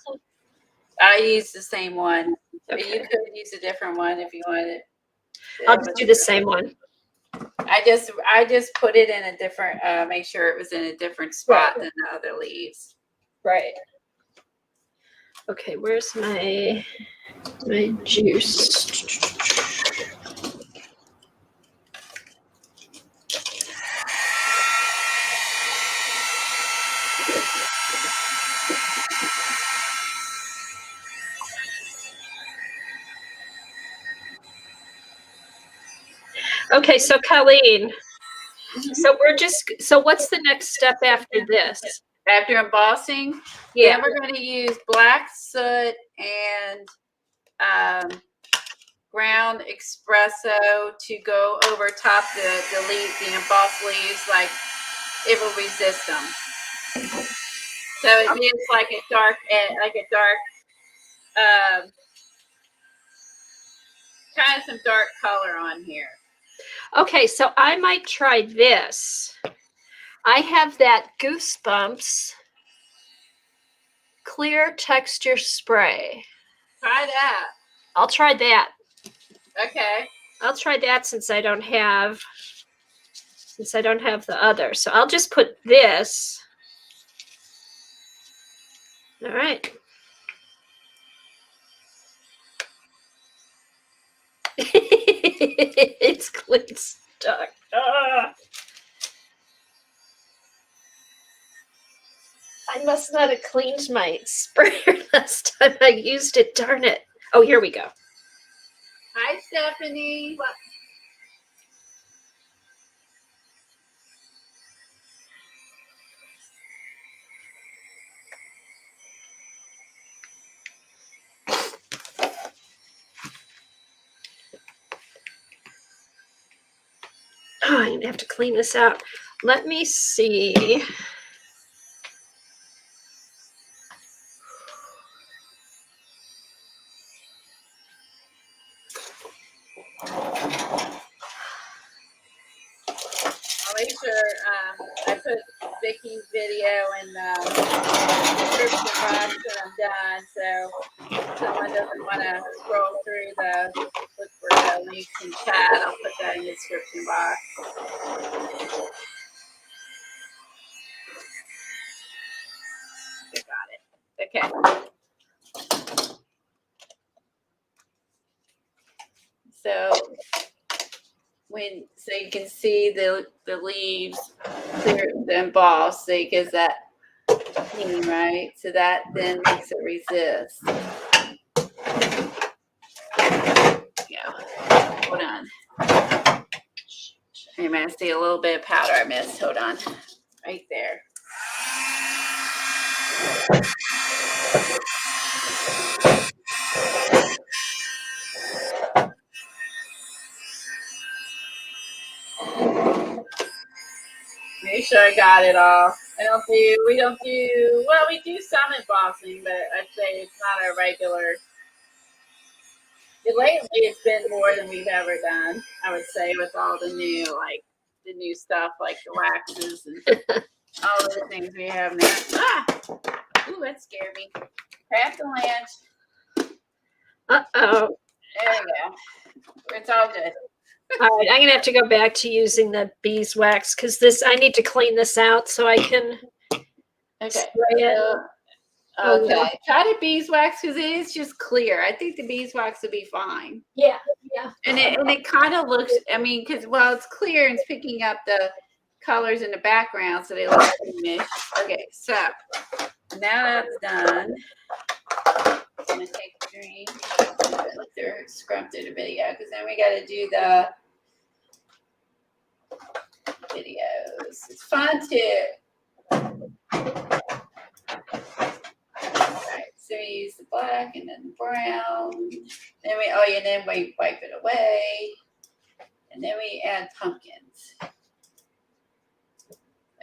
I used the same one. Okay. But you could use a different one if you wanted. I'll just do the same one. I just put it in a different. Make sure it was in a different spot than the other leaves. Right. Okay, where's my juice? Okay, so Colleen, so what's the next step after this? After embossing, Yeah. then we're going to use black soot and ground espresso to go over top the leaves, the embossed leaves, like it will resist them. So it gives like a dark, kind of some dark color on here. Okay, so I might try this. I have that Goosebumps clear texture spray. Try that. I'll try that. Okay. I'll try that since I don't have the other. So I'll just put this. All right. It's Clint stuck. I must not have cleaned my sprayer last time I used it. Darn it. Oh, here we go. Hi, Stephanie. What? Oh, I'm gonna have to clean this out. Let me see. I'll make sure I put Vicky's video in the description box when I'm done, so someone doesn't want to scroll through look for the links in chat. I'll put that in the description box. Got it. Okay. So you can see the leaves clear, the emboss, so it gives that clean, right? So that then makes it resist. Hold on. Hey man, I see a little bit of powder I missed. Hold on. Right there. Make sure I got it all. We do some embossing, but I'd say it's not a regular. Lately, it's been more than we've ever done, I would say, with all the new stuff, like the waxes and all the things we have now. Ooh, that scared me. Craft the lunch. Uh-oh. There you go. It's all good. All right, I'm gonna have to go back to using the beeswax because I need to clean this out so I can spray it. Okay. Try the beeswax because it is just clear. I think the beeswax will be fine. Yeah. And it kind of looks, I mean, because it's clear and it's picking up the colors in the background, so they look greenish. Okay, so now that's done. I'm gonna take the green. Let her scrub through the video because then we got to do the videos. It's fun too. Alright, so we use the black and then the brown. Then we wipe it away. And then we add pumpkins.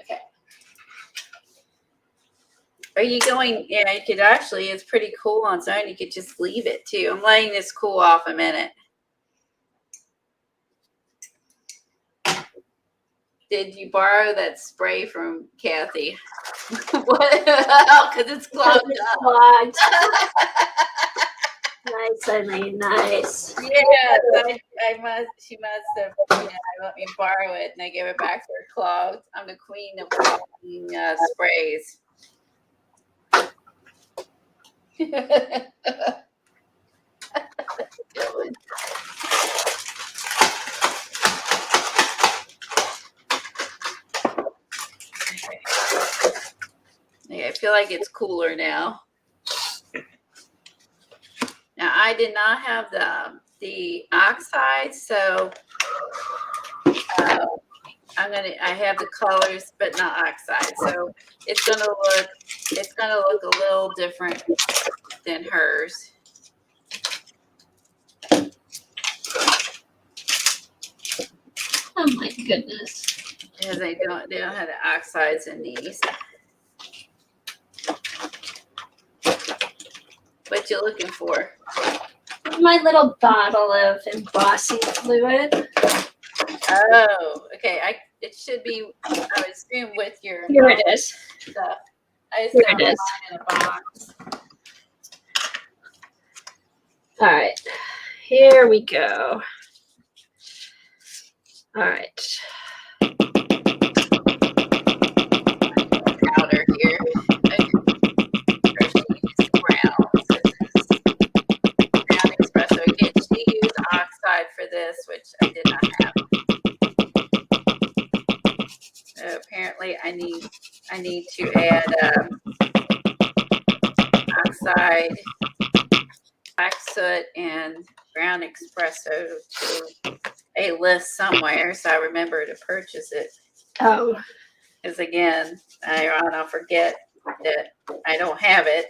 Okay. Are you going? Yeah, you could actually, it's pretty cool on its own. You could just leave it too. I'm letting this cool off a minute. Did you borrow that spray from Kathy? What? Because it's clogged up. Nice, Eileen, nice. Yeah, she must have, let me borrow it, and I gave it back to her clogged. I'm the queen of clogging sprays. Yeah, I feel like it's cooler now. Now I did not have the oxides, so I have the colors, but not oxide. So it's gonna look a little different than hers. Oh my goodness. Because they don't have the oxides in these. What you looking for? My little bottle of embossing fluid. Oh, okay. It should be, I would assume, with your Here it is. stuff. I just Here got it is. mine in a box. All right. Here we go. All right. Powder here. Okay. First she used brown. So this is brown espresso. Again, she used oxide for this, which I did not have. So apparently I need to add oxide, black soot, and brown espresso to a list somewhere, so I remember to purchase it. Oh. Because again, I'll forget that I don't have it.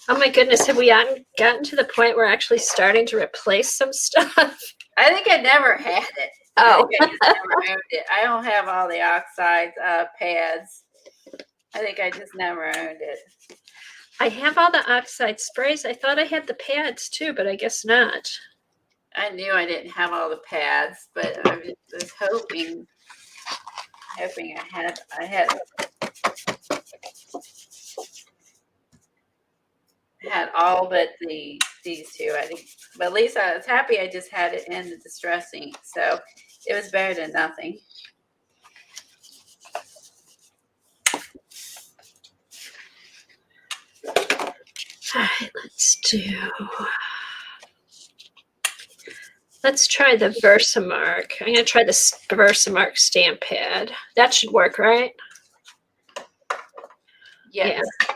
Oh my goodness, have we gotten to the point where we're actually starting to replace some stuff? I think I never had it. Oh. I just never owned it. I don't have all the oxides pads. I think I just never owned it. I have all the oxide sprays. I thought I had the pads too, but I guess not. I knew I didn't have all the pads, but I was hoping I had all but these two. I think, but at least I was happy I just had it in the distress ink, so it was better than nothing. All right, let's try the Versamark. I'm gonna try the Versamark stamp pad. That should work, right? Yes. Yeah.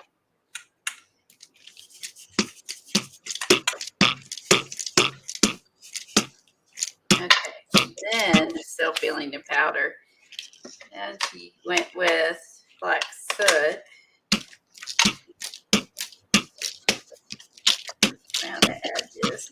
Okay, then still feeling the powder. And she went with black soot. Around the edges.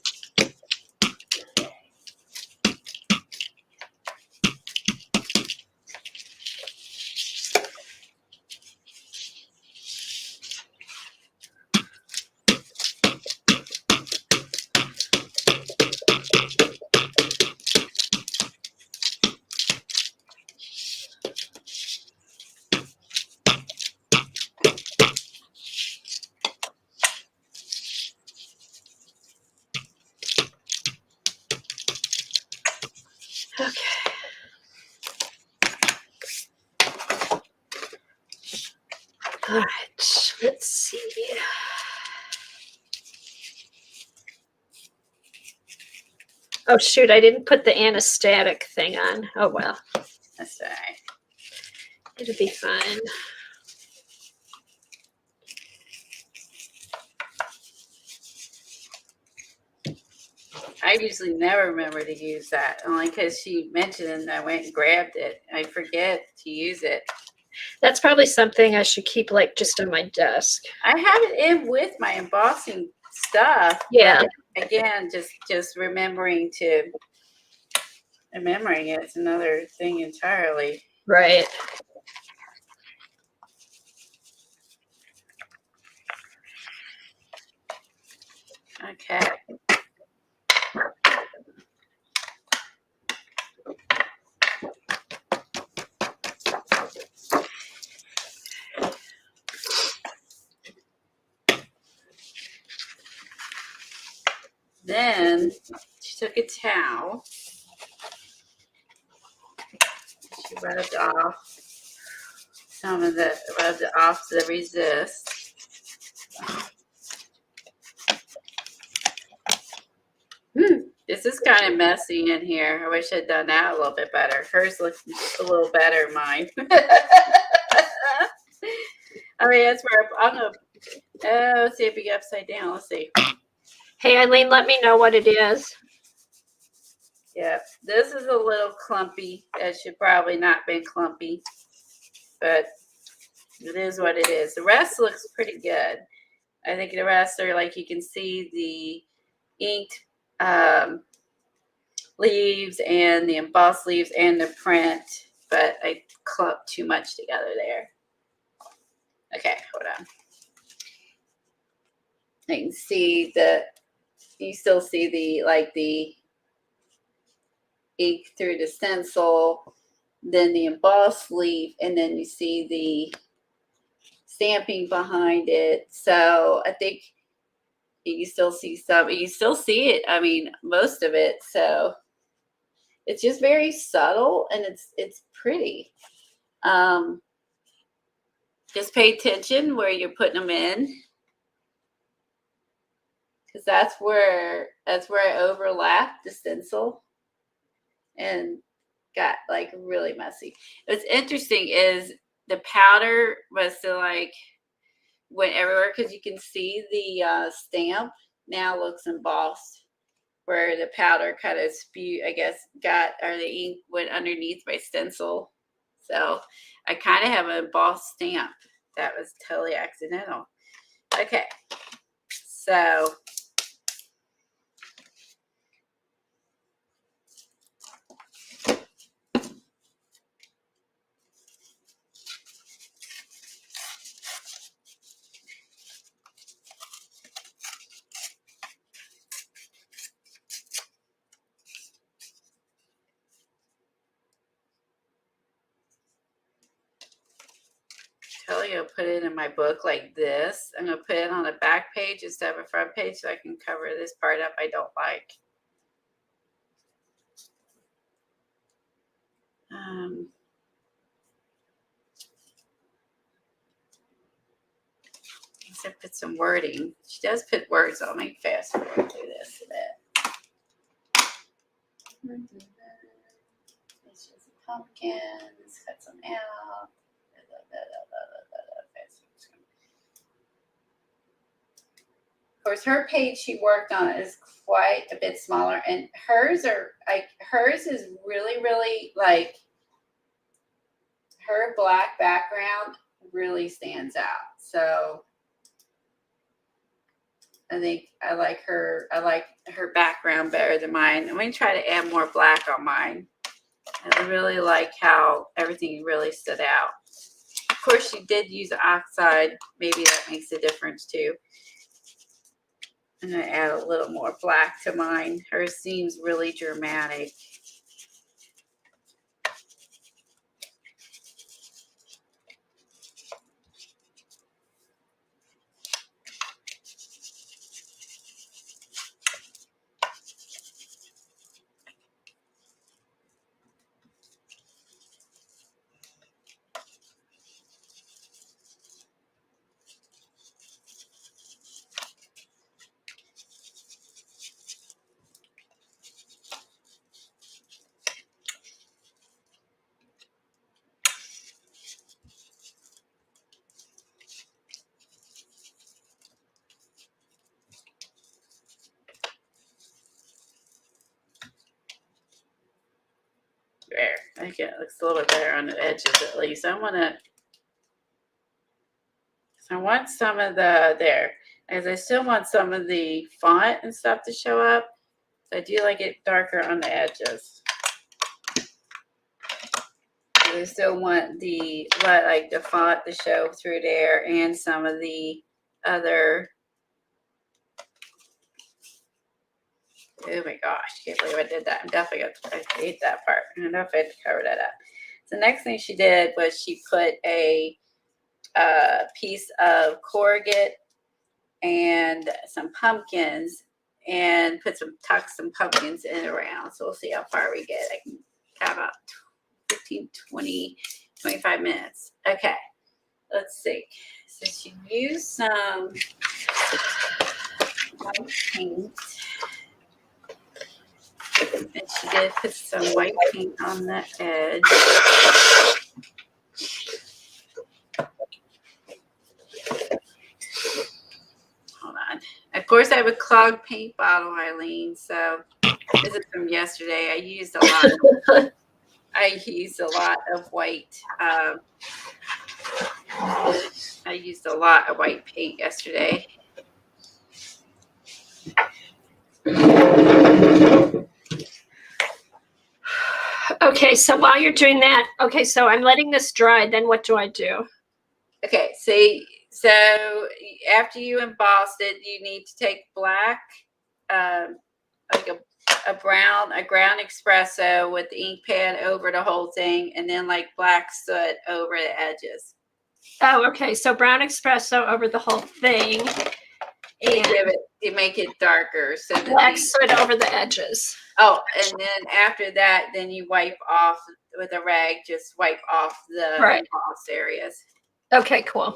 Okay. All right, let's see. Oh shoot, I didn't put the anesthetic thing on. Oh well. That's all right. It'll be fine. I usually never remember to use that, only because she mentioned it and I went and grabbed it. I forget to use it. That's probably something I should keep like just on my desk. I have it in with my embossing stuff. Yeah. Again, just remembering it's another thing entirely. Right. Okay. Then she took a towel. She rubbed off the resist. This is kind of messy in here. I wish I'd done that a little bit better. Hers looks a little better than mine. I mean, that's where I'm going to, let's see if we get upside down. Let's see. Hey, Eileen, let me know what it is. Yeah, this is a little clumpy. That should probably not been clumpy, but it is what it is. The rest looks pretty good. I think the rest are like, you can see the inked leaves and the embossed leaves and the print, but I clumped too much together there. Okay, hold on. You can see you still see the ink through the stencil, then the embossed leaf, and then you see the stamping behind it. So I think you still see some, you still see it. I mean, most of it. So it's just very subtle and it's pretty. Just pay attention where you're putting them in, because that's where I overlapped the stencil and got like really messy. What's interesting is the powder was still like went everywhere, because you can see the stamp now looks embossed, where the powder kind of spewed, I guess, or the ink went underneath my stencil. So I kind of have an embossed stamp. That was totally accidental. Okay, so totally gonna put it in my book like this. I'm gonna put it on the back page instead of a front page so I can cover this part up I don't like. Except put some wording. She does put words on me. Fast forward through this a bit. It's just a pumpkin. Let's cut some out. Of course, her page she worked on is quite a bit smaller, and hers is really like, her black background really stands out. So I think I like her background better than mine. I'm going to try to add more black on mine. I really like how everything really stood out. Of course, she did use oxide. Maybe that makes a difference too. I'm going to add a little more black to mine. Hers seems really dramatic. There, I think it looks a little bit better on the edges at least. I want some of as I still want some of the font and stuff to show up. So I do like it darker on the edges. I still want the font to show through there, and some of the other. Oh my gosh, can't believe I did that. I'm definitely I hate that part. I don't know if I had to cover that up. So the next thing she did was she put a piece of corrugate and some pumpkins, and tuck some pumpkins in around. So we'll see how far we get. I can have about 15, 20, 25 minutes. Okay, let's see. So she used some white paint. And she did put some white paint on the edge. Hold on. Of course, I have a clogged paint bottle, Eileen. So this is from yesterday. I used a lot. I used a lot of white. I used a lot of white paint yesterday. Okay, so while you're doing that, okay, so I'm letting this dry. Then what do I do? Okay, see, so after you embossed it, you need to take black, like a ground espresso with the ink pad over the whole thing, and then like black soot over the edges. Oh, okay. So brown espresso over the whole thing, and to make it darker. So black soot over the edges. Oh, and then after that, then you wipe off with a rag. Just wipe off the embossed areas. Okay, cool.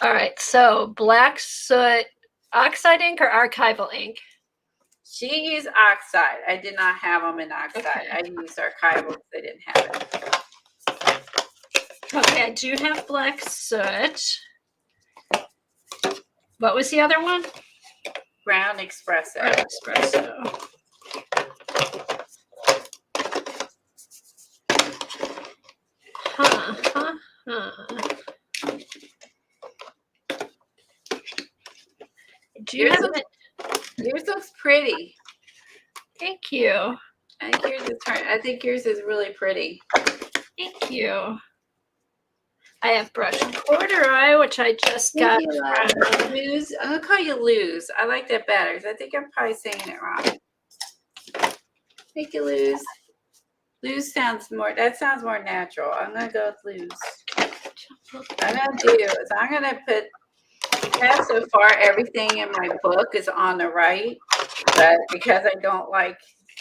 All right. So black soot, oxide ink or archival ink? She used oxide. I did not have them in oxide. Okay. I used archival because I didn't have it. Okay, I do have black soot. What was the other one? Brown espresso. Brown espresso. Do you have it? Yours looks pretty. Thank you. I think yours is really pretty. Thank you. I have brush and corduroy, which I just got. Lose. I'm gonna call you Lose. I like that better. I think I'm probably saying it wrong. Make you Lose. Lose sounds more. That sounds more natural. I'm gonna go with Lose. I'm gonna put. So far, everything in my book is on the right, but because I don't like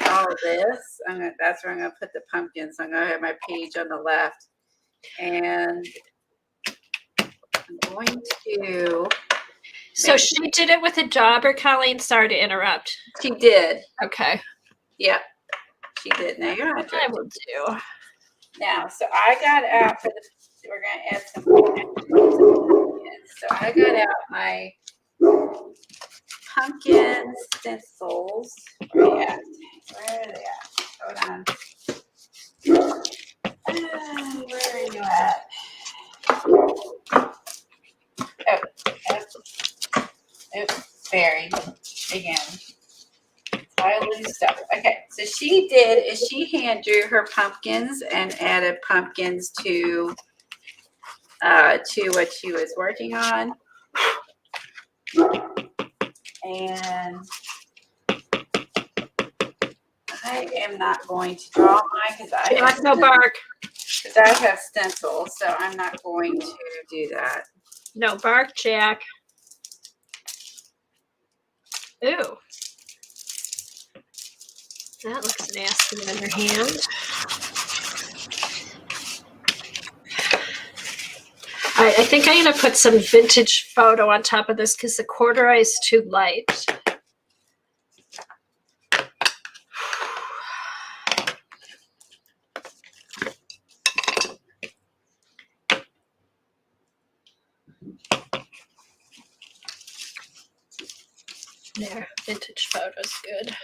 all of this, that's where I'm gonna put the pumpkins. I'm gonna have my page on the left, and I'm going to. So she did it with a job, or Colleen? Sorry to interrupt. She did. Okay. Yep. She did. Now you're on. I will do. Now, so I got out for the. We're gonna add some pumpkins. So I got out my pumpkin stencils. Where are they at? Hold on. Where are you at? Oops, buried again. I lose stuff. Okay, so she hand drew her pumpkins and added pumpkins to what she was working on. And I am not going to draw mine because I have no bark. Because I have stencils, so I'm not going to do that. No bark, Jack. Ooh. That looks nasty on your hand. All right, I think I'm going to put some vintage photo on top of this because the corduroy is too light. There, vintage photo's good.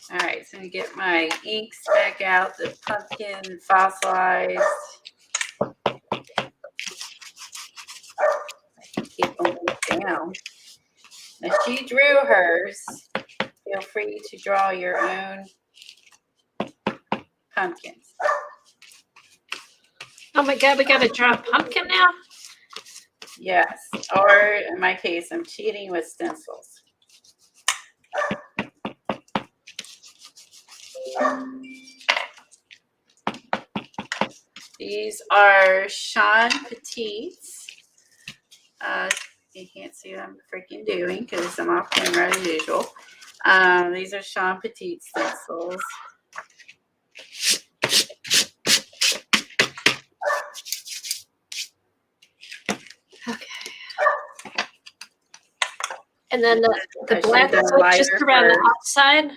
All right, so I'm going to get my inks back out, the pumpkin fossilized. Keep them down. Now she drew hers. Feel free to draw your own pumpkins. Oh my God, we got to draw a pumpkin now? Yes, or in my case, I'm cheating with stencils. These are Sean Petites. You can't see what I'm freaking doing because I'm off camera as usual. These are Sean Petite stencils. Okay. And then the I black should've is done just lighter around the first. outside.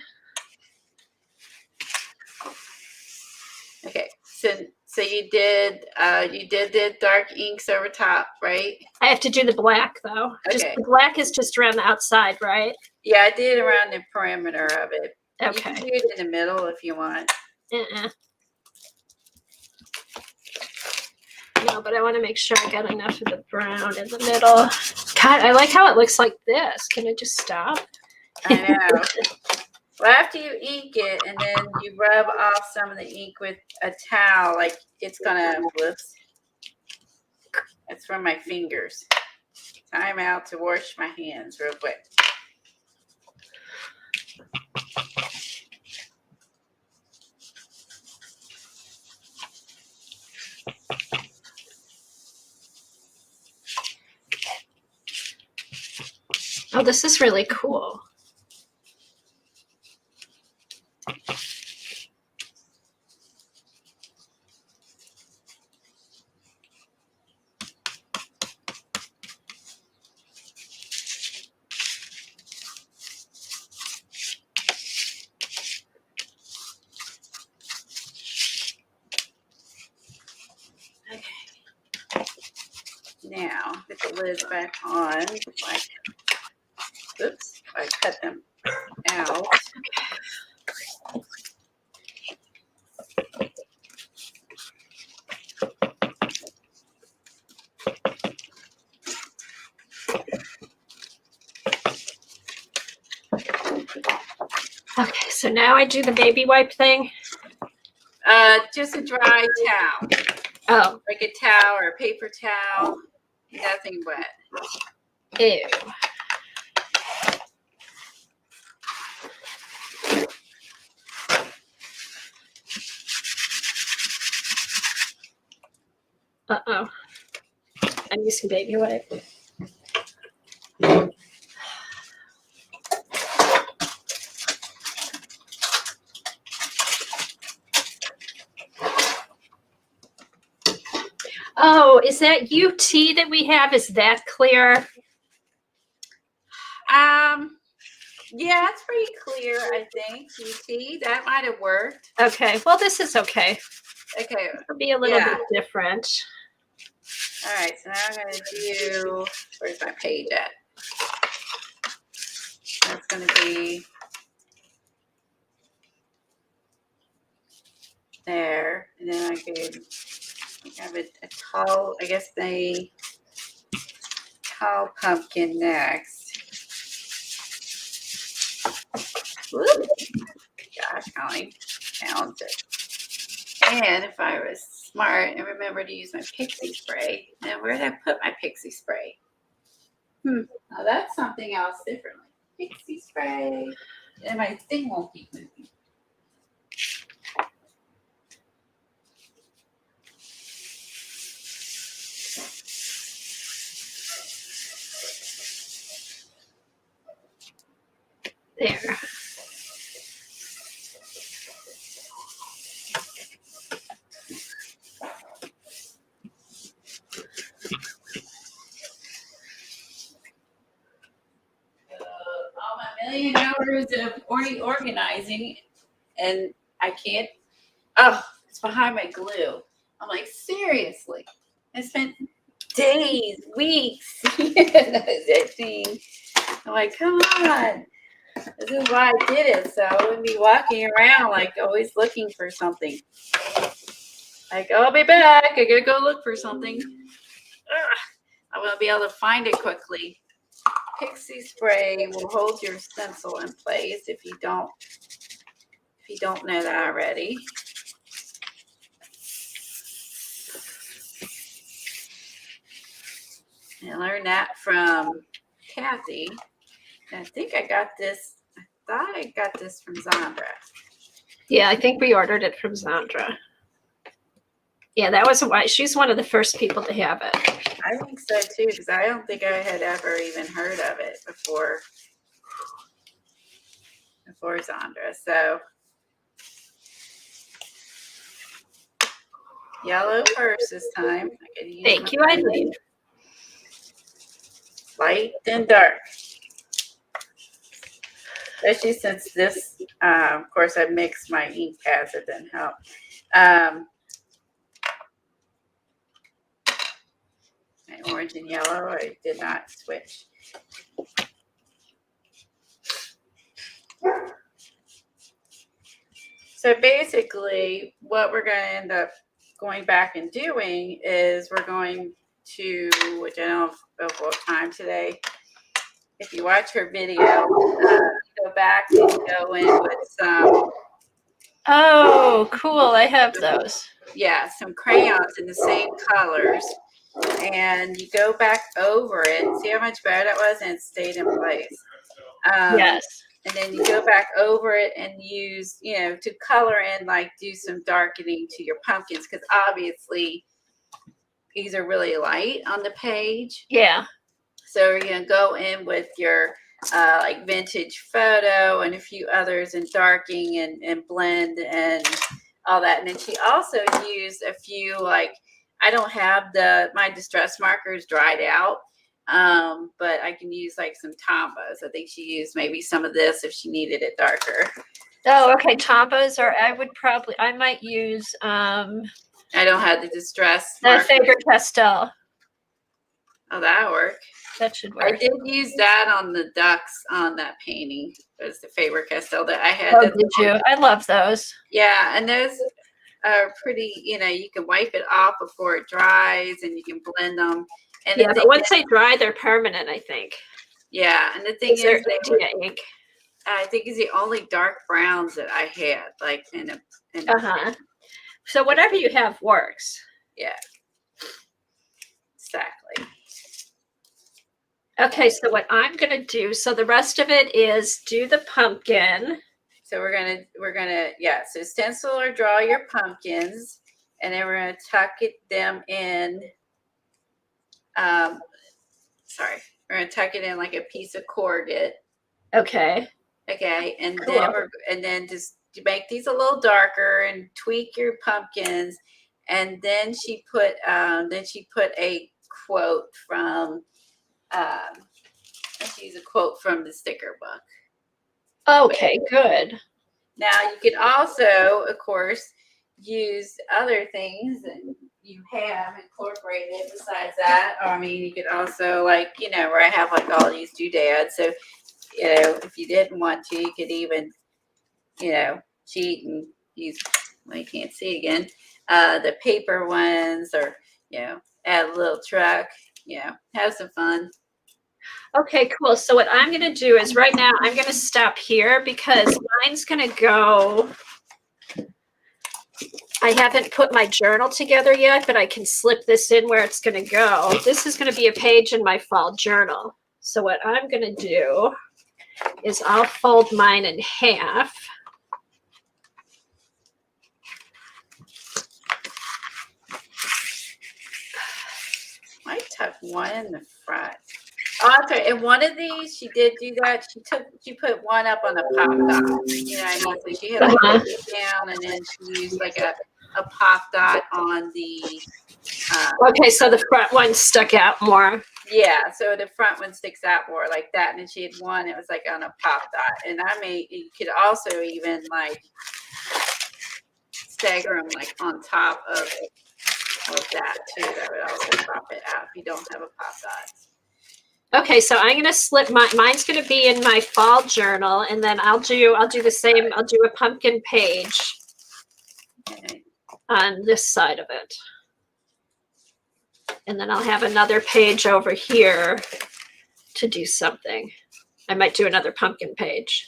Okay, so you did the dark inks over top, right? I have to do the black though. Just Okay. the black is just around the outside, right? Yeah, I did around the perimeter of it. Okay. You can do it in the middle if you want. No, but I want to make sure I got enough of the brown in the middle. God, I like how it looks like this. Can it just stop? I know. Well, after you ink it, and then you rub off some of the ink with a towel, like it's gonna, whoops. It's from my fingers. Time out to wash my hands real quick. Oh, this is really cool. Now, put the lids back on. Like, oops, I cut them out. Okay, so now I do the baby wipe thing. Just a dry towel. Oh. Like a towel or a paper towel. Nothing wet. Ew. Uh-oh. I'm using baby wipe. Oh, is that UT that we have? Is that clear? Yeah, it's pretty clear, I think. UT, that might have worked. Okay, well, this is okay. Okay. It'll be a little bit different. All right, so now I'm going to do, where's my page at? That's going to be there. And then I could have a tall, I guess the tall pumpkin next. Whoop. Gosh, I'm talented. And if I was smart and remember to use my pixie spray, then where did I put my pixie spray? Now that's something else differently. Pixie spray. And my thing won't keep moving. There. All my million hours of organizing, and I can't. Oh, it's behind my glue. I'm like, seriously. I spent days, weeks. That thing. I'm like, come on. This is why I did it. So I wouldn't be walking around like always looking for something. Like, I'll be back. I gotta go look for something. Ugh. I want to be able to find it quickly. Pixie spray will hold your stencil in place if you don't know that already. I learned that from Kathy. I think I got this. I thought I got this from Zandra. Yeah, I think we ordered it from Zandra. Yeah, that was why she's one of the first people to have it. I think so too, because I don't think I had ever even heard of it before Zandra. So yellow first this time. Thank you, Eileen. Light and dark. Especially since this, of course, I mixed my ink pads. It didn't help. My orange and yellow, I did not switch. So basically, what we're going to end up going back and doing is we're going to, which I don't know if we'll have time today. If you watch her video, go back and go in with some. Oh, cool. I have those. Yeah, some crayons in the same colors. And you go back over it. See how much better that was? And it stayed in place. Yes. And then you go back over it and use, to color in, like do some darkening to your pumpkins. Because obviously these are really light on the page. Yeah. So you're going to go in with your like vintage photo and a few others and darkening and blend and all that. And then she also used a few, like, I don't have my distress markers dried out, but I can use like some Tombos. I think she used maybe some of this if she needed it darker. Oh, okay. Tombos, or I might use I don't have the distress the Faber-Castell. Oh, that'll work. That should work. I did use that on the ducks on that painting. It was the Faber-Castell that I had. Oh, did you? I love those. Yeah, and those are pretty, you can wipe it off before it dries and you can blend them. And yeah, but once they dry, they're permanent, I think. Yeah, and the thing is, ink. I think is the only dark browns that I had, like in a So whatever you have works. Yeah. Exactly. Okay, so what I'm gonna do, so the rest of it is do the pumpkin. So we're gonna so stencil or draw your pumpkins, and then we're gonna tuck them in. We're gonna tuck it in like a piece of corrugate. Okay. Okay, and cool. then just make these a little darker and tweak your pumpkins. And then she put a quote from let's use a quote from the sticker book. Okay, good. Now you can also, of course, use other things that you have incorporated besides that. I mean, you could also, like, where I have like all these doodads. So, if you didn't want to, you could even, cheat and use, well, you can't see again, the paper ones, or, add a little truck, have some fun. Okay, cool. So what I'm going to do is right now I'm going to stop here because mine's going to go. I haven't put my journal together yet, but I can slip this in where it's going to go. This is going to be a page in my fall journal. So what I'm going to do is I'll fold mine in half. I tuck one in the front. Oh, that's right. In one of these, she did do that. She put one up on a pop dot. So she had like it down, and then she used like a pop dot on the. Okay, so the front one stuck out more. Yeah, so the front one sticks out more like that, and then she had one. It was like on a pop dot, and you could also even like stagger them like on top of that too. That would also pop it out if you don't have a pop dot. Okay, so I'm gonna slip mine's gonna be in my fall journal, and then I'll do the same. I'll do a pumpkin page on this side of it, and then I'll have another page over here to do something. I might do another pumpkin page.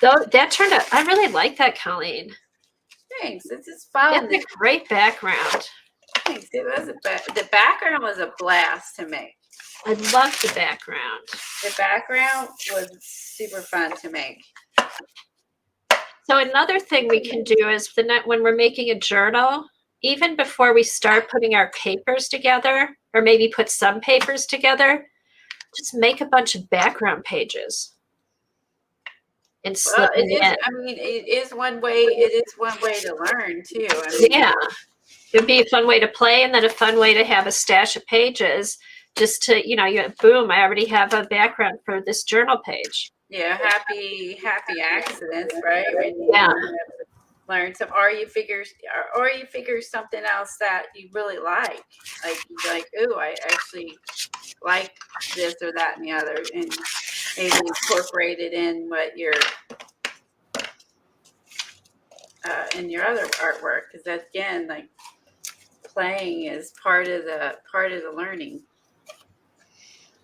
Though that turned out, I really like that, Colleen. Thanks. This is fun. It's a great background. Thanks. The background was a blast to make. I love the background. The background was super fun to make. So another thing we can do is when we're making a journal, even before we start putting our papers together, or maybe put some papers together, just make a bunch of background pages and slip it in. I mean, it is one way. It is one way to learn too. Yeah, it'd be a fun way to play, and then a fun way to have a stash of pages. Just to, boom, I already have a background for this journal page. happy accidents, right? When Yeah. you learn some, or you figure something else that you really like you're like, oh, I actually like this or that and the other, and maybe incorporate it in what you're in your other artwork, because that, again, like, playing is part of the learning.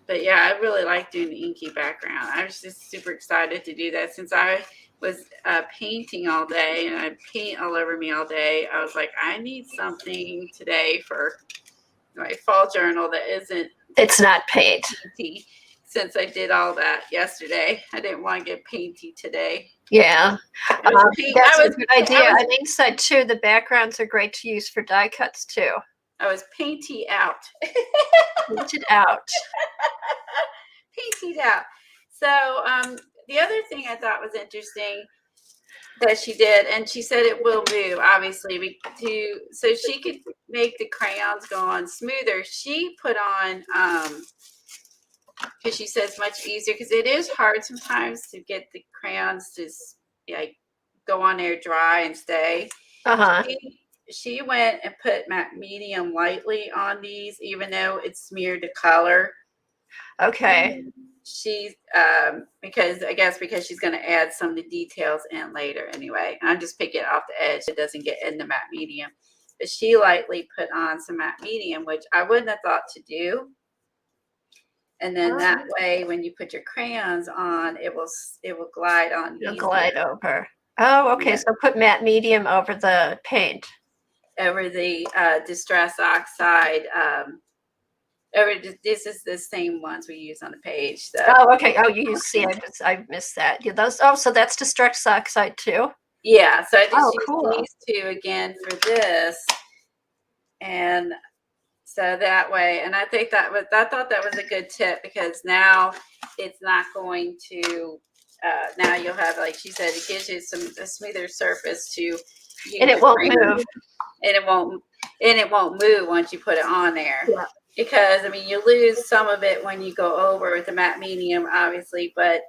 But yeah, I really like doing the inky background. I was just super excited to do that since I was painting all day and I paint all over me all day. I was like, I need something today for my fall journal that isn't. It's not paint. Painty, since I did all that yesterday. I didn't want to get painty today. Yeah. That's a good idea. On Inkside too, the backgrounds are great to use for die cuts too. I was painty out. Painted out. Painted out. So the other thing I thought was interesting that she did, and she said it will move, obviously, so she could make the crayons go on smoother. She put on, because she says much easier, because it is hard sometimes to get the crayons to like go on there dry and stay. She went and put matte medium lightly on these, even though it's smeared to color. Okay. She's because she's going to add some of the details in later anyway. I'm just picking it off the edge. It doesn't get in the matte medium. But she lightly put on some matte medium, which I wouldn't have thought to do. And then that way, when you put your crayons on, it will glide on. It'll glide over. Oh, okay. Yeah. So put matte medium over the paint. Over the Distress Oxide. This is the same ones we use on the page. So. Oh, okay. Oh, you see, I missed that. Yeah, those. Oh, so that's Distress Oxide too. Yeah. So I just used these two again for this, and so that way. And I thought that was a good tip, because now it's not going to. Now you'll have, like she said, it gives you a smoother surface to. And it won't move. And it won't move once you put it on there. Yeah. Because, I mean, you lose some of it when you go over with the matte medium, obviously, but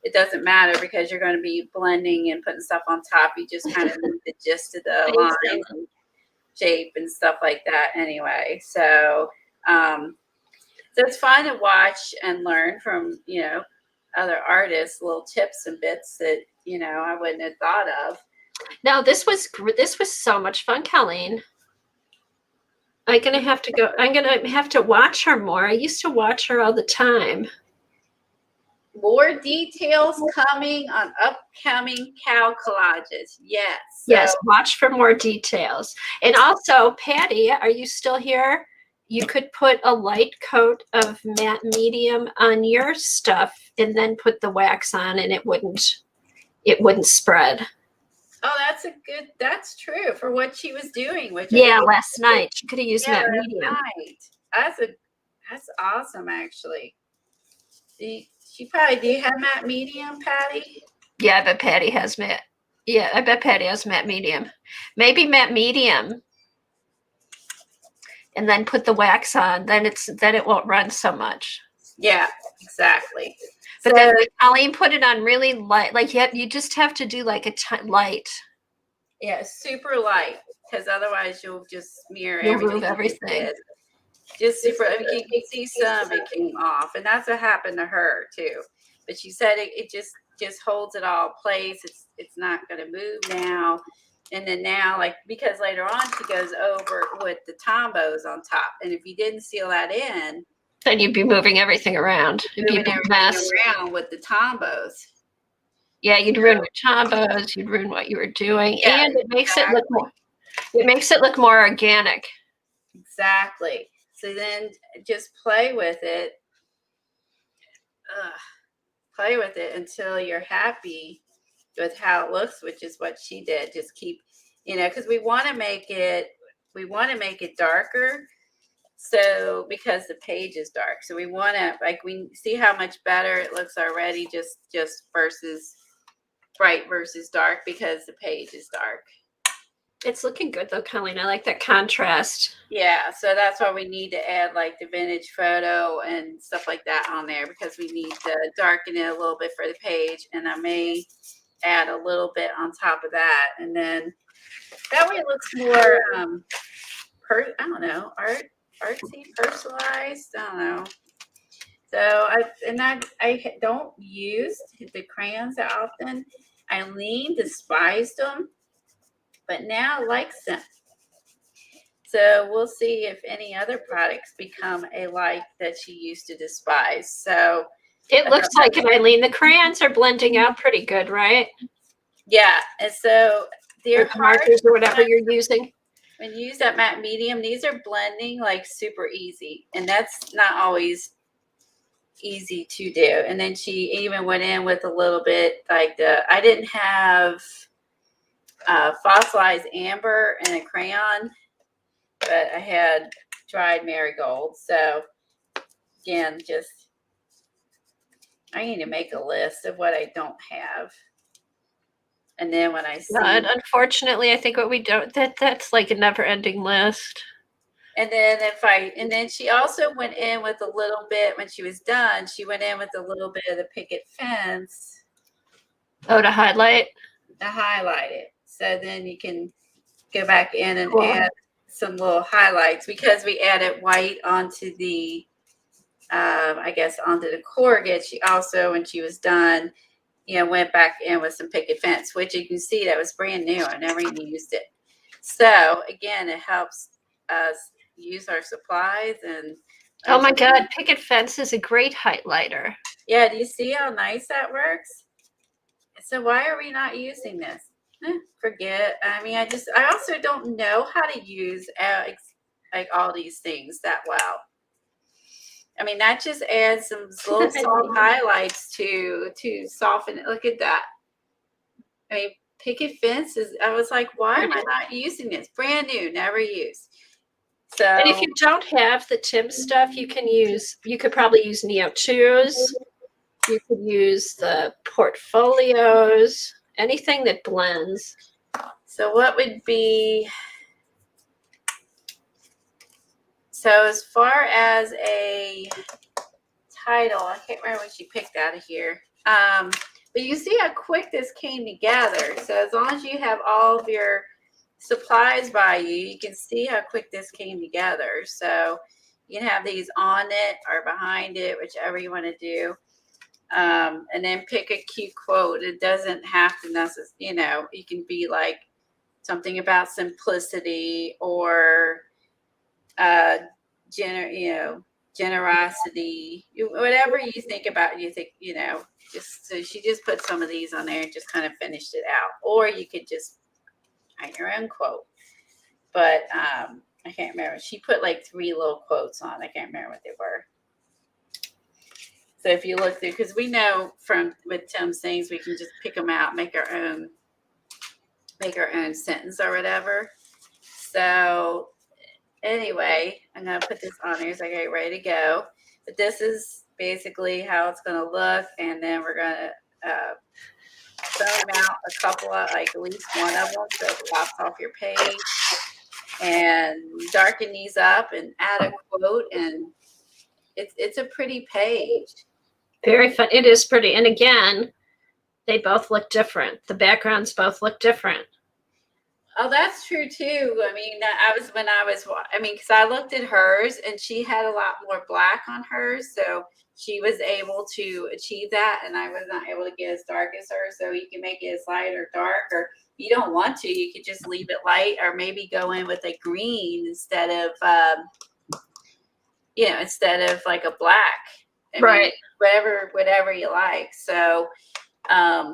it doesn't matter because you're going to be blending and putting stuff on top. You just kind of need the gist of the lines and shape and stuff like that anyway. So, so it's fun to watch and learn from, other artists, little tips and bits that, I wouldn't have thought of. No, this was so much fun, Colleen. I'm going to have to watch her more. I used to watch her all the time. More details coming on upcoming cow collages. Yes. Yes, watch for more details. And also, Patty, are you still here? You could put a light coat of matte medium on your stuff and then put the wax on, and it wouldn't spread. Oh, that's true for what she was doing. Last night she could have used matte medium. That's awesome, actually. Do you have matte medium, Patty? Yeah, I bet Patty has matte. Yeah, I bet Patty has matte medium. Maybe matte medium, and then put the wax on. Then it won't run so much. Yeah, exactly. But then Colleen put it on really light. Like you just have to do like a light. Yeah, super light, because otherwise you'll just smear everything. Just super. I mean, you can see some it came off, and that's what happened to her too. But she said it just holds it all in place. It's not going to move now. And then now, because later on she goes over with the tombos on top, and if you didn't seal that in. Then you'd be moving everything around. It'd be a mess. Around with the tombos. Yeah, you'd ruin your tombos. You'd ruin what you were doing, and it makes it look more. It makes it look more organic. Exactly. So then just play with it. Play with it until you're happy with how it looks, which is what she did. Just keep, because we want to make it darker. So because the page is dark, so we want to we see how much better it looks already, just versus bright versus dark, because the page is dark. It's looking good though, Colleen. I like that contrast. Yeah, so that's why we need to add like the vintage photo and stuff like that on there, because we need to darken it a little bit for the page, and I may add a little bit on top of that, and then that way it looks more I don't know, artsy, personalized. I don't know. So I don't use the crayons that often. Eileen despised them, but now likes them. So we'll see if any other products become a like that she used to despise. So it looks like it, Eileen. The crayons are blending out pretty good, right? Yeah, and so they're the markers or whatever you're using. When you use that matte medium, these are blending like super easy, and that's not always easy to do. And then she even went in with a little bit like I didn't have fossilized amber and a crayon, but I had dried marigold. So again, I need to make a list of what I don't have. And then when I see, unfortunately, I think what we don't, that's like a never-ending list. And then she also went in with a little bit when she was done. She went in with a little bit of the picket fence. Oh, to highlight? To highlight it. So then you can go back in and add some little highlights, because we added white onto the, I guess, onto the corrugate. She also, when she was done, went back in with some picket fence, which you can see that was brand new. I never even used it. So again, it helps us use our supplies. And oh my God, picket fence is a great highlighter. Yeah, do you see how nice that works? So why are we not using this? Forget. I mean, I also don't know how to use like all these things that well. I mean, that just adds some little soft highlights to soften it. Look at that. I mean, picket fence I was like, why am I not using this? Brand new, never used. So, and if you don't have the Tim stuff, you could probably use Neo2s. You could use the portfolios, anything that blends. So what would be, so as far as a title, I can't remember what she picked out of here. But you see how quick this came together. So as long as you have all of your supplies by you, you can see how quick this came together. So you can have these on it or behind it, whichever you want to do. And then pick a cute quote. It doesn't have to necessarily, you can be like something about simplicity or generosity, whatever you think about. So she just put some of these on there and just kind of finished it out. Or you could just write your own quote. But I can't remember. She put like 3 little quotes on. I can't remember what they were. So if you look through, because we know with Tim's things, we can just pick them out, make our own sentence or whatever. So anyway, I'm going to put this on here so I get ready to go. But this is basically how it's going to look. And then we're going to foam out a couple of, like at least one of them, so it pops off your page. And darken these up and add a quote. And it's a pretty page. Very fun. It is pretty. And again, they both look different. The backgrounds both look different. Oh, that's true too. I mean, because I looked at hers and she had a lot more black on hers. So she was able to achieve that. And I was not able to get as dark as her. So you can make it as light or dark, or if you don't want to, you could just leave it light, or maybe go in with a green instead of like a black. Right. Whatever you like. So, yeah,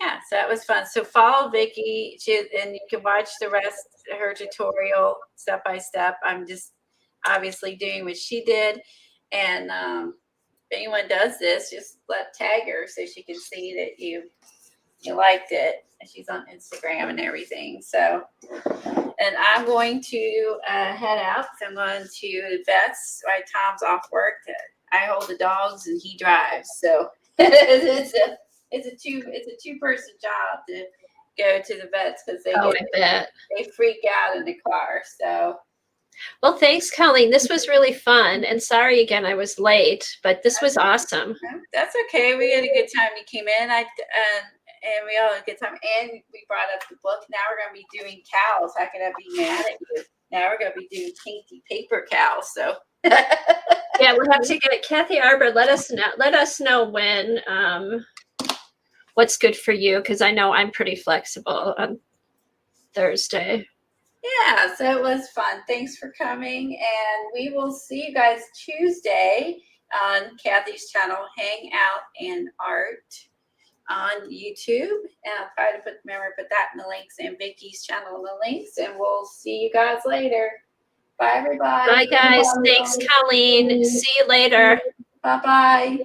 so that was fun. So follow Vicky, and you can watch the rest of her tutorial step by step. I'm just obviously doing what she did. And if anyone does this, just tag her so she can see that you liked it. She's on Instagram and everything. So, and I'm going to head out because I'm going to the vets. Right, Tom's off work. I hold the dogs and he drives. So it's a two-person job to go to the vets because they I bet. they freak out in the car. So. Well, thanks, Colleen. This was really fun. And sorry again, I was late, but this was awesome. That's okay. We had a good time. You came in, and we all had a good time. And we brought up the book. Now we're going to be doing cows. How can I be mad at you? Now we're going to be doing painty paper cows. So. Yeah, we'll have to get Kathy Arbor. Let us know when what's good for you, because I know I'm pretty flexible on Thursday. Yeah, so it was fun. Thanks for coming, and we will see you guys Tuesday on Kathy's channel, Hang Out and Art on YouTube. And I'll try to put that in the links, and Vicky's channel in the links, and we'll see you guys later. Bye, everybody. Bye, guys. Thanks, Colleen. See you later. Bye-bye.